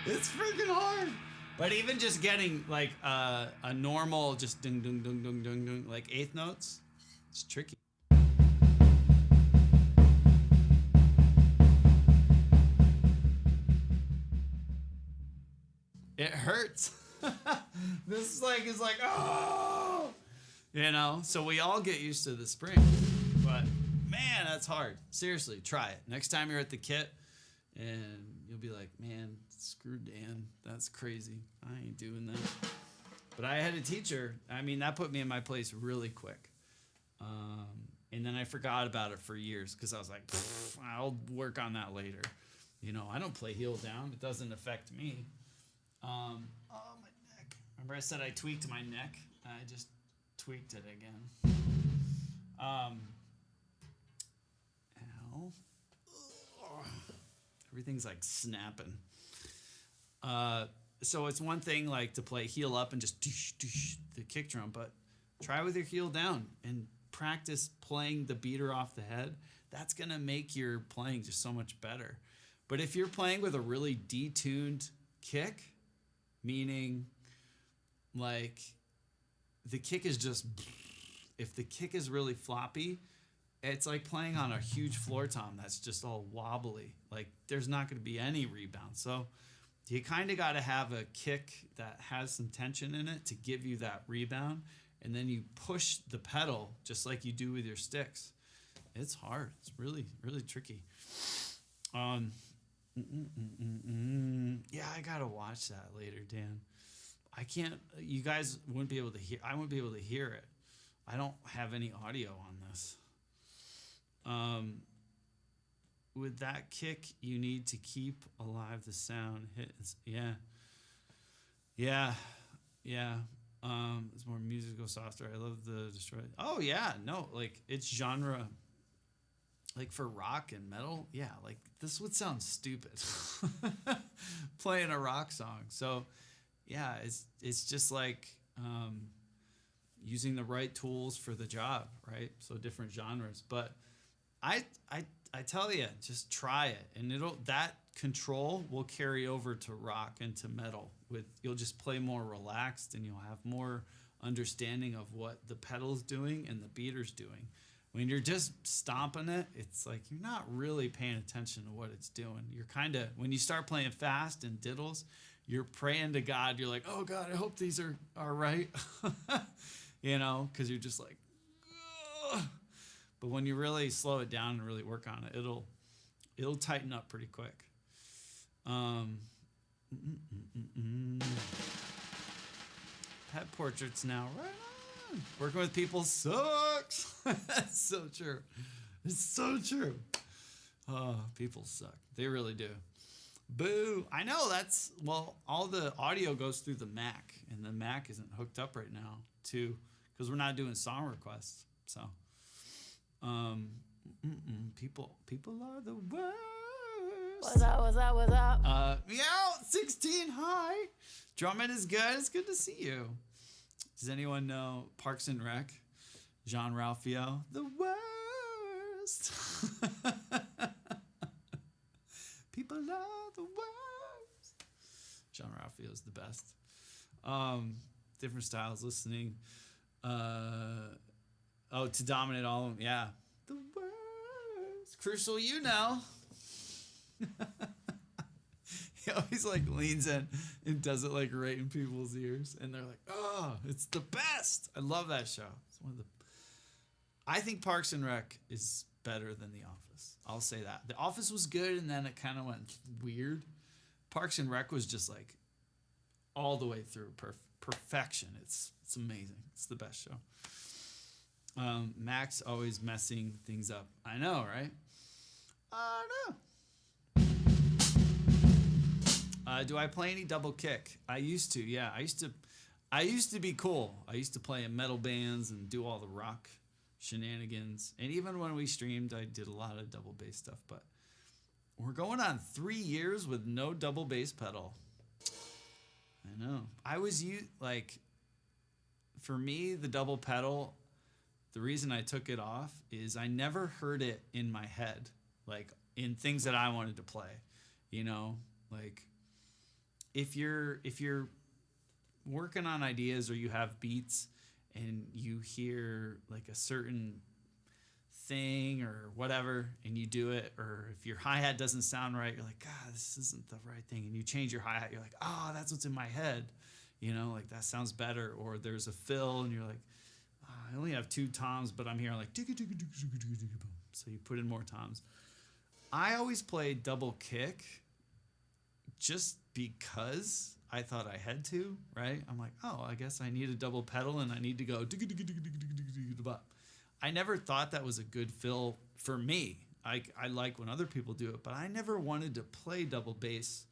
It's freaking hard. But even just getting like a normal, just ding, ding, ding, ding, ding, ding, like eighth notes, it's tricky. It hurts. This is like, oh, you know, so we all get used to the spring, but man, that's hard. Seriously, try it. Next time you're at the kit and you'll be like, man, screw Dan. That's crazy. I ain't doing that. But I had a teacher. I mean, that put me in my place really quick. And then I forgot about it for years because I was like, I'll work on that later. You know, I don't play heel down. It doesn't affect me. Oh, my neck. Remember I said I tweaked my neck? I just tweaked it again. Ow. Everything's like snapping. So it's one thing like to play heel up and just the kick drum, but try with your heel down and practice playing the beater off the head. That's going to make your playing just so much better. But if you're playing with a really detuned kick, meaning like the kick is just, if the kick is really floppy, it's like playing on a huge floor tom that's just all wobbly. Like there's not going to be any rebound. So you kind of got to have a kick that has some tension in it to give you that rebound. And then you push the pedal just like you do with your sticks. It's hard. It's really, really tricky. Yeah, I got to watch that later, Dan. I can't, you guys wouldn't be able to hear, I wouldn't be able to hear it. I don't have any audio on this. With that kick, you need to keep alive the sound. Yeah. It's more musical, softer. I love the Destroy. Oh yeah, no, like it's genre. Like for rock and metal, yeah, like this would sound stupid playing a rock song. So yeah, it's just like using the right tools for the job, right? So different genres, but I tell you, just try it, and that control will carry over to rock and to metal. You'll just play more relaxed, and you'll have more understanding of what the pedal's doing and the beater's doing. When you're just stomping it, it's like you're not really paying attention to what it's doing. You're kind of, when you start playing fast and diddles, you're praying to God. You're like, oh God, I hope these are right, you know, because you're just like, ugh. But when you really slow it down and really work on it, it'll tighten up pretty quick. Pet portraits now, right on. Working with people sucks. That's so true. It's so true. Oh, people suck. They really do. Boo. I know all the audio goes through the Mac, and the Mac isn't hooked up right now too, because we're not doing song requests. So, people are the worst. What's up? Meow, 16, hi. Drummond is good. It's good to see you. Does anyone know Parks and Rec? Jean-Ralphio, the worst. People are the worst. Jean-Ralphio is the best. Different styles listening. To dominate all of them. Yeah. The worst. Crucial, you know. He always like leans in and does it like right in people's ears, and they're like, "Oh, it's the best!" I love that show. It's one of the. I think Parks and Rec is better than The Office. I'll say that. The Office was good, and then it kind of went weird. Parks and Rec was just like all the way through perfection. It's amazing. It's the best show. Max always messing things up. I know, right? I know. Do I play any double kick? I used to, yeah. I used to be cool. I used to play in metal bands and do all the rock shenanigans. And even when we streamed, I did a lot of double bass stuff. But we're going on 3 years with no double bass pedal. I know. For me, the double pedal, the reason I took it off is I never heard it in my head, like in things that I wanted to play, you know, like if you're working on ideas or you have beats and you hear like a certain thing or whatever and you do it, or if your hi-hat doesn't sound right, you're like, God, this isn't the right thing, and you change your hi-hat, you're like, oh, that's what's in my head, you know, like that sounds better. Or there's a fill and you're like, oh, I only have 2 toms, but I'm hearing like so you put in more toms. I always played double kick just because I thought I had to, right? I'm like, oh, I guess I need a double pedal and I need to go. I never thought that was a good fill for me. I like when other people do it, but I never wanted to play double bass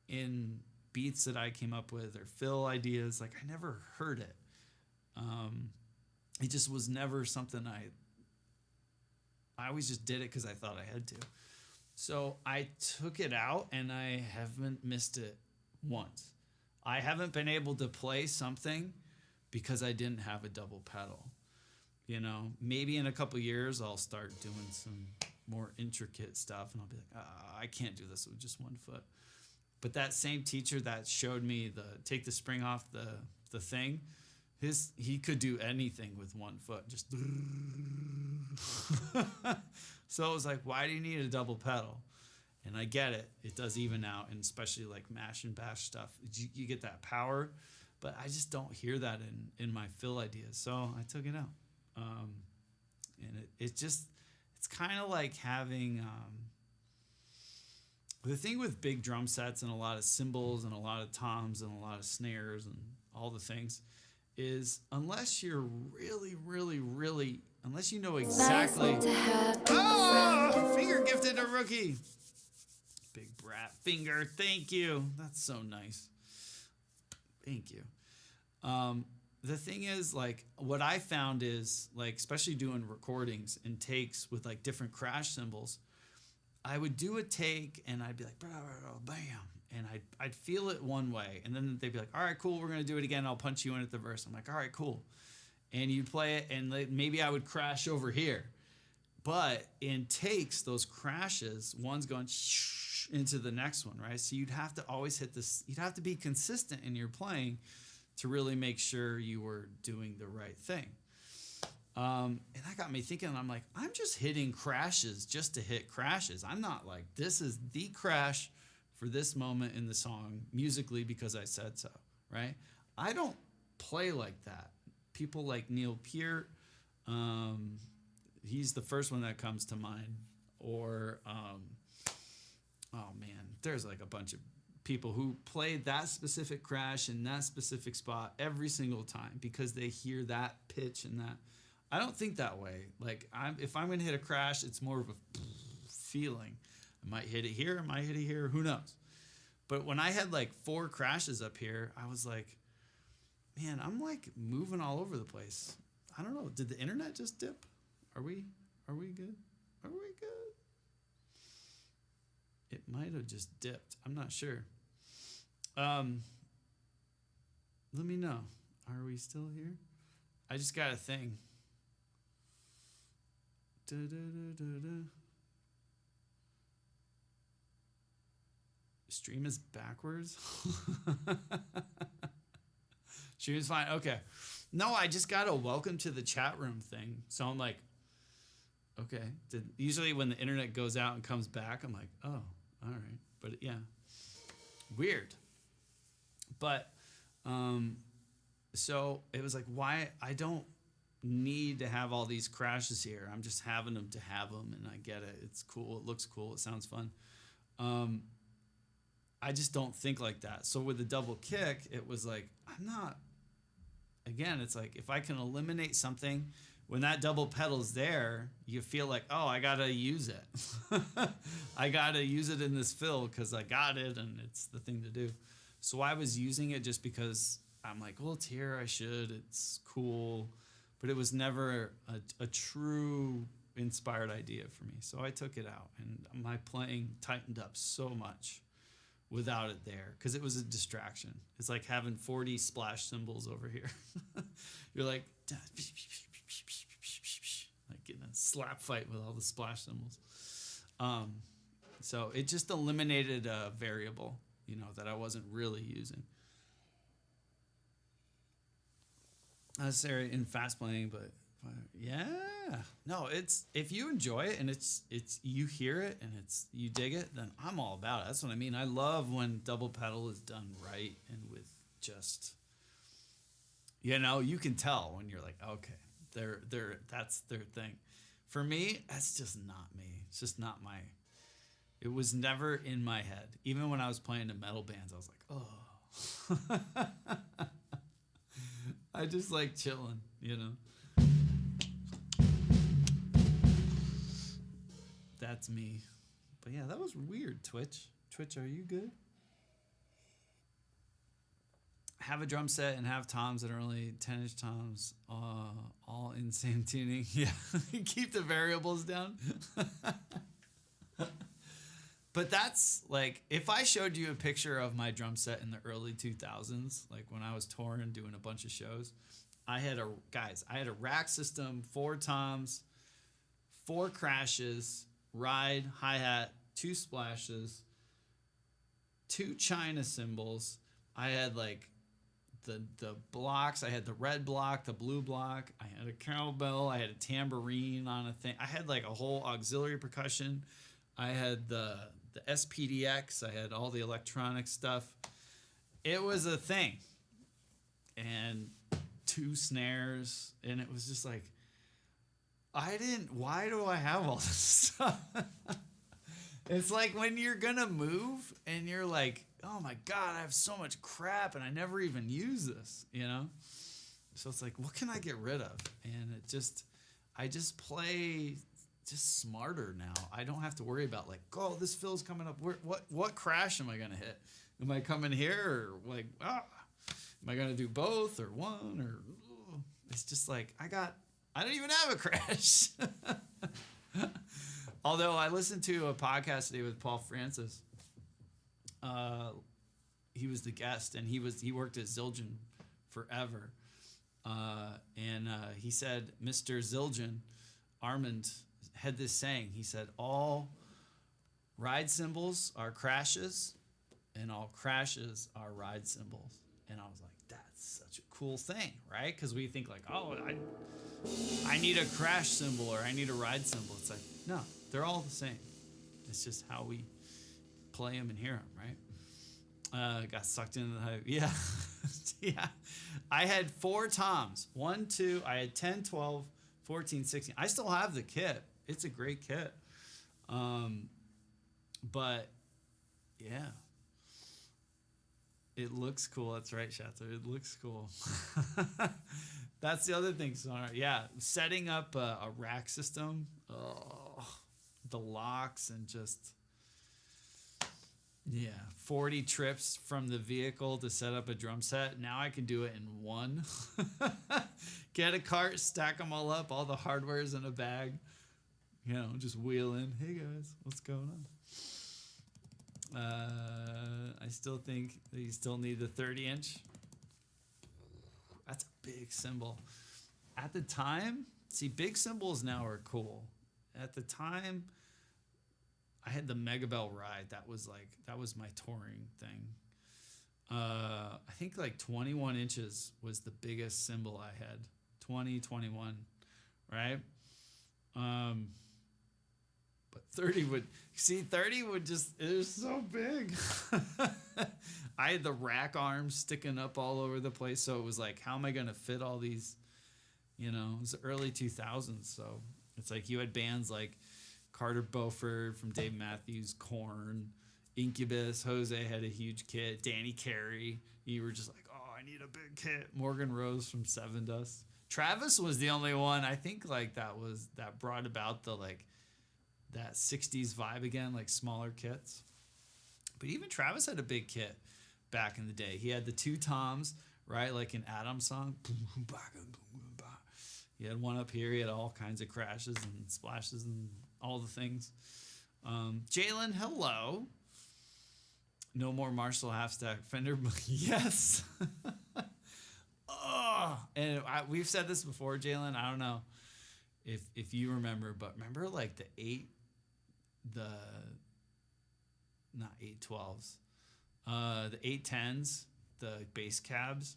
in beats that I came up with or fill ideas. Like I never heard it. It just was never something I always just did it because I thought I had to. So I took it out and I haven't missed it once. I haven't been able to play something because I didn't have a double pedal. You know, maybe in a couple years I'll start doing some more intricate stuff and I'll be like, I can't do this with just one foot. But that same teacher that showed me take the spring off the thing, he could do anything with one foot, just so it was like, why do you need a double pedal? And I get it, it does even out, and especially like mash and bash stuff, you get that power, but I just don't hear that in my fill ideas, so I took it out. And it's kind of like having the thing with big drum sets and a lot of cymbals and a lot of toms and a lot of snares and all the things is unless you're really, unless you know exactly. Finger gifted a rookie. Big brat finger. Thank you. That's so nice. Thank you. The thing is, like, what I found is, like, especially doing recordings and takes with like different crash cymbals, I would do a take and I'd be like, bam. And I'd feel it one way, and then they'd be like, all right, cool, we're going to do it again. I'll punch you in at the verse. I'm like, all right, cool. And you'd play it, and maybe I would crash over here. But in takes, those crashes, one's going into the next one, right? So you'd have to always hit this. You'd have to be consistent in your playing to really make sure you were doing the right thing. And that got me thinking, and I'm like, I'm just hitting crashes just to hit crashes. I'm not like, this is the crash for this moment in the song musically because I said so, right? I don't play like that. People like Neil Peart, he's the first one that comes to mind. Or, oh man, there's like a bunch of people who play that specific crash in that specific spot every single time because they hear that pitch and that. I don't think that way. Like, if I'm gonna hit a crash, it's more of a feeling. I might hit it here, I might hit it here, who knows? But when I had like 4 crashes up here, I was like, man, I'm like moving all over the place. I don't know. Did the internet just dip? Are we good? Are we good? It might have just dipped. I'm not sure. Let me know. Are we still here? I just got a thing. Stream is backwards. Stream is fine. Okay. No, I just got a welcome to the chat room thing. So I'm like, okay. Usually when the internet goes out and comes back, I'm like, oh, all right. But yeah, weird. But so it was like, why I don't need to have all these crashes here. I'm just having them to have them, and I get it. It's cool. It looks cool. It sounds fun. I just don't think like that. So with the double kick, it was like, again, it's like if I can eliminate something, when that double pedal's there, you feel like, oh, I got to use it. I got to use it in this fill because I got it and it's the thing to do. So I was using it just because I'm like, well, it's here. I should. It's cool. But it was never a true inspired idea for me. So I took it out, and my playing tightened up so much without it there because it was a distraction. It's like having 40 splash cymbals over here. You're like getting a slap fight with all the splash cymbals. So it just eliminated a variable, that I wasn't really using. Not necessarily in fast playing, but yeah. No, it's if you enjoy it and it's you hear it and you dig it, then I'm all about it. That's what I mean. I love when double pedal is done right and with just you can tell when you're like, okay, that's their thing. For me, that's just not me. It's just not it was never in my head. Even when I was playing in metal bands, I was like, oh. I just like chilling, that's me. But yeah, that was weird. Twitch, are you good? Have a drum set and have toms that are only 10-inch toms, all in same tuning. Yeah, keep the variables down. But that's like, if I showed you a picture of my drum set in the early 2000s, like when I was touring, doing a bunch of shows, I had a rack system, 4 toms, 4 crashes, ride, hi-hat, 2 splashes, 2 China cymbals. I had like the blocks. I had the red block, the blue block. I had a cowbell. I had a tambourine on a thing. I had like a whole auxiliary percussion. I had the SPDX. I had all the electronic stuff. It was a thing. And 2 snares. And it was just like, why do I have all this stuff? It's like when you're gonna move and you're like, oh my God, I have so much crap and I never even use this, you know? So it's like, what can I get rid of? And I just play just smarter now. I don't have to worry about like, oh, this fill's coming up. What crash am I gonna hit? Am I coming here or like, am I gonna do both or one or? It's just like I don't even have a crash. Although I listened to a podcast today with Paul Francis. He was the guest, and he worked at Zildjian forever. And he said, Mr. Zildjian, Armand, had this saying. He said, all ride cymbals are crashes, and all crashes are ride cymbals. And I was like, that's such a cool thing, right? Because we think like, oh, I need a crash cymbal or I need a ride cymbal. It's like, no, they're all the same. It's just how we play them and hear them, right? Got sucked into the hype. Yeah. Yeah. I had 4 toms. 1, 2, I had 10, 12, 14, 16. I still have the kit. It's a great kit. But yeah. It looks cool. That's right, Shatzer. It looks cool. That's the other thing, Sonar. Yeah, setting up a rack system. Oh, the locks and just, yeah, 40 trips from the vehicle to set up a drum set. Now I can do it in one. Get a cart, stack them all up, all the hardware's in a bag. You know, just wheel in. Hey guys, what's going on? I still think that you still need the 30-inch. That's a big cymbal. At the time, see, big cymbals now are cool. At the time, I had the Megabell Ride. That was my touring thing. I think like 21 inches was the biggest cymbal I had. 20, 21, right? But 30 would just, it was so big. I had the rack arms sticking up all over the place. So it was like, how am I going to fit all these, you know, it was the early 2000s. So it's like you had bands like Carter Beauford from Dave Matthews, Korn, Incubus, Jose had a huge kit, Danny Carey. You were just like, oh, I need a big kit. Morgan Rose from Seven Dust. Travis was the only one, I think, like that brought about the like that 60s vibe again, like smaller kits. But even Travis had a big kit back in the day. He had the 2 toms, right? Like an Adam song. He had one up here. He had all kinds of crashes and splashes and all the things. Jalen, hello. No more Marshall half-stack Fender. Yes. Oh, and we've said this before, Jalen. I don't know if you remember, but remember like not 812s, the 810s, the bass cabs.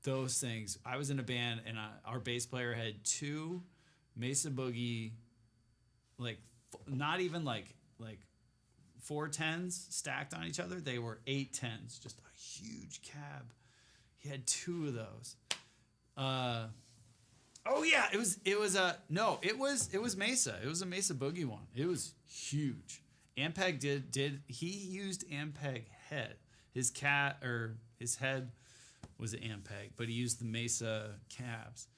Those things. I was in a band and our bass player had 2 Mesa Boogie, like not even like 410s stacked on each other. They were 810s, just a huge cab. He had 2 of those. Oh yeah, it was Mesa. It was a Mesa Boogie one. It was huge. Ampeg he used Ampeg head. His head was an Ampeg, but he used the Mesa cabs.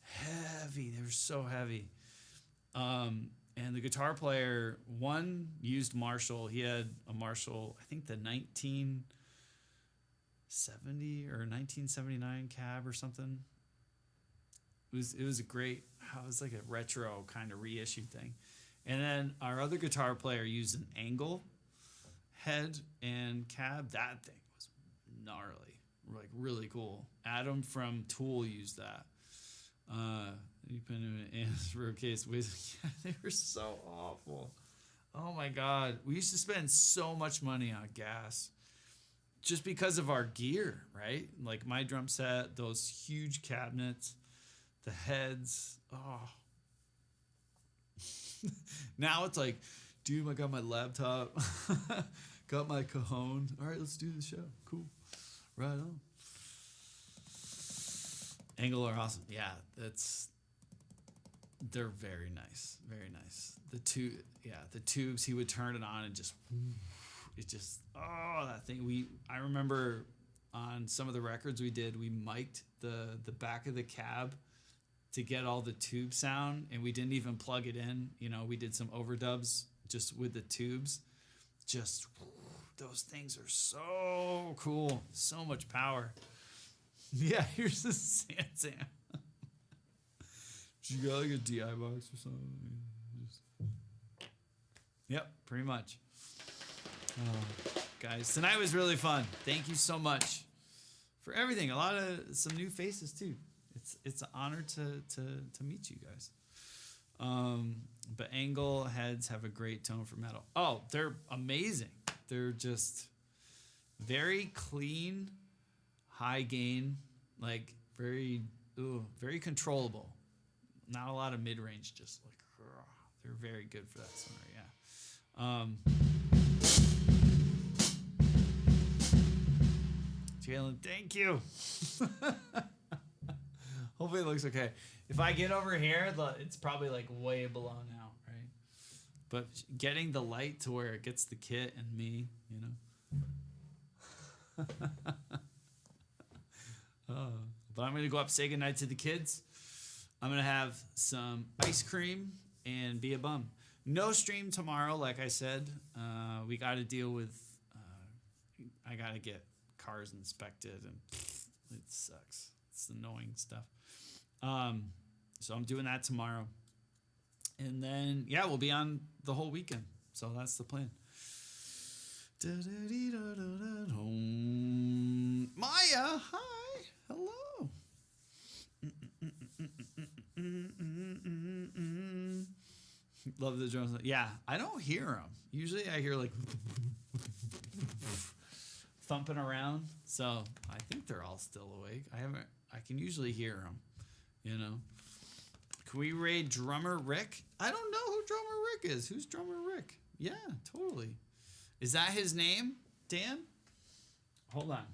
Heavy. They were so heavy. And And the guitar player, one used Marshall. He had a Marshall, I think the 1970 or 1979 cab or something. It was a great, it was like a retro kind of reissued thing. And then our other guitar player used an Angle head and cab. That thing was gnarly, like really cool. Adam from Tool used that. You put him in for a case with, yeah, they were so awful. Oh my God. We used to spend so much money on gas just because of our gear, right? Like my drum set, those huge cabinets, the heads. Oh. Now it's like, dude, I got my laptop, got my cajon. All right, let's do the show. Cool. Right on. Angle are awesome. Yeah, they're very nice. Very nice. The tubes, he would turn it on and just, that thing. I remember on some of the records we did, we mic'd the back of the cab to get all the tube sound, and we didn't even plug it in. You know, we did some overdubs just with the tubes. Just, those things are so cool. So much power. Yeah, here's the Sansan. You got like a DI box or something? Yep, pretty much. Guys, tonight was really fun. Thank you so much for everything. Some new faces too. It's an honor to meet you guys. But Angle heads have a great tone for metal. Oh, they're amazing. They're just very clean, high gain, like very controllable. Not a lot of mid range, just like they're very good for that sonar. Yeah. Jalen, thank you. Hopefully it looks okay. If I get over here, it's probably like way below now, right? But getting the light to where it gets the kit and me, you know. But I'm gonna go up, say goodnight to the kids. I'm gonna have some ice cream and be a bum. No stream tomorrow, like I said. We got to deal with. I gotta get cars inspected, and it sucks. It's annoying stuff. So I'm doing that tomorrow, and then we'll be on the whole weekend. So that's the plan. Maya, hi, hello. Love the drums. Yeah, I don't hear them. Usually I hear like thumping around. So I think they're all still awake. I can usually hear them, you know. Can we raid Drummer Rick? I don't know who Drummer Rick is. Who's Drummer Rick? Yeah, totally. Is that his name, Dan? Hold on.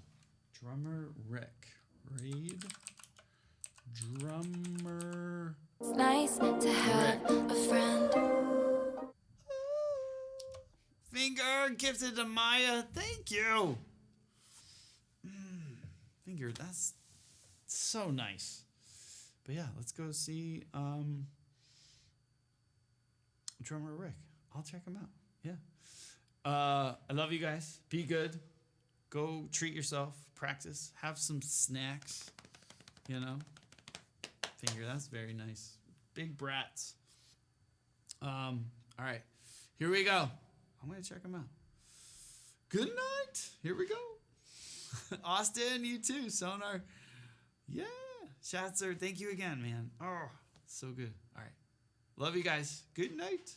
Drummer Rick. Raid Drummer. It's nice to have a friend. Finger gifted to Maya. Thank you. Finger, that's so nice. But yeah, let's go see Drummer Rick. I'll check him out. Yeah. I love you guys. Be good. Go treat yourself. Practice. Have some snacks. You know. Finger, that's very nice. Big brats. All right. Here we go. I'm going to check them out. Good night. Here we go. Austin, you too. Sonar. Yeah. Schatzer, thank you again, man. Oh, so good. All right. Love you guys. Good night.